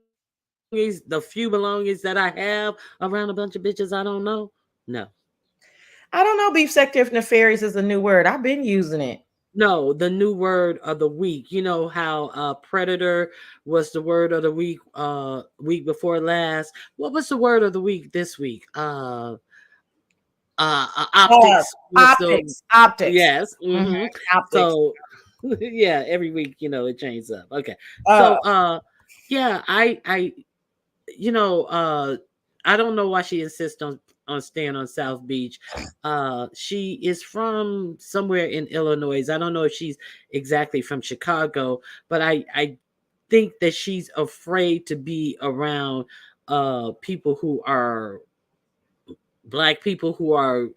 the few belongings that I have around a bunch of bitches I don't know. No. I don't know. Beef sector if nefarious is a new word. I've been using it. No, the new word of the week. You know how predator was the word of the week before last. What was the word of the week this week? Uh, Optics was the optics. yes. Mhm, optics. So yeah, every week, it changes up. Okay. Uh, So yeah, I you know, I don't know why she insists on staying on South Beach. She is from somewhere in Illinois. I don't know if she's exactly from Chicago, but I think that she's afraid to be around people who are black people who are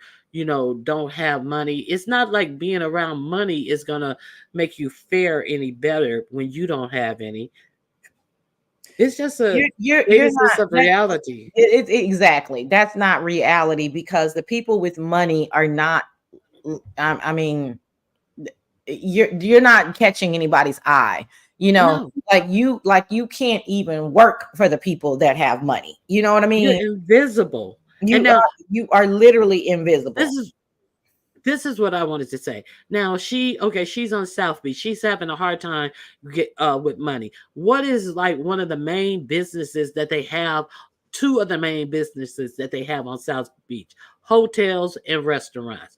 don't have money. It's not like being around money is gonna make you fare any better when you don't have any. It's just a you're maybe it's not just a reality. exactly. That's not reality because the people with money are not. I mean, you're not catching anybody's eye. No, Like you can't even work for the people that have money. You know what I you're mean? invisible. And You now are you are literally this invisible. is this is what I wanted to say. Now she's on South Beach. She's having a hard time with money. What is like one of the main businesses that they have? Two of the main businesses that they have on South Beach: hotels and restaurants.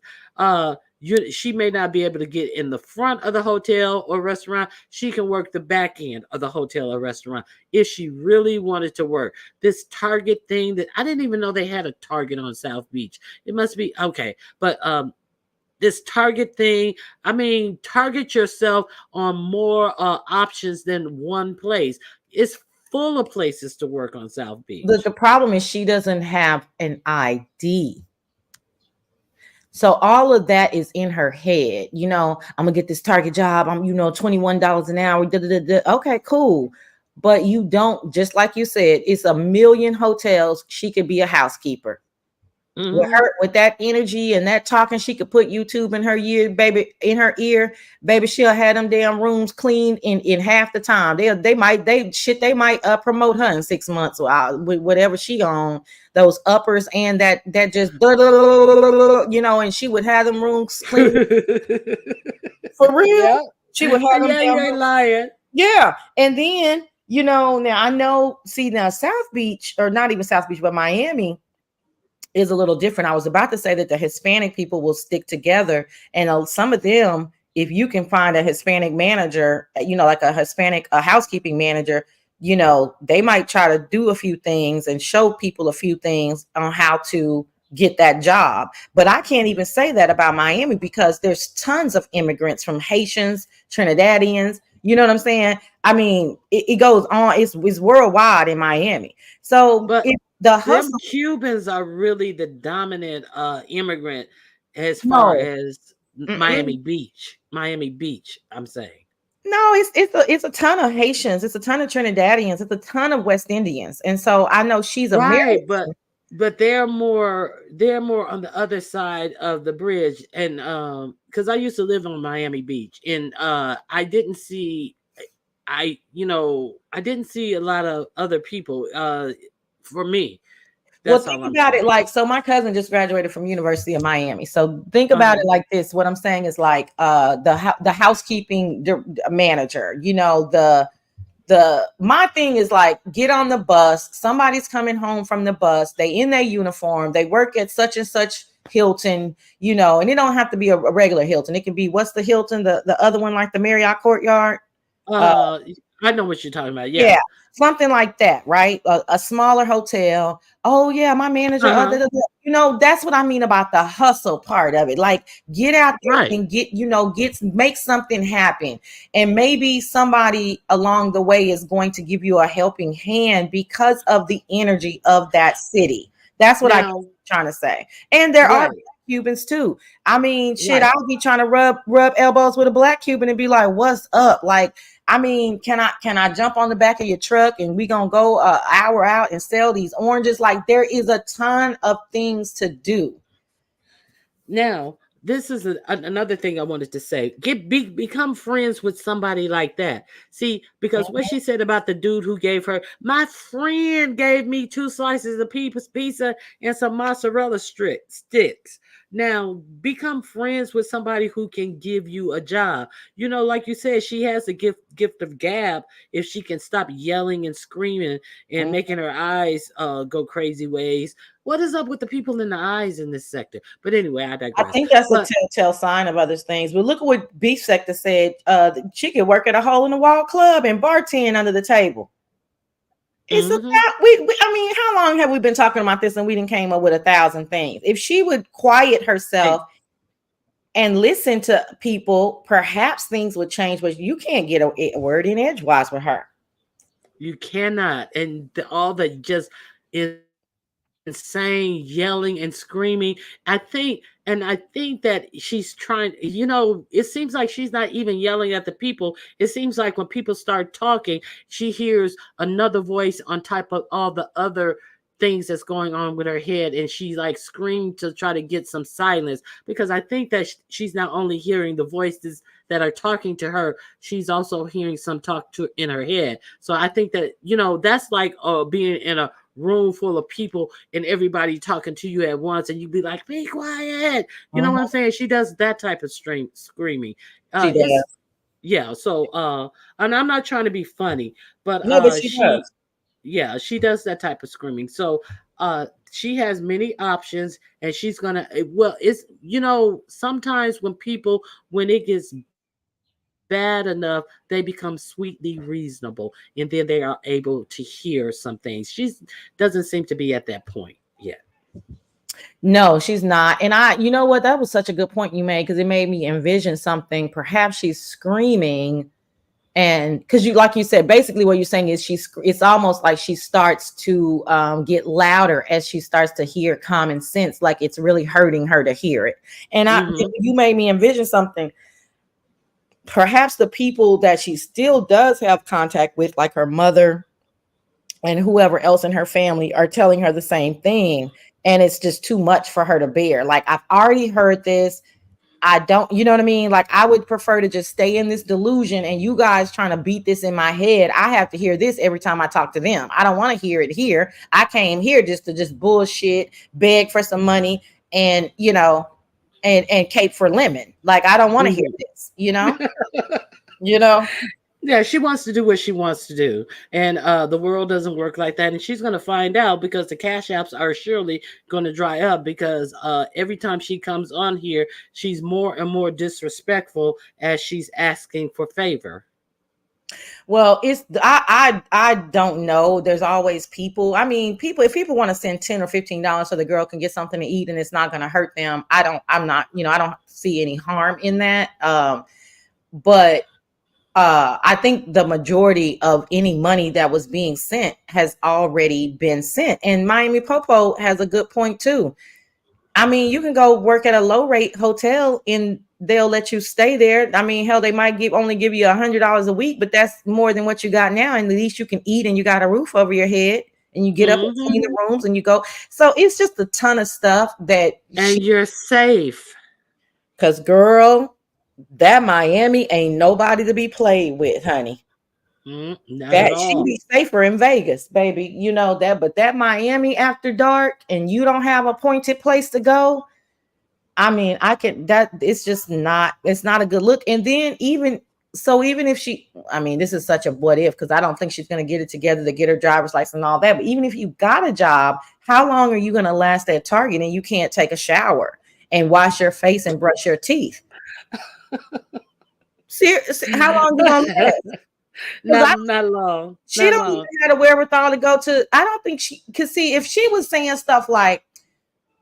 She may not be able to get in the front of the hotel or restaurant. She can work the back end of the hotel or restaurant if she really wanted to work. This Target thing that I didn't even know they had a Target on South Beach. It must be okay, but this Target thing. I mean, target yourself on more options than one place. It's full of places to work on South The Beach. problem is she doesn't have an ID. So all of that is in her head. I'm gonna get this Target job. I'm, $21 an hour. Da, da, da, da. Okay, cool. But you don't, just like you said, it's a million hotels. She could be a housekeeper. With Hmm. her, with that energy and that talking, she could put YouTube in her ear, baby, in her ear, baby. She'll have them damn rooms clean in half the time. They might promote her in 6 months with whatever she on those uppers and that just and she would have them rooms clean for real. Yeah. She would have them Yeah, damn you ain't lying. yeah. And then now I know. See now, South Beach, or not even South Beach, but Miami is a little different. I was about to say that the Hispanic people will stick together, and some of them, if you can find a Hispanic manager, like a Hispanic a housekeeping manager, they might try to do a few things and show people a few things on how to get that job. But I can't even say that about Miami because there's tons of immigrants from Haitians, Trinidadians. You know what I'm saying? I mean, it goes on. It's worldwide in Miami. So But if the them hustle, Cubans are really the dominant immigrant as far no. as Mm-mm. Miami Beach. Miami Beach, I'm saying. No, it's a ton of Haitians, it's a ton of Trinidadians, it's a ton of West Indians, and so I know she's Right, American. but they're more on the other side of the bridge, and because I used to live on Miami Beach, and I didn't see a lot of other people for me. Well, That's think all I'm about it saying. like, so my cousin just graduated from University of Miami. So think about it Uh-huh. like this. What I'm saying is like the housekeeping manager, the my thing is like, get on the bus, somebody's coming home from the bus, they in their uniform, they work at such and such Hilton, and it don't have to be a regular Hilton. It can be, what's the Hilton, the other one, like the Marriott Courtyard. uh, Uh, I know what you're talking about. yeah, Yeah. something like that, right? A smaller hotel. Oh yeah, my manager. Uh-huh. That's what I mean about the hustle part of it. Like, get out there Right. and make something happen. And maybe somebody along the way is going to give you a helping hand because of the energy of that city. That's what I guess Now, I'm trying to say. And there are right, Cubans too. I mean, shit, right. I'll be trying to rub elbows with a black Cuban and be like, "What's up?" Like, I mean, can I jump on the back of your truck and we gonna go an hour out and sell these oranges? Like, there is a ton of things to do. Now, this is another thing I wanted to say. Become friends with somebody like that. See, because what she said about the dude who gave her, my friend gave me 2 slices of pizza and some mozzarella sticks. Now, become friends with somebody who can give you a job. Like you said, she has a gift of gab if she can stop yelling and screaming and Mhm. making her eyes go crazy ways. What is up with the people in the eyes in this sector? But anyway, I I digress. think that's a But telltale sign of other things. But look at what Beef Sector said. She could work at a hole in the wall club and bartend under the table. It's hmm about I mean, how long have we been talking about this and we didn't came up with 1,000 things? If she would quiet herself and listen to people, perhaps things would change. But you can't get a word in edgewise with her. you cannot, and all the just insane yelling and screaming. I think that she's trying. It seems like she's not even yelling at the people. It seems like when people start talking, she hears another voice on top of all the other things that's going on with her head, and she like screamed to try to get some silence, because I think that she's not only hearing the voices that are talking to her, she's also hearing some talk to in her head. So I think that that's like being in a room full of people and everybody talking to you at once, and you be like, be quiet. You know what I'm Mhm. saying? She does that type of screaming. She It's does. Yeah. So and I'm not trying to be funny, but No, but she she does. yeah, she does that type of screaming. So she has many options, and she's gonna well, it's sometimes when it gets bad enough, they become sweetly reasonable, and then they are able to hear some things. She doesn't seem to be at that point yet. No, she's not. And you know what? That was such a good point you made, because it made me envision something. Perhaps she's screaming And because you, like you said, basically what you're saying is it's almost like she starts to get louder as she starts to hear common sense, like it's really hurting her to hear it. And Mm-hmm. you made me envision something. Perhaps the people that she still does have contact with, like her mother and whoever else in her family, are telling her the same thing, and it's just too much for her to bear. Like, I've already heard this. I don't, you know what I mean? Like, I would prefer to just stay in this delusion, and you guys trying to beat this in my head. I have to hear this every time I talk to them. I don't want to hear it here. I came here just to just bullshit, beg for some money, and and cape for lemon. Like, I don't want to hear Mm-hmm. this, you know. Yeah, she wants to do what she wants to do, and the world doesn't work like that. And she's going to find out because the cash apps are surely going to dry up because every time she comes on here, she's more and more disrespectful as she's asking for favor. Well, I don't know. There's always people. I mean, people, if people want to send $10 or $15 so the girl can get something to eat and it's not going to hurt them, I'm not, I don't see any harm in that. But I think the majority of any money that was being sent has already been sent. And Miami Popo has a good point too. I mean, you can go work at a low rate hotel and they'll let you stay there. I mean, hell, they might only give you $100 a week, but that's more than what you got now. And at least you can eat and you got a roof over your head and you get up and clean Mm-hmm. the rooms and you go. So it's just a ton of stuff that And you're safe. cause girl, that Miami ain't nobody to be played with, honey. Not at That she all. be safer in Vegas, baby. You know that, but that Miami after dark and you don't have a pointed place to go. I mean, I can that it's just not it's not a good look. And then even if she, I mean, this is such a what if because I don't think she's gonna get it together to get her driver's license and all that. But even if you got a job, how long are you gonna last at Target and you can't take a shower and wash your face and brush your teeth? Seriously, how long you gonna last? Because Not long. she Not don't even long. have the wherewithal to go to. I don't think she could see if she was saying stuff like,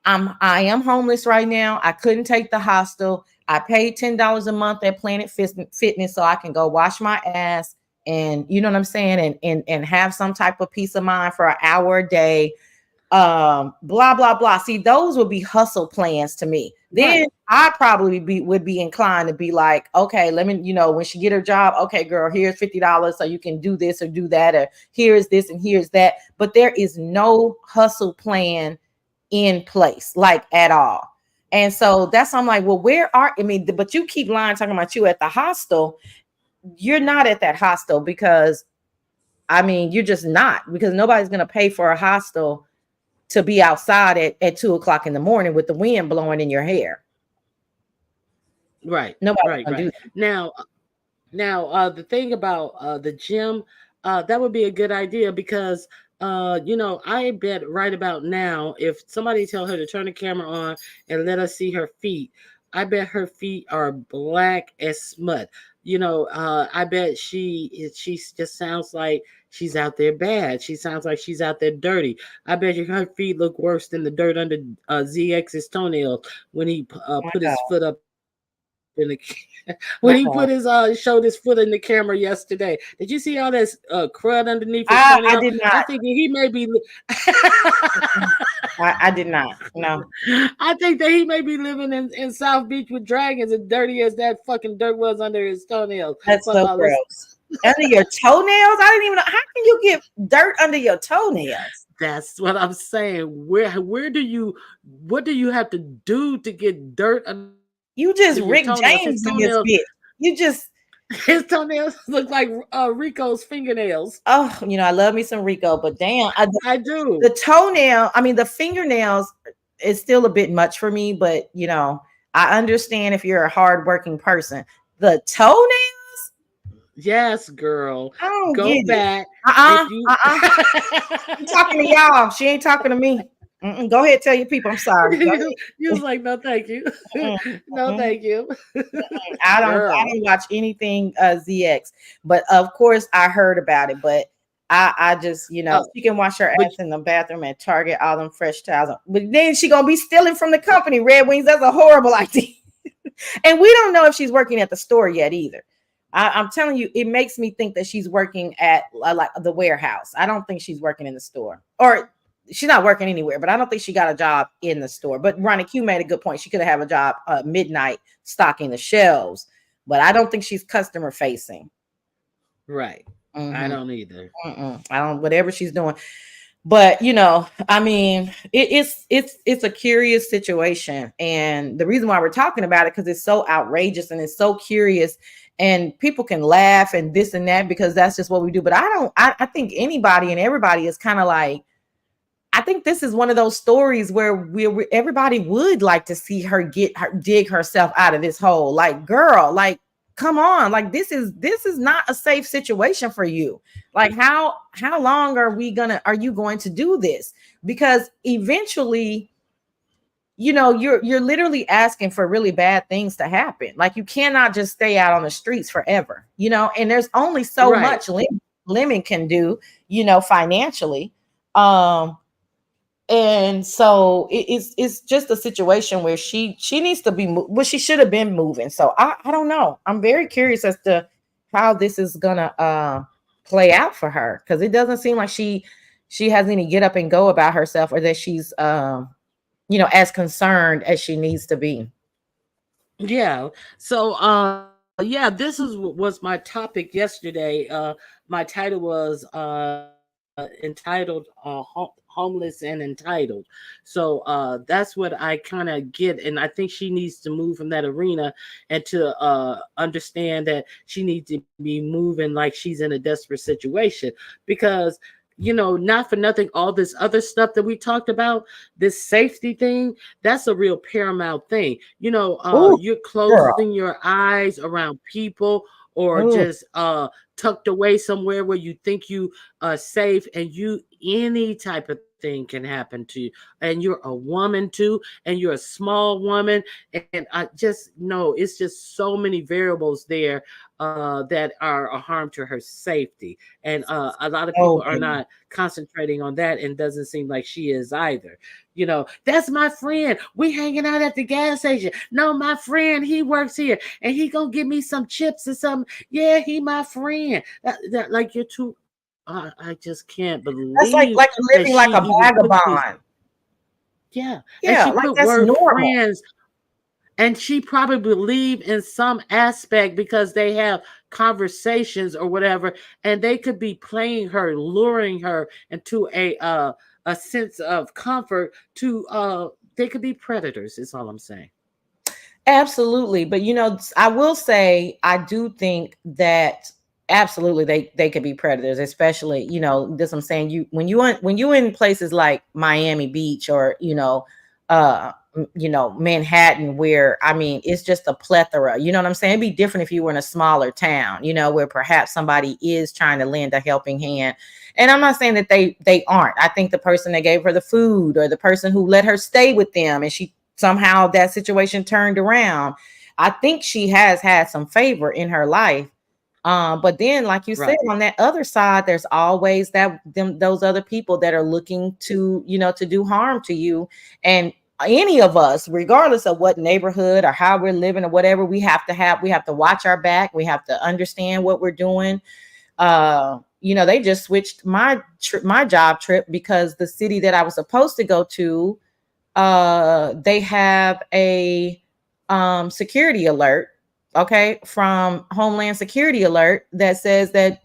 I am homeless right now. I couldn't take the hostel. I paid $10 a month at Planet Fitness so I can go wash my ass and you know what I'm saying, and have some type of peace of mind for an hour a day. Blah blah blah. See, those would be hustle plans to me. Then Right. I probably would be inclined to be like, okay, let me, when she get her job, okay, girl, here's $50 so you can do this or do that, or here's this and here's that. But there is no hustle plan in place, like at all. And so that's I'm like, well, where are I mean, but you keep lying talking about you at the hostel. You're not at that hostel because I mean, you're just not because nobody's gonna pay for a hostel to be outside at 2 o'clock in the morning with the wind blowing in your hair. Right. Nobody's Right. gonna do Right. that. Now, the thing about the gym, that would be a good idea because, I bet right about now, if somebody tell her to turn the camera on and let us see her feet, I bet her feet are black as smut. I bet she just sounds like she's out there bad. She sounds like she's out there dirty. I bet you her feet look worse than the dirt under ZX's toenail when he My put his God. foot up in the when he put his My God. showed his foot in the camera yesterday. Did you see all this crud underneath his I toenail? did I not. think that he may be. I did not. No. I think that he may be living in South Beach with dragons, as dirty as that fucking dirt was under his toenails. That's Fuck so all this. gross. Under your toenails? I didn't even know. How can you get dirt under your toenails? That's what I'm saying. Where do you what do you have to do to get dirt under your toenails? You His just Rick toenails, James in this bitch. You just his toenails look like Rico's fingernails. I love me some Rico, but damn, I do. the toenail, I mean, the fingernails is still a bit much for me, but I understand if you're a hardworking person. The toenail, Yes, girl. I don't Go get it. back. If Uh-uh, you uh-uh. I'm talking to y'all. She ain't talking to me. Mm-mm. Go ahead, tell your people. I'm sorry. Go you was ahead. like, no, thank you. Mm-mm, No, mm-mm. thank you. I Girl. don't watch anything ZX, but of course I heard about it. But I just Oh, she can wash her but ass in the bathroom at Target, all them fresh towels. But then she gonna be stealing from the company. Red Wings, that's a horrible idea. And we don't know if she's working at the store yet either. I'm telling you, it makes me think that she's working at like the warehouse. I don't think she's working in the store, or she's not working anywhere. But I don't think she got a job in the store. But Ronnie Q made a good point. She could have a job midnight stocking the shelves, but I don't think she's customer facing. Right. I Mm-hmm. don't either. I don't. Whatever she's doing, but I mean, it's a curious situation, and the reason why we're talking about it because it's so outrageous and it's so curious, and people can laugh and this and that because that's just what we do. But I don't. I think anybody and everybody is kind of like. I think this is one of those stories where everybody would like to see her dig herself out of this hole. Like, girl, like, come on, like this is not a safe situation for you. Like, how long are you going to do this? Because eventually, you're literally asking for really bad things to happen. Like, you cannot just stay out on the streets forever. And there's only so Right. much lemon can do, financially. Um, and so it's just a situation where she needs to be well, she should have been moving. So I don't know, I'm very curious as to how this is gonna play out for her, because it doesn't seem like she has any get up and go about herself, or that she's as concerned as she needs to be. Yeah. So yeah, was my topic yesterday. My title was entitled Homeless and Entitled. So that's what I kind of get, and I think she needs to move from that arena and to understand that she needs to be moving like she's in a desperate situation, because not for nothing, all this other stuff that we talked about, this safety thing, that's a real paramount thing. Oh, You're girl. closing your eyes around people, or Oh, just tucked away somewhere where you think you are safe, and any type of thing can happen to you. And you're a woman too, and you're a small woman, and I just know it's just so many variables there that are a harm to her safety. And a lot of people oh, are baby. not concentrating on that, and doesn't seem like she is either. That's my friend. We hanging out at the gas station. No, my friend, he works here, and he gonna give me some chips or something. Yeah, he my friend. Like, you're too. I just can't That's believe like that living she like a even put these. vagabond. Yeah, and Yeah, she like put that's word normal. friends, and she probably believe in some aspect because they have conversations or whatever, and they could be playing her, luring her into a sense of comfort. To They could be predators, is all I'm saying. Absolutely. But I will say I do think that absolutely they could be predators, especially, this I'm saying, when you in places like Miami Beach, or Manhattan, where I mean it's just a plethora, you know what I'm saying? It'd be different if you were in a smaller town, where perhaps somebody is trying to lend a helping hand. And I'm not saying that they aren't. I think the person that gave her the food, or the person who let her stay with them, and she somehow that situation turned around, I think she has had some favor in her life. But then, like you said, Right. on that other side, there's always those other people that are looking to do harm to you. And any of us, regardless of what neighborhood or how we're living or whatever, we have to watch our back. We have to understand what we're doing. They just switched my job trip because the city that I was supposed to go to, they have a security alert, okay, from Homeland Security alert, that says that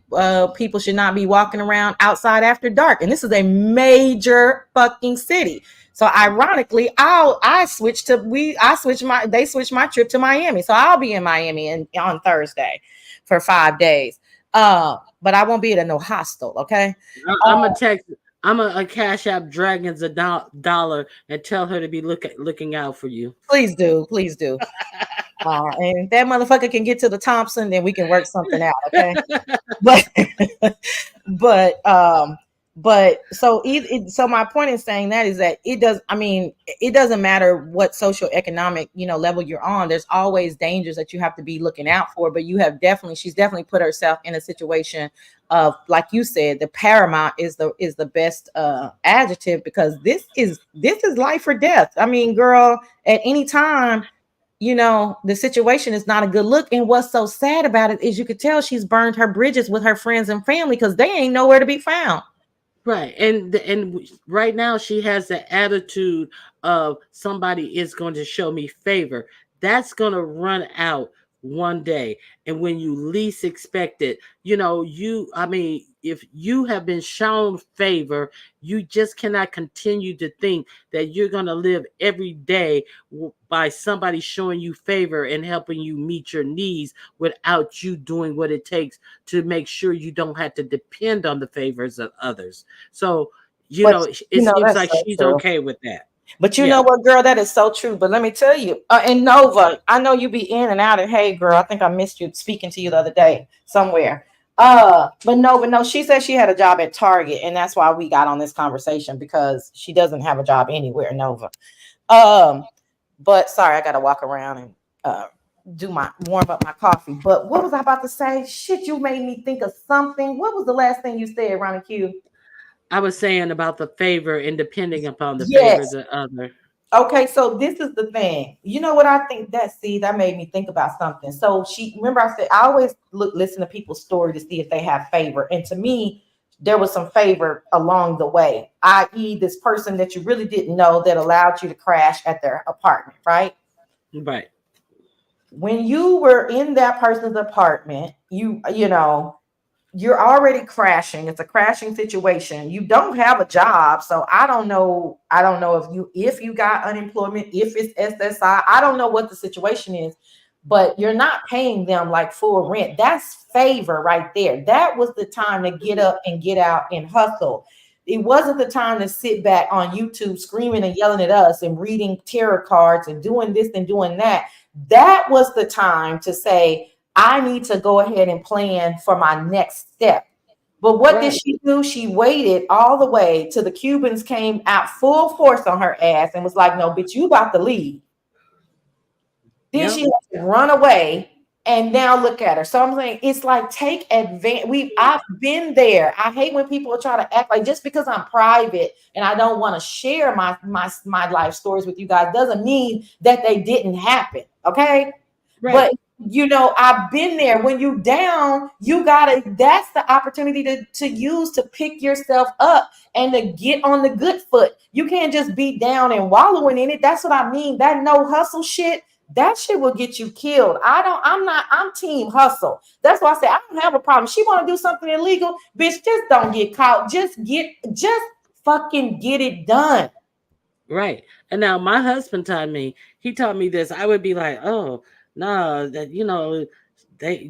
people should not be walking around outside after dark, and this is a major fucking city. So ironically, I switched my they switched my trip to Miami, so I'll be in Miami on Thursday for 5 days. But I won't be at no hostel, okay. I'm gonna text. I'm a cash app Dragons dollar and tell her to be looking out for you. Please do, please do. And if that motherfucker can get to the Thompson, then we can work something out, okay? But but so my point in saying that is that it doesn't matter what social economic level you're on. There's always dangers that you have to be looking out for. But she's definitely put herself in a situation of, like you said, the paramount is the best adjective, because this is life or death. I mean, girl, at any time the situation is not a good look. And what's so sad about it is you could tell she's burned her bridges with her friends and family because they ain't nowhere to be found. Right. And right now she has the attitude of somebody is going to show me favor. That's going to run out one day. And when you least expect it, I mean, if you have been shown favor, you just cannot continue to think that you're going to live every day by somebody showing you favor and helping you meet your needs without you doing what it takes to make sure you don't have to depend on the favors of others. So, But it seems that's like so she's true. okay with that. But you Yeah. know what, girl, that is so true. But let me tell you, and Nova, I know you be in and out. And hey, girl, I think I missed you speaking to you the other day somewhere. But Nova, no, she said she had a job at Target, and that's why we got on this conversation because she doesn't have a job anywhere, Nova. Um, but sorry, I gotta walk around and do my warm up my coffee. But what was I about to say? Shit, you made me think of something. What was the last thing you said, Ronnie Q? I was saying about the favor and depending upon the favors Yes. of other. Okay, so this is the thing. You know what I think that see that made me think about something. So she remember I said I always listen to people's story to see if they have favor. And to me, there was some favor along the way, i.e., this person that you really didn't know that allowed you to crash at their apartment, right? Right. When you were in that person's apartment, you're already crashing. It's a crashing situation. You don't have a job, so I don't know if you got unemployment, if it's SSI. I don't know what the situation is, but you're not paying them like full rent. That's favor right there. That was the time to get up and get out and hustle. It wasn't the time to sit back on YouTube screaming and yelling at us and reading tarot cards and doing this and doing that. That was the time to say, I need to go ahead and plan for my next step. But what did Right. she do? She waited all the way till the Cubans came out full force on her ass and was like, no, bitch, you about to leave. Then she Yep. had to run away. And now look at her. So I'm saying it's like take advantage. I've been there. I hate when people try to act like just because I'm private and I don't want to share my life stories with you guys doesn't mean that they didn't happen. Okay. Right. But I've been there. When you down, you gotta that's the opportunity to use to pick yourself up and to get on the good foot. You can't just be down and wallowing in it. That's what I mean. That no hustle shit, that shit will get you killed. I'm team hustle. That's why I say I don't have a problem. She want to do something illegal, bitch, just don't get caught. Just fucking get it done. Right. And now my husband he taught me this. I would be like, oh, no, that, they,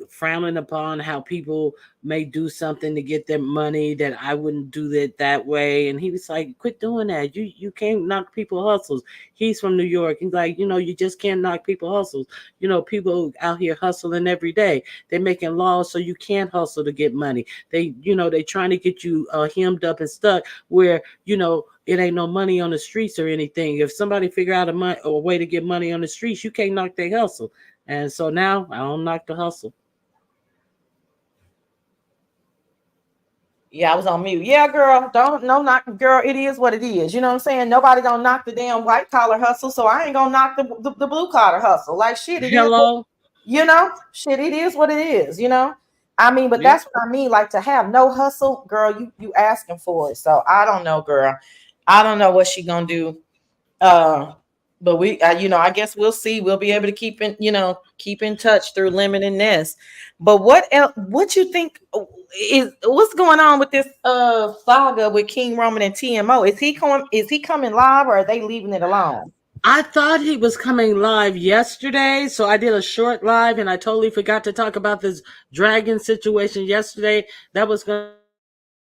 frowning upon how people may do something to get their money that I wouldn't do that way. And he was like, quit doing that. You can't knock people hustles. He's from New York. He's like, you just can't knock people hustles. People out here hustling every day. They're making laws so you can't hustle to get money. They trying to get you hemmed up and stuck where, it ain't no money on the streets or anything. If somebody figure out a way to get money on the streets, you can't knock their hustle. And so now I don't knock the hustle. Yeah, I was on mute. Yeah, girl, don't no knock, girl. It is what it is. You know what I'm saying? Nobody gonna knock the damn white collar hustle, so I ain't gonna knock the blue collar hustle. Like shit, it is. Hello. Shit, it is what it is. I mean, but Yep. that's what I mean. Like to have no hustle, girl. You asking for it. So I don't know, girl. I don't know what she gonna do. Uh, but I guess we'll see. We'll be able to keep in touch through Lemon and Nest. But what else? What you think is what's going on with this saga with King Roman and TMO? Is he coming? Is he coming live, or are they leaving it alone? I thought he was coming live yesterday, so I did a short live and I totally forgot to talk about this dragon situation yesterday. That was going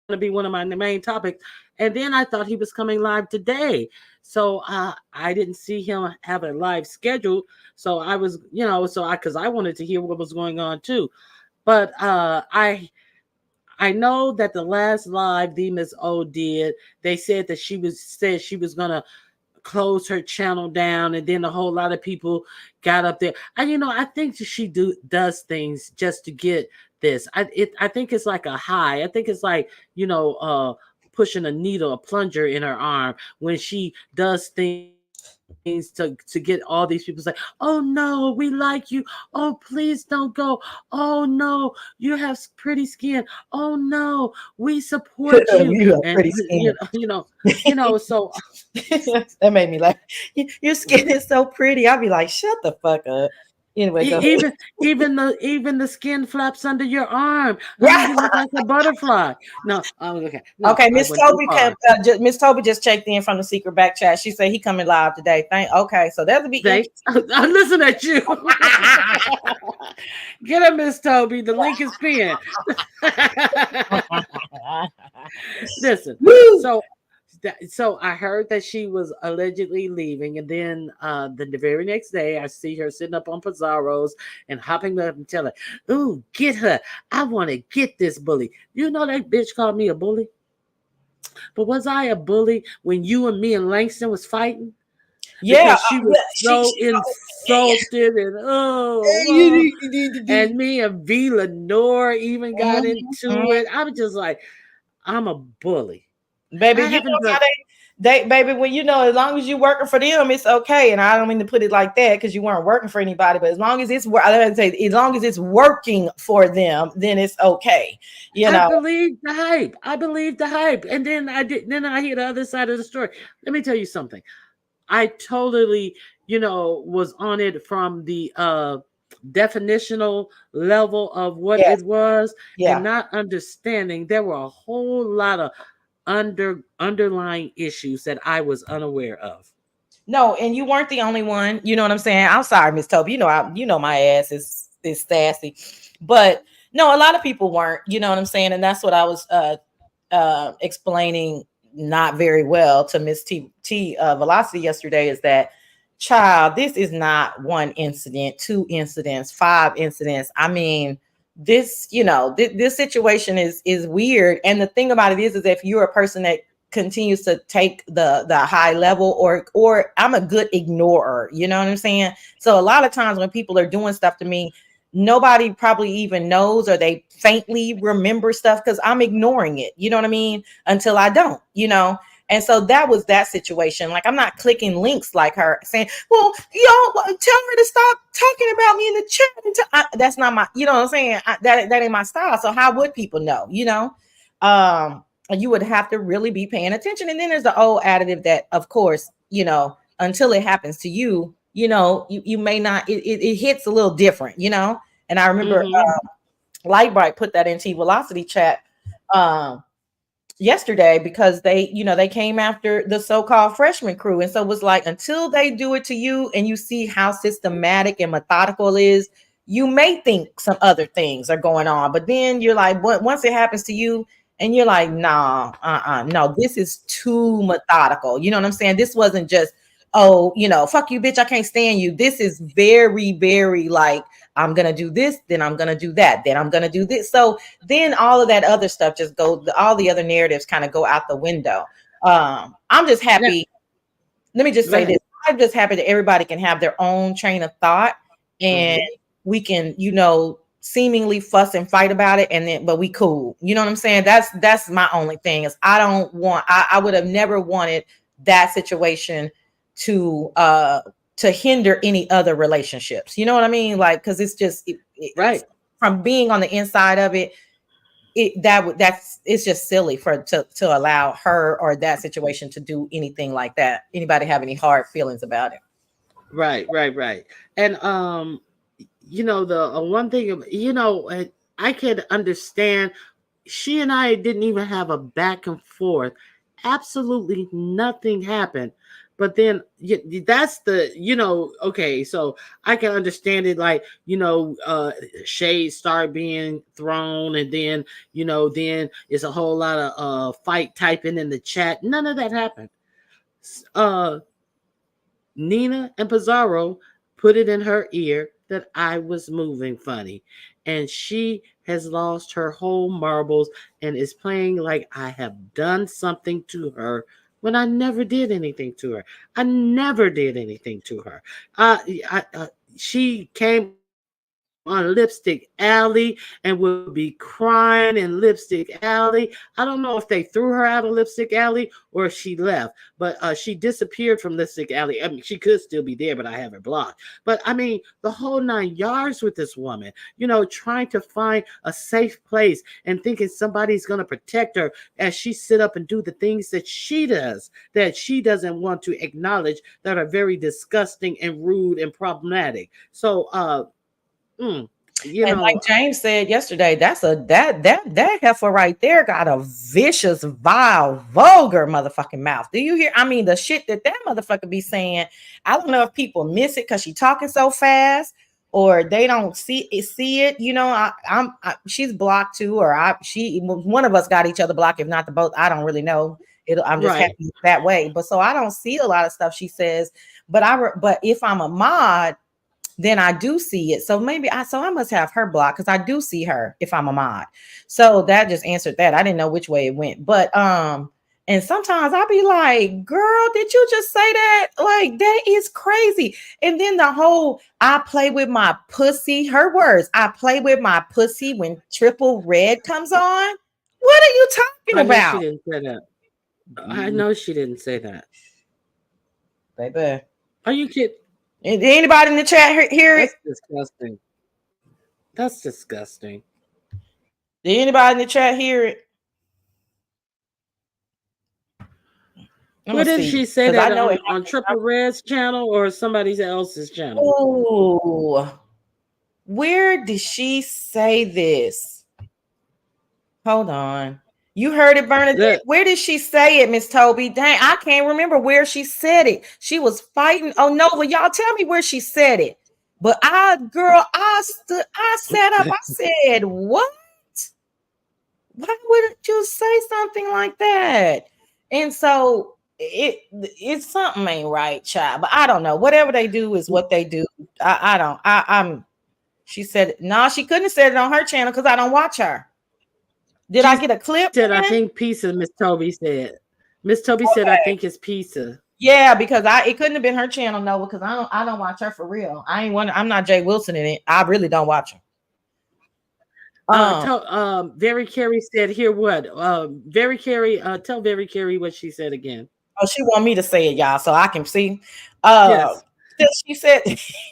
to be one of my main topics. And then I thought he was coming live today. So I didn't see him have a live scheduled. So I was, because I wanted to hear what was going on too. But I know that the last live the Miss O did, they said that she was gonna closed her channel down, and then a whole lot of people got up there. And I think that she does things just to get this. I think it's like a high. I think it's like pushing a needle, a plunger in her arm when she does things means to get all these people say, "Oh no, we like you. Oh, please don't go. Oh no, you have pretty skin. Oh no, we support you." You have And pretty skin. so That made me laugh. Your skin is so pretty. I'll be like, shut the fuck up. Anyway, go ahead. even the skin flaps under your arm. Yeah. You look like a butterfly. No, okay, no, Okay, I Miss went too Toby far. Miss Toby just checked in from the secret back chat. She said he coming live today. Okay, so that'll be They, interesting. I listen at you. Get him, Miss Toby. The link is pinned. Listen, Woo! so so I heard that she was allegedly leaving, and then the very next day I see her sitting up on Pizarro's and hopping up and telling, "Ooh, get her! I want to get this bully." You know that bitch called me a bully, but was I a bully when you and me and Langston was fighting? Yeah, Because she was yeah, so yeah, insulted and yeah. and me and V Lenore even got Mhm, into mhm. it. I was just like, I'm a bully. Baby, I you haven't know done. how they baby, when you know, as long as you working for them, it's okay. And I don't mean to put it like that because you weren't working for anybody, but as long as I say, as long as it's working for them, then it's okay. You I know. believe the hype. I believe the hype. And then I did. Then I hear the other side of the story. Let me tell you something. I totally, was on it from the definitional level of what Yes, it was, and yeah. not understanding there were a whole lot of underlying issues that I was unaware of. No, and you weren't the only one. You know what I'm saying? I'm sorry, Miss Toby. You know my ass is sassy. But no, a lot of people weren't, you know what I'm saying? And that's what I was explaining not very well to Miss T Velocity yesterday is that child, this is not one incident, two incidents, five incidents. I mean, this, this situation is weird. And the thing about it is if you're a person that continues to take the high level or I'm a good ignorer, you know what I'm saying? So a lot of times when people are doing stuff to me, nobody probably even knows or they faintly remember stuff because I'm ignoring it, you know what I mean? Until I don't, And so that was that situation. Like I'm not clicking links like her saying, "Well, y'all tell her to stop talking about me in the chat." That's not my, you know what I'm saying? That ain't my style. So how would people know? You would have to really be paying attention. And then there's the old additive that, of course, until it happens to you, you may not. It hits a little different, And I remember Hmm. Lightbright put that in T Velocity chat um, yesterday because they came after the so-called freshman crew, and so it was like until they do it to you and you see how systematic and methodical it is, you may think some other things are going on, but then you're like, once it happens to you. And you're like, nah, no, this is too methodical. You know what I'm saying? This wasn't just, oh, fuck you, bitch, I can't stand you. This is very, very like, I'm gonna do this, then I'm gonna do that, then I'm gonna do this. So then all of that other stuff just go, all the other narratives kind of go out the window. I'm just Now, happy. Let me just go say ahead. this. I'm just happy that everybody can have their own train of thought and Hmm. we can, seemingly fuss and fight about it and then but we cool. You know what I'm saying? That's my only thing is I would have never wanted that situation to hinder any other relationships. You know what I mean? Like because it's just Right. from being on the inside of it, that's it's just silly to allow her or that situation to do anything like that. Anybody have any hard feelings about it? Right. Right. Right. And the one thing, I could understand. She and I didn't even have a back and forth. Absolutely nothing happened. But then that's okay, so I can understand it like, shades start being thrown, and then it's a whole lot of fight typing in the chat. None of that happened. Uh Nina and Pizarro put it in her ear that I was moving funny. And she has lost her whole marbles and is playing like I have done something to her when I never did anything to her. I never did anything to her. Uh, she came on on Lipstick Alley and would be crying in Lipstick Alley. I don't know if they threw her out of Lipstick Alley or if she left, but she disappeared from Lipstick Alley. I mean, she could still be there, but I have her blocked. But I mean, the whole 9 yards with this woman, trying to find a safe place and thinking somebody's going to protect her as she sit up and do the things that she does, that she doesn't want to acknowledge, that are very disgusting and rude and problematic. So, Mm, you And know, like James said yesterday, that heifer right there got a vicious, vile, vulgar motherfucking mouth. Do you hear? I mean, the shit that motherfucker be saying. I don't know if people miss it because she talking so fast, or they don't see it. She's blocked too, or one of us got each other blocked. If not the both, I don't really know. I'm just right. happy that way. But so I don't see a lot of stuff she says. But if I'm a mod, then I do see it. So I must have her blocked because I do see her if I'm a mod. So that just answered that. I didn't know which way it went. But and sometimes I'll be like, girl, did you just say that? Like, that is crazy. And then the whole I play with my pussy, her words, I play with my pussy when Triple Red comes on. What are you talking I know she about? didn't say that. I know she didn't say that. Baby. Are you kidding? Did anybody in the chat hear it? That's disgusting. That's disgusting. Did anybody in the chat hear it? Where did See, she say because I that know it. on Triple Red's channel or somebody else's channel? Oh, where did she say this? Hold on. You heard it, Bernadette. Look, Where did she say it, Miss Toby? Dang, I can't remember where she said it. She was fighting. Oh, Nova, y'all tell me where she said it. But I sat up. I said, what? Why wouldn't you say something like that? And so it's something ain't right, child. But I don't know. Whatever they do is what they do. I'm She said, no, she couldn't have said it on her channel because I don't watch her. Did I she get a clip? said, I Man? think pizza, Miss Toby said. Miss Toby said, I think it's pizza. Yeah, because it couldn't have been her channel, no, because I don't watch her for real. I'm not Jay Wilson in it. I really don't watch her. Very Carey said here what? Very Carey, tell Very Carey what she said again. Oh, she want me to say it, y'all, so I can see. Yes. She said,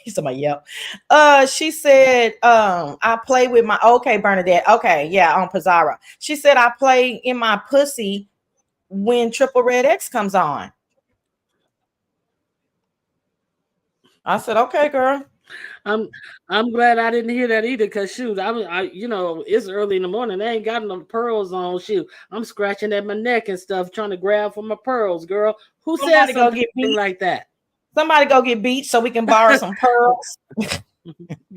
somebody yell. She said, I play with my Bernadette. Okay, yeah, on Pizarro. She said I play in my pussy when Triple Red X comes on. I said, okay, girl. I'm glad I didn't hear that either, because shoot, it's early in the morning. I ain't got no pearls on. Shoot, I'm scratching at my neck and stuff, trying to grab for my pearls, girl. Who said something like that? Somebody go get Beach so we can borrow some pearls.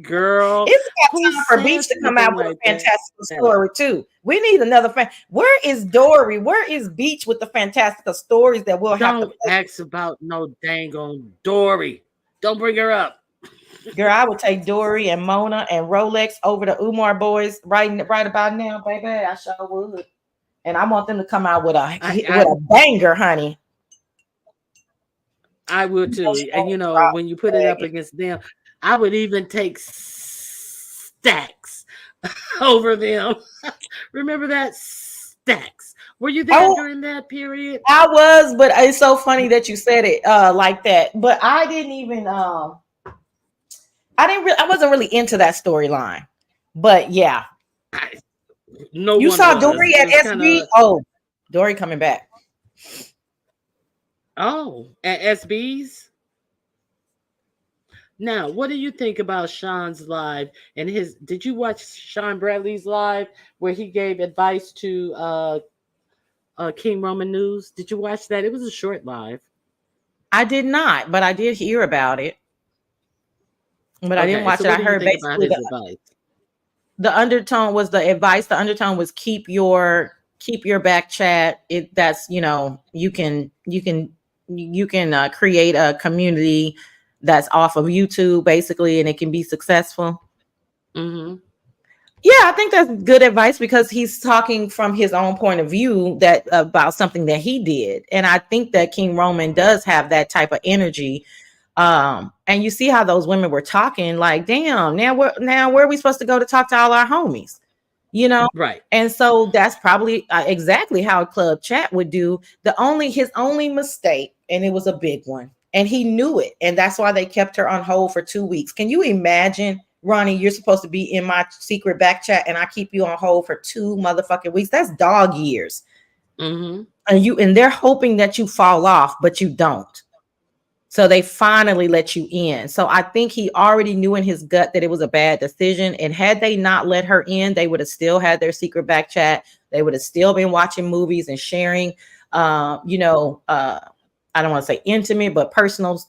Girl, it's got time for Beach to come out with a fantastical story too. We need another fan. Where is Dory? Where is Beach with the fantastical stories that we'll have to Don't ask about no dang on Dory. Don't bring her up. Girl, I would take Dory and Mona and Rolex over the Umar boys right about now, baby. I sure would. And I want them to come out with a banger, honey. I would too. And when you put it up against them, I would even take Stacks over them. Remember that? Stacks. Were you there during that period? I was, but it's so funny that you said it like that. But I didn't even I wasn't really into that storyline. But yeah. You saw Dory at SB? Oh, Dory coming back. Oh, at SB's? Now, what do you think about Sean's live and did you watch Sean Bradley's live where he gave advice to King Roman News? Did you watch that? It was a short live. I did not, but I did hear about it. But I didn't watch it. I heard basically the undertone was the advice. The undertone was keep your back chat. That's you can create a community that's off of YouTube basically, and it can be successful. Mm-hmm. Yeah, I think that's good advice because he's talking from his own point of view about something that he did, and I think that King Roman does have that type of energy. And you see how those women were talking, like, damn, now where are we supposed to go to talk to all our homies? You know? Right. And so that's probably exactly how a club chat would do. His only mistake, and it was a big one, and he knew it, and that's why they kept her on hold for 2 weeks. Can you imagine, Ronnie? You're supposed to be in my secret back chat, and I keep you on hold for 2 motherfucking weeks. That's dog years. Mm-hmm. And they're hoping that you fall off, but you don't. So they finally let you in. So I think he already knew in his gut that it was a bad decision. And had they not let her in, they would have still had their secret back chat. They would have still been watching movies and sharing, I don't want to say intimate, but personal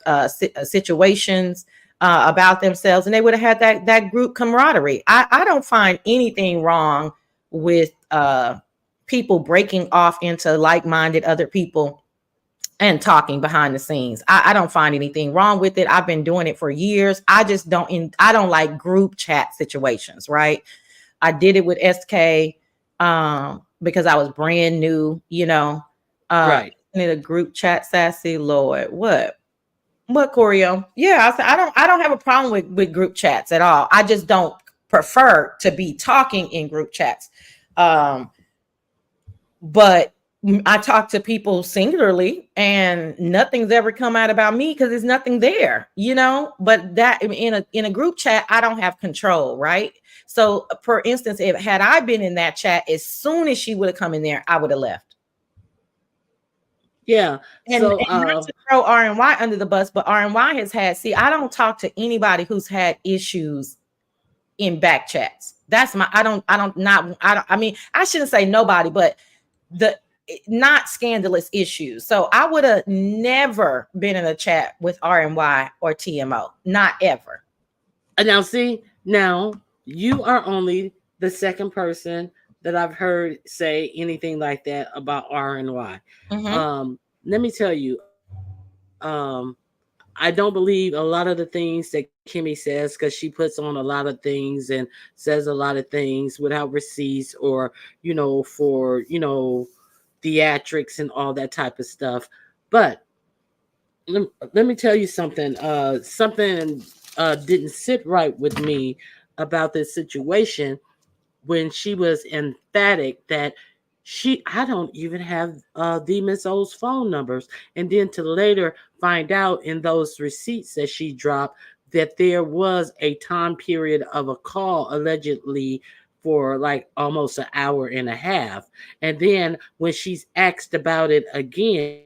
situations about themselves. And they would have had that group camaraderie. I don't find anything wrong with people breaking off into like-minded other people and talking behind the scenes. I don't find anything wrong with it. I've been doing it for years. I don't like group chat situations, right? I did it with SK because I was brand new, Right. in a group chat, sassy Lord. What Corio? Yeah, I said I don't have a problem with group chats at all. I just don't prefer to be talking in group chats. Um but I talk to people singularly and nothing's ever come out about me because there's nothing there, but that in a group chat, I don't have control, right? So for instance, if had I been in that chat, as soon as she would have come in there, I would have left. Yeah. And So not to throw RNY under the bus, but RNY has had, see, I don't talk to anybody who's had issues in back chats. That's my, I mean, I shouldn't say nobody, but the not scandalous issues. So I would have never been in a chat with RNY or TMO. Not ever. now see, now you are only the second person that I've heard say anything like that about RNY. Mm-hmm. Let me tell you, I don't believe a lot of the things that Kimmy says because she puts on a lot of things and says a lot of things without receipts or, for, theatrics and all that type of stuff. But let me tell you something. Something didn't sit right with me about this situation when she was emphatic that I don't even have the Miss O's phone numbers, and then to later find out in those receipts that she dropped that there was a time period of a call allegedly for like almost an hour and a half, and then when she's asked about it again,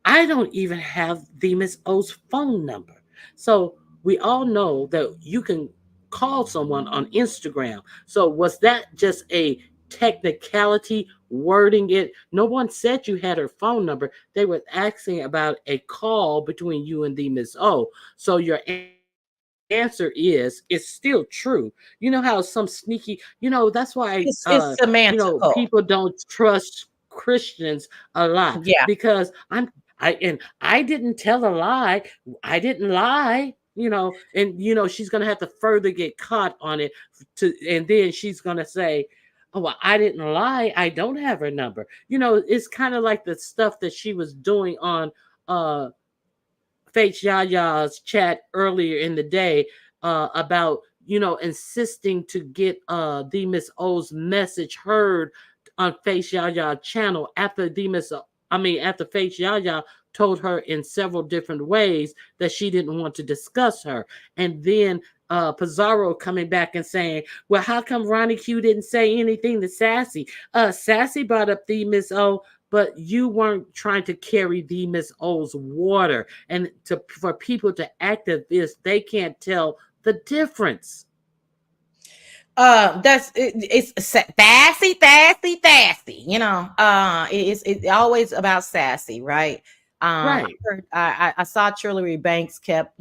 I don't even have the Miss O's phone number. So we all know that you can call someone on Instagram. So was that just a technicality wording it? No one said you had her phone number. They were asking about a call between you and the Miss O. So your answer is it's still true. You know how some sneaky, that's why It's people semantical. don't trust Christians a lot Yeah. because I didn't tell a lie. I didn't lie, and she's gonna have to further get caught on it and then she's gonna say, "Oh, well, I didn't lie. I don't have her number." It's kind of like the stuff that she was doing on uh Faith Yaya's chat earlier in the day about insisting to get the Miss O's message heard on Faith Yaya channel after after Faith Yaya told her in several different ways that she didn't want to discuss her, and then Pizarro coming back and saying, "Well, how come Ronnie Q didn't say anything to Sassy? Sassy brought up the Miss O, but you weren't trying to carry the Miss O's water, and for people to act as this, they can't tell the difference." It's sassy. It's always about sassy, right? Right, I saw Trillery Banks kept,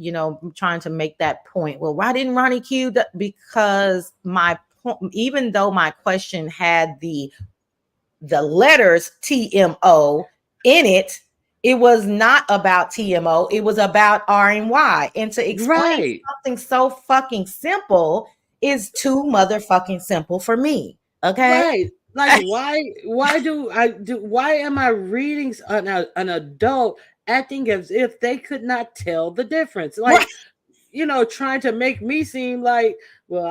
trying to make that point. Well, why didn't Ronnie Q? Because my point, even though my question had the letters TMO in it, it was not about TMO. It was about R and Y. And to explain right, something so fucking simple is too motherfucking simple for me. Okay. right. Like why do I do? Why am I reading an adult acting as if they could not tell the difference. Right. Like, trying to make me seem like, well,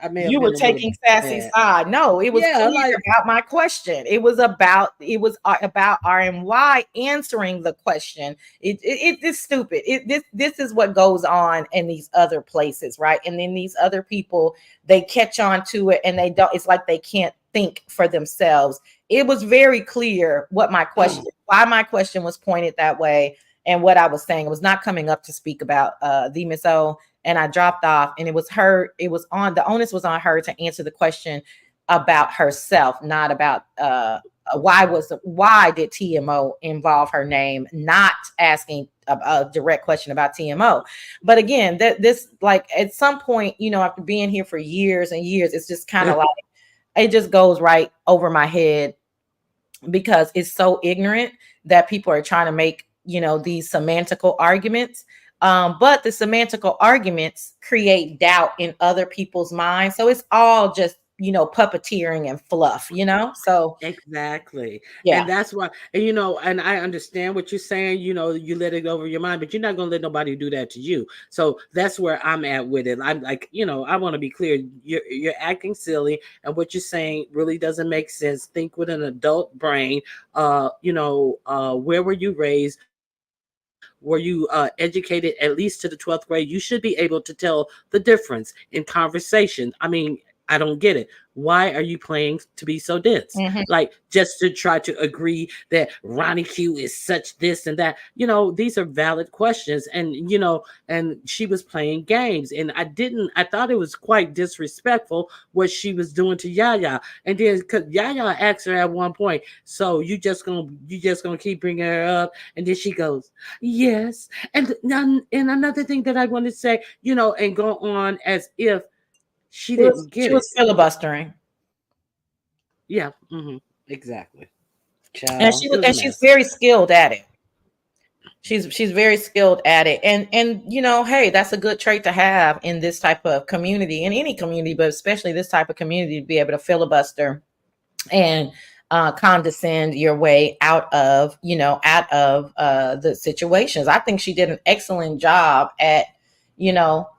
I may have You were been a little taking Sassy's bad. side. No, it was Yeah, clear like, about my question. It was about RMY answering the question. It's stupid. This is what goes on in these other places, right? And then these other people, they catch on to it and they don't. It's like they can't think for themselves. It was very clear what my question, why my question was pointed that way, and what I was saying. It was not coming up to speak about the Miss O, and I dropped off, and it was her, it was on, the onus was on her to answer the question about herself, not about why did TMO involve her name, not asking a direct question about TMO. But again, that this, like, at some point, after being here for years and years, it's just kind of like it just goes right over my head, because it's so ignorant that people are trying to make, these semantical arguments. But the semantical arguments create doubt in other people's minds. So it's all just, puppeteering and fluff, So exactly. yeah. And that's why, and and I understand what you're saying, you let it over your mind, but you're not going to let nobody do that to you. So that's where I'm at with it. I'm like, I want to be clear. You're acting silly, and what you're saying really doesn't make sense. Think with an adult brain. Where were you raised? Were you educated at least to the 12th grade? You should be able to tell the difference in conversation. I mean, I don't get it. Why are you playing to be so dense? Mhm. Like, just to try to agree that Ronnie Q is such this and that. These are valid questions. And she was playing games. And I thought it was quite disrespectful what she was doing to Yaya. And then, because Yaya asked her at one point, so you just gonna keep bringing her up? And then she goes, yes. And another thing that I want to say, and go on as if she She was didn't she get it. was filibustering, Yeah, exactly. and Child, it was a she's mess. very skilled at it. She's very skilled at it, and hey, that's a good trait to have in this type of community, in any community, but especially this type of community, to be able to filibuster and condescend your way out of the situations. I think she did an excellent job at, you know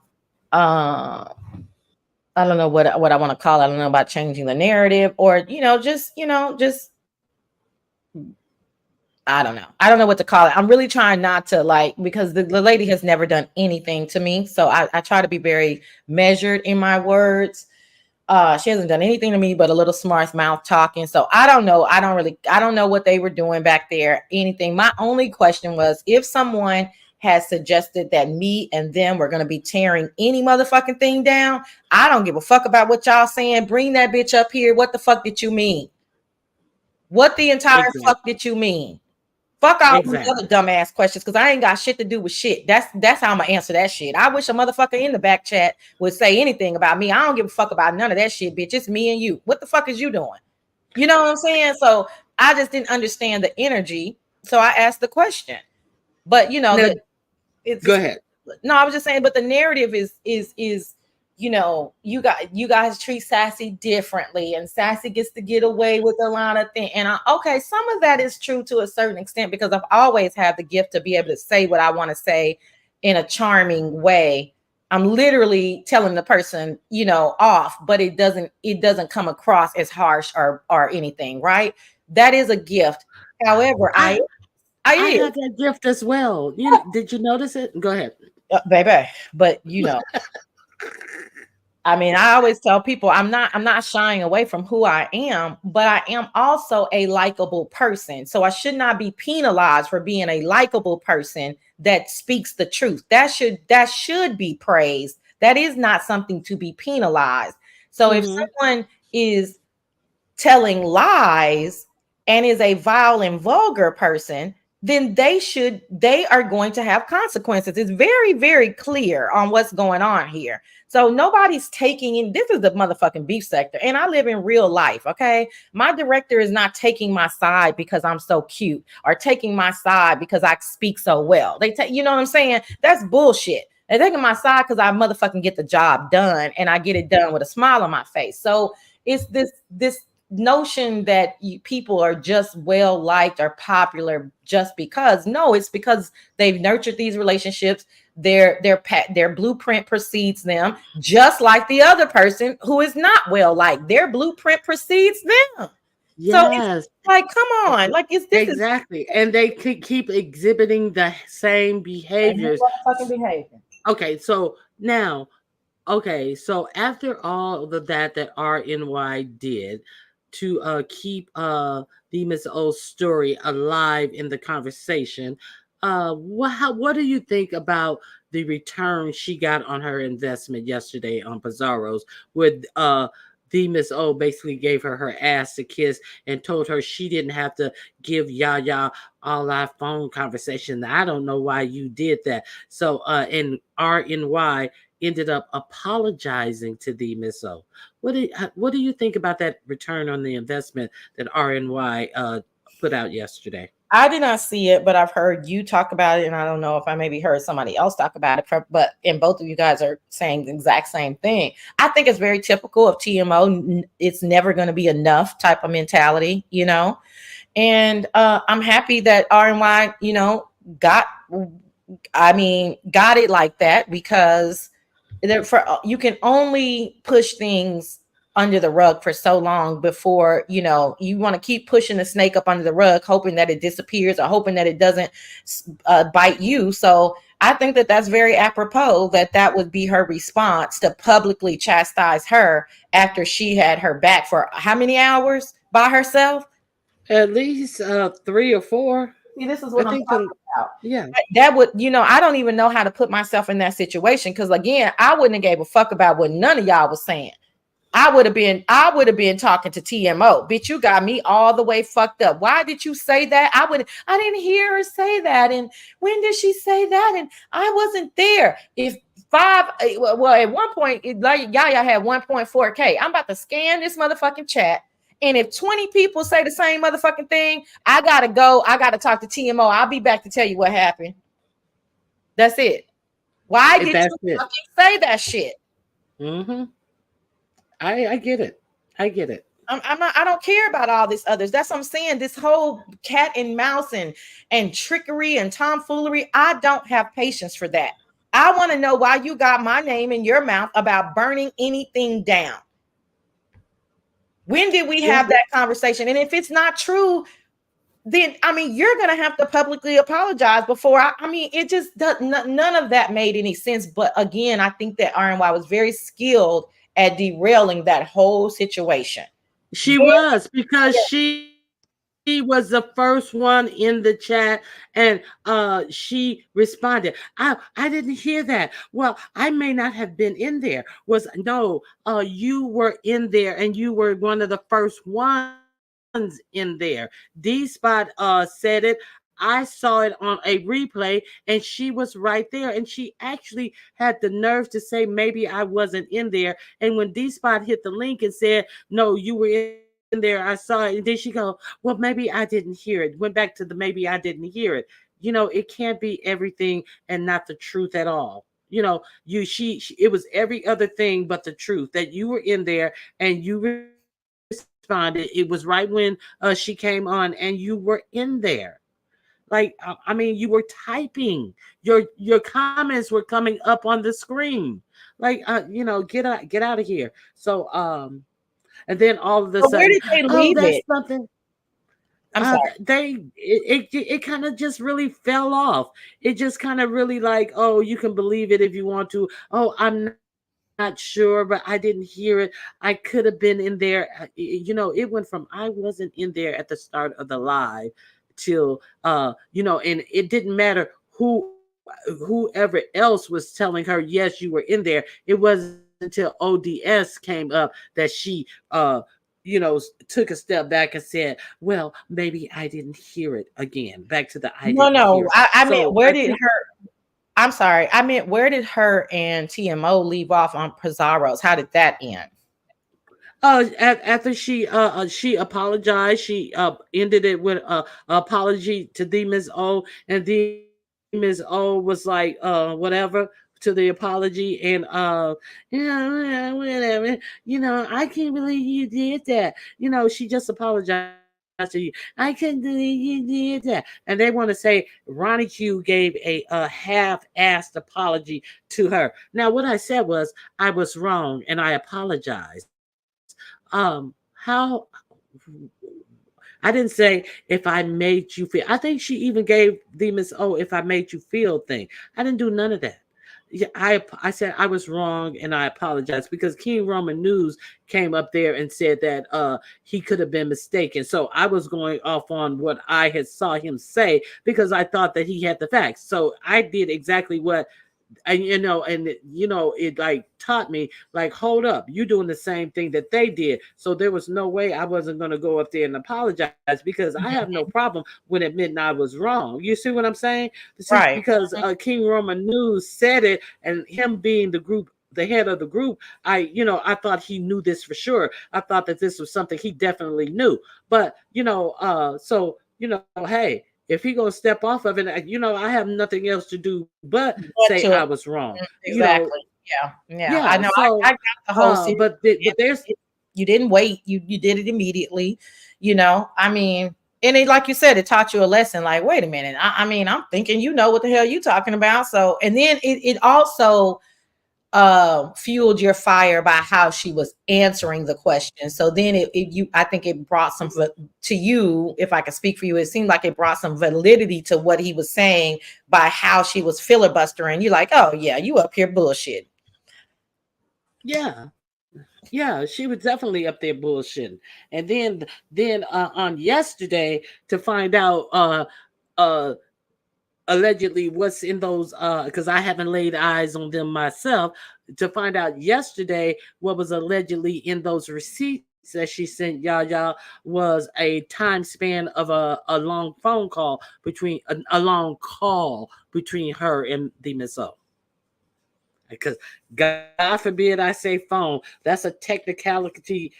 uh I don't know what I want to call it. I don't know about changing the narrative, or just I don't know what to call it. I'm really trying not to, like, because the lady has never done anything to me, so I try to be very measured in my words. She hasn't done anything to me but a little smart mouth talking. So I don't know. I don't know what they were doing back there. Anything. My only question was, if someone has suggested that me and them were going to be tearing any motherfucking thing down, I don't give a fuck about what y'all saying. Bring that bitch up here. What the fuck did you mean? What the entire Exactly. fuck did you mean? Fuck all these Exactly. other dumbass questions, because I ain't got shit to do with shit. That's how I'm gonna answer that shit. I wish a motherfucker in the back chat would say anything about me. I don't give a fuck about none of that shit, bitch. It's me and you. What the fuck is you doing? You know what I'm saying? So I just didn't understand the energy. So I asked the question. But Now, the it's go just, ahead. no, I was just saying, but the narrative is you guys treat Sassy differently, and Sassy gets to get away with a lot of things. And okay, some of that is true to a certain extent, because I've always had the gift to be able to say what I want to say in a charming way. I'm literally telling the person, off, but it doesn't come across as harsh or anything, right? That is a gift. However, I I I is have that gift as well. Did you notice it? Go ahead. baby, but I mean, I always tell people I'm not shying away from who I am, but I am also a likable person. So I should not be penalized for being a likable person that speaks the truth. That should be praised. That is not something to be penalized. So if Hmm. someone is telling lies and is a vile and vulgar person, then they are going to have consequences. It's very, very clear on what's going on here. So nobody's taking in, this is the motherfucking beef sector, and I live in real life. Okay, my director is not taking my side because I'm so cute, or taking my side because I speak so well. They take, you know what I'm saying? That's bullshit. They're taking my side because I motherfucking get the job done, and I get it done with a smile on my face. So it's this notion that people are just well liked or popular just because. No, it's because they've nurtured these relationships. Their blueprint precedes them, just like the other person who is not well liked. Their blueprint precedes them. So it's Yes, like, come e- on, e- like it's this is exactly. And they could keep exhibiting the same same behaviors. motherfucking behavior. Okay, so now, okay, so after all of that RNY did to keep the Miss O story alive in the conversation, what do you think about the return she got on her investment yesterday on Pizarro's, where the Miss O basically gave her ass to kiss and told her she didn't have to give Yaya all our phone conversation. I don't know why you did that. So and RNY ended up apologizing to the Miss O. What do you think about that return on the investment that RNY put out yesterday? I did not see it, but I've heard you talk about it, and I don't know if I maybe heard somebody else talk about it. But and both of you guys are saying the exact same thing. I think it's very typical of TMO. It's never going to be enough type of mentality, you know. And I'm happy that RNY, got, got it like that, because you can only push things under the rug for so long before you want to keep pushing the snake up under the rug, hoping that it disappears or hoping that it doesn't bite you. So I think that that's very apropos that that would be her response, to publicly chastise her after she had her back for how many hours by herself. At least 3 or 4. See, this is I what I'm think the talking about. yeah. That would, I don't even know how to put myself in that situation, because again, I wouldn't have gave a fuck about what none of y'all was saying. I would have been talking to TMO. Bitch, you got me all the way fucked up. Why did you say that? I didn't hear her say that. And when did she say that? And I wasn't there. If well, at one point, like Yaya had 1.4K. I'm about to scan this motherfucking chat. And if 20 people say the same motherfucking thing, I gotta go. I gotta talk to TMO. I'll be back to tell you what happened. That's it. Why did That's you it. fucking say that shit? Mm-hmm. I get it. I get it. I'm not. I don't care about all this others. That's what I'm saying. This whole cat and mouse and trickery and tomfoolery. I don't have patience for that. I want to know why you got my name in your mouth about burning anything down. When did we Yeah. have that conversation? And if it's not true, then you're gonna have to publicly apologize before it just does. None of that made any sense. But again, I think that RNY was very skilled at derailing that whole situation. She Very, was, because she was the first one in the chat, and she responded. I didn't hear that. Well, I may not have been in there. Was no, you were in there, and you were one of the first ones in there. D Spot said it. I saw it on a replay, and she was right there, and she actually had the nerve to say maybe I wasn't in there. And when D Spot hit the link and said, no, you were in there, I saw it, and then she go, well, maybe I didn't hear it. Went back to the maybe I didn't hear it. It can't be everything and not the truth at all. She it was every other thing but the truth, that you were in there and you responded. It was right when she came on, and you were in there. Like, I mean, you were typing. Your comments were coming up on the screen. Like, get out of here. So, and then all of a but sudden, where did they oh, leave that's it? something. I'm sorry. It kind of just really fell off. It just kind of really like, oh, you can believe it if you want to. Oh, I'm not sure, but I didn't hear it. I could have been in there. It went from I wasn't in there at the start of the live till and it didn't matter whoever else was telling her yes you were in there. It wasn't until ODS came up that she took a step back and said, well, maybe I didn't hear it again. Back to the I didn't No, hear no. it. I So meant, I where think did her? I'm sorry. I meant, where did her and TMO leave off on Pizarro's? How did that end? after she apologized, she ended it with apology to the Ms. O, and the Ms. O was like whatever. to the apology and whatever. I can't believe you did that. She just apologized to you. I can't believe you did that. And they want to say Ronnie Q gave a half-assed apology to her. Now, what I said was I was wrong and I apologized. How I didn't say if I made you feel. I think she even gave the Miss O if I made you feel thing. I didn't do none of that. Yeah, I said I was wrong and I apologize because King Roman News came up there and said that he could have been mistaken. So I was going off on what I had saw him say because I thought that he had the facts. So I did exactly what and it like taught me like, hold up, you doing the same thing that they did. So there was no way I wasn't going to go up there and apologize because I have no Mhm. problem when admitting I was wrong. You see what I'm saying? See, Right. because Mhm. King Roman News said it, and him being the head of the group, I thought he knew this for sure. I thought that this was something he definitely knew. But so hey, if he gonna step off of it, I have nothing else to do but say But I to was wrong. exactly. Yeah. Yeah. Yeah. I know. So, I got the whole series. but And there's you didn't wait. You did it immediately. I mean, and it, like you said, it taught you a lesson. Like, wait a minute. I mean, I'm thinking you know what the hell you talking about. So, and then it also fueled your fire by how she was answering the question. So then I think it brought some to you, if I could speak for you, it seemed like it brought some validity to what he was saying by how she was filibustering. You're like, oh yeah, you up here bullshit. yeah. Yeah, she was definitely up there bullshitting. And then on yesterday to find out uh allegedly what's in those because I haven't laid eyes on them myself, to find out yesterday what was allegedly in those receipts that she sent Yaya was a time span of a long phone call between a long call between her and the Miss O. Because God forbid I say phone, that's a technicality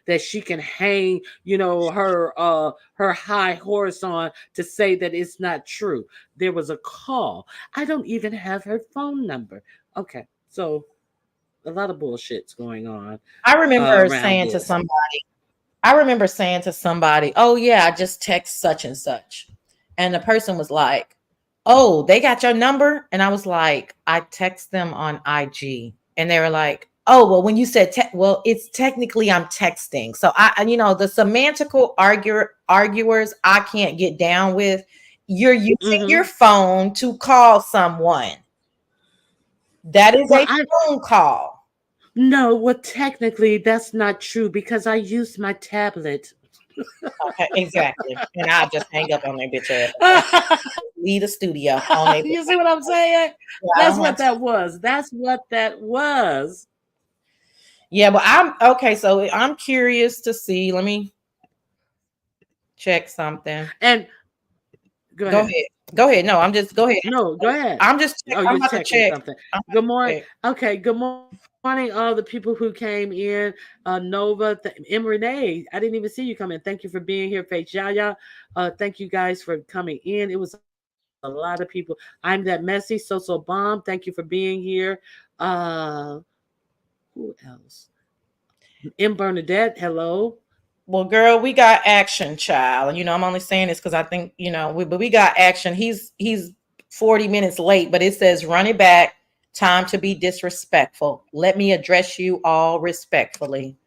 that she can hang, her high horse on to say that it's not true. There was a call. I don't even have her phone number. Okay, so a lot of bullshit's going on I remember around saying to this. somebody, I remember saying to somebody, "Oh yeah, I just text such and such," and the person was like, "Oh, they got your number," and I was like, "I text them on IG," and they were like, "Oh, well, when you said well, it's technically I'm texting." So the semantical arguers, I can't get down with. You're using your Hmm. phone to call someone. That is Well, a I phone call. no, well, technically that's not true because I used my tablet. Okay, exactly. And I just hang up on their bitch ass. Okay, leave the studio on their You bitch. see what I'm saying? Yeah, I That's don't have what time. that was. That's what that was. Yeah, but I'm okay. So I'm curious to see. Let me check something. And go Go ahead. ahead. Go ahead. No, I'm just go ahead. No, go ahead. I'm just check. Oh, I'm you're about to checking check. something. I'm about Good morning. to check. Okay, good morning, all the people who came in. Nova, M. Renee. I didn't even see you come in. Thank you for being here, Faith Yaya. Thank you guys for coming in. It was a lot of people. I'm that messy. So bomb. Thank you for being here. Uh, who else? M. Bernadette. Hello. Well, girl, we got action, child. And I'm only saying this because I think but we got action. He's 40 minutes late, but it says run it back. Time to be disrespectful. Let me address you all respectfully.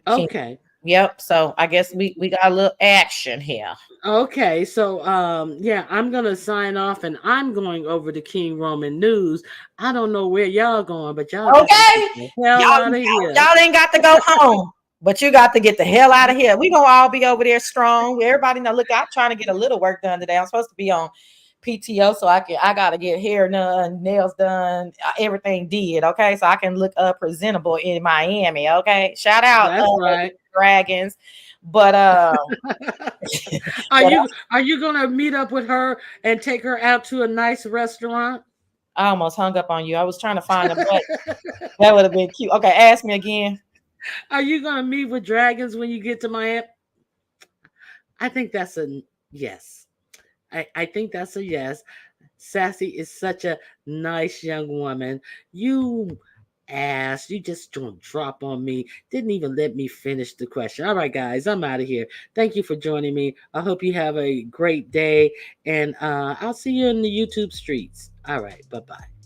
King. Okay. Yep. So I guess we got a little action here. Okay, so yeah, I'm gonna sign off and I'm going over to King Roman News. I don't know where y'all going, but y'all got to get Okay. the hell Y'all, out of here. y'all ain't got to go home, but you got to get the hell out of here. We gonna all be over there strong. Everybody know. Look, I'm trying to get a little work done today. I'm supposed to be on PTO, so I gotta get hair done, nails done, everything did. Okay, so I can look presentable in Miami. Okay, shout out That's right. Dragons, but Are but you gonna meet up with her and take her out to a nice restaurant? I almost hung up on you. I was trying to find them, but that would have been cute. Okay, ask me again. Are you gonna meet with dragons when you get to Miami? I think that's a yes. I think that's a yes. Sassy is such a nice young woman. You ass, you just don't drop on me. Didn't even let me finish the question. All right, guys, I'm out of here. Thank you for joining me. I hope you have a great day, and I'll see you in the YouTube streets. All right, bye bye.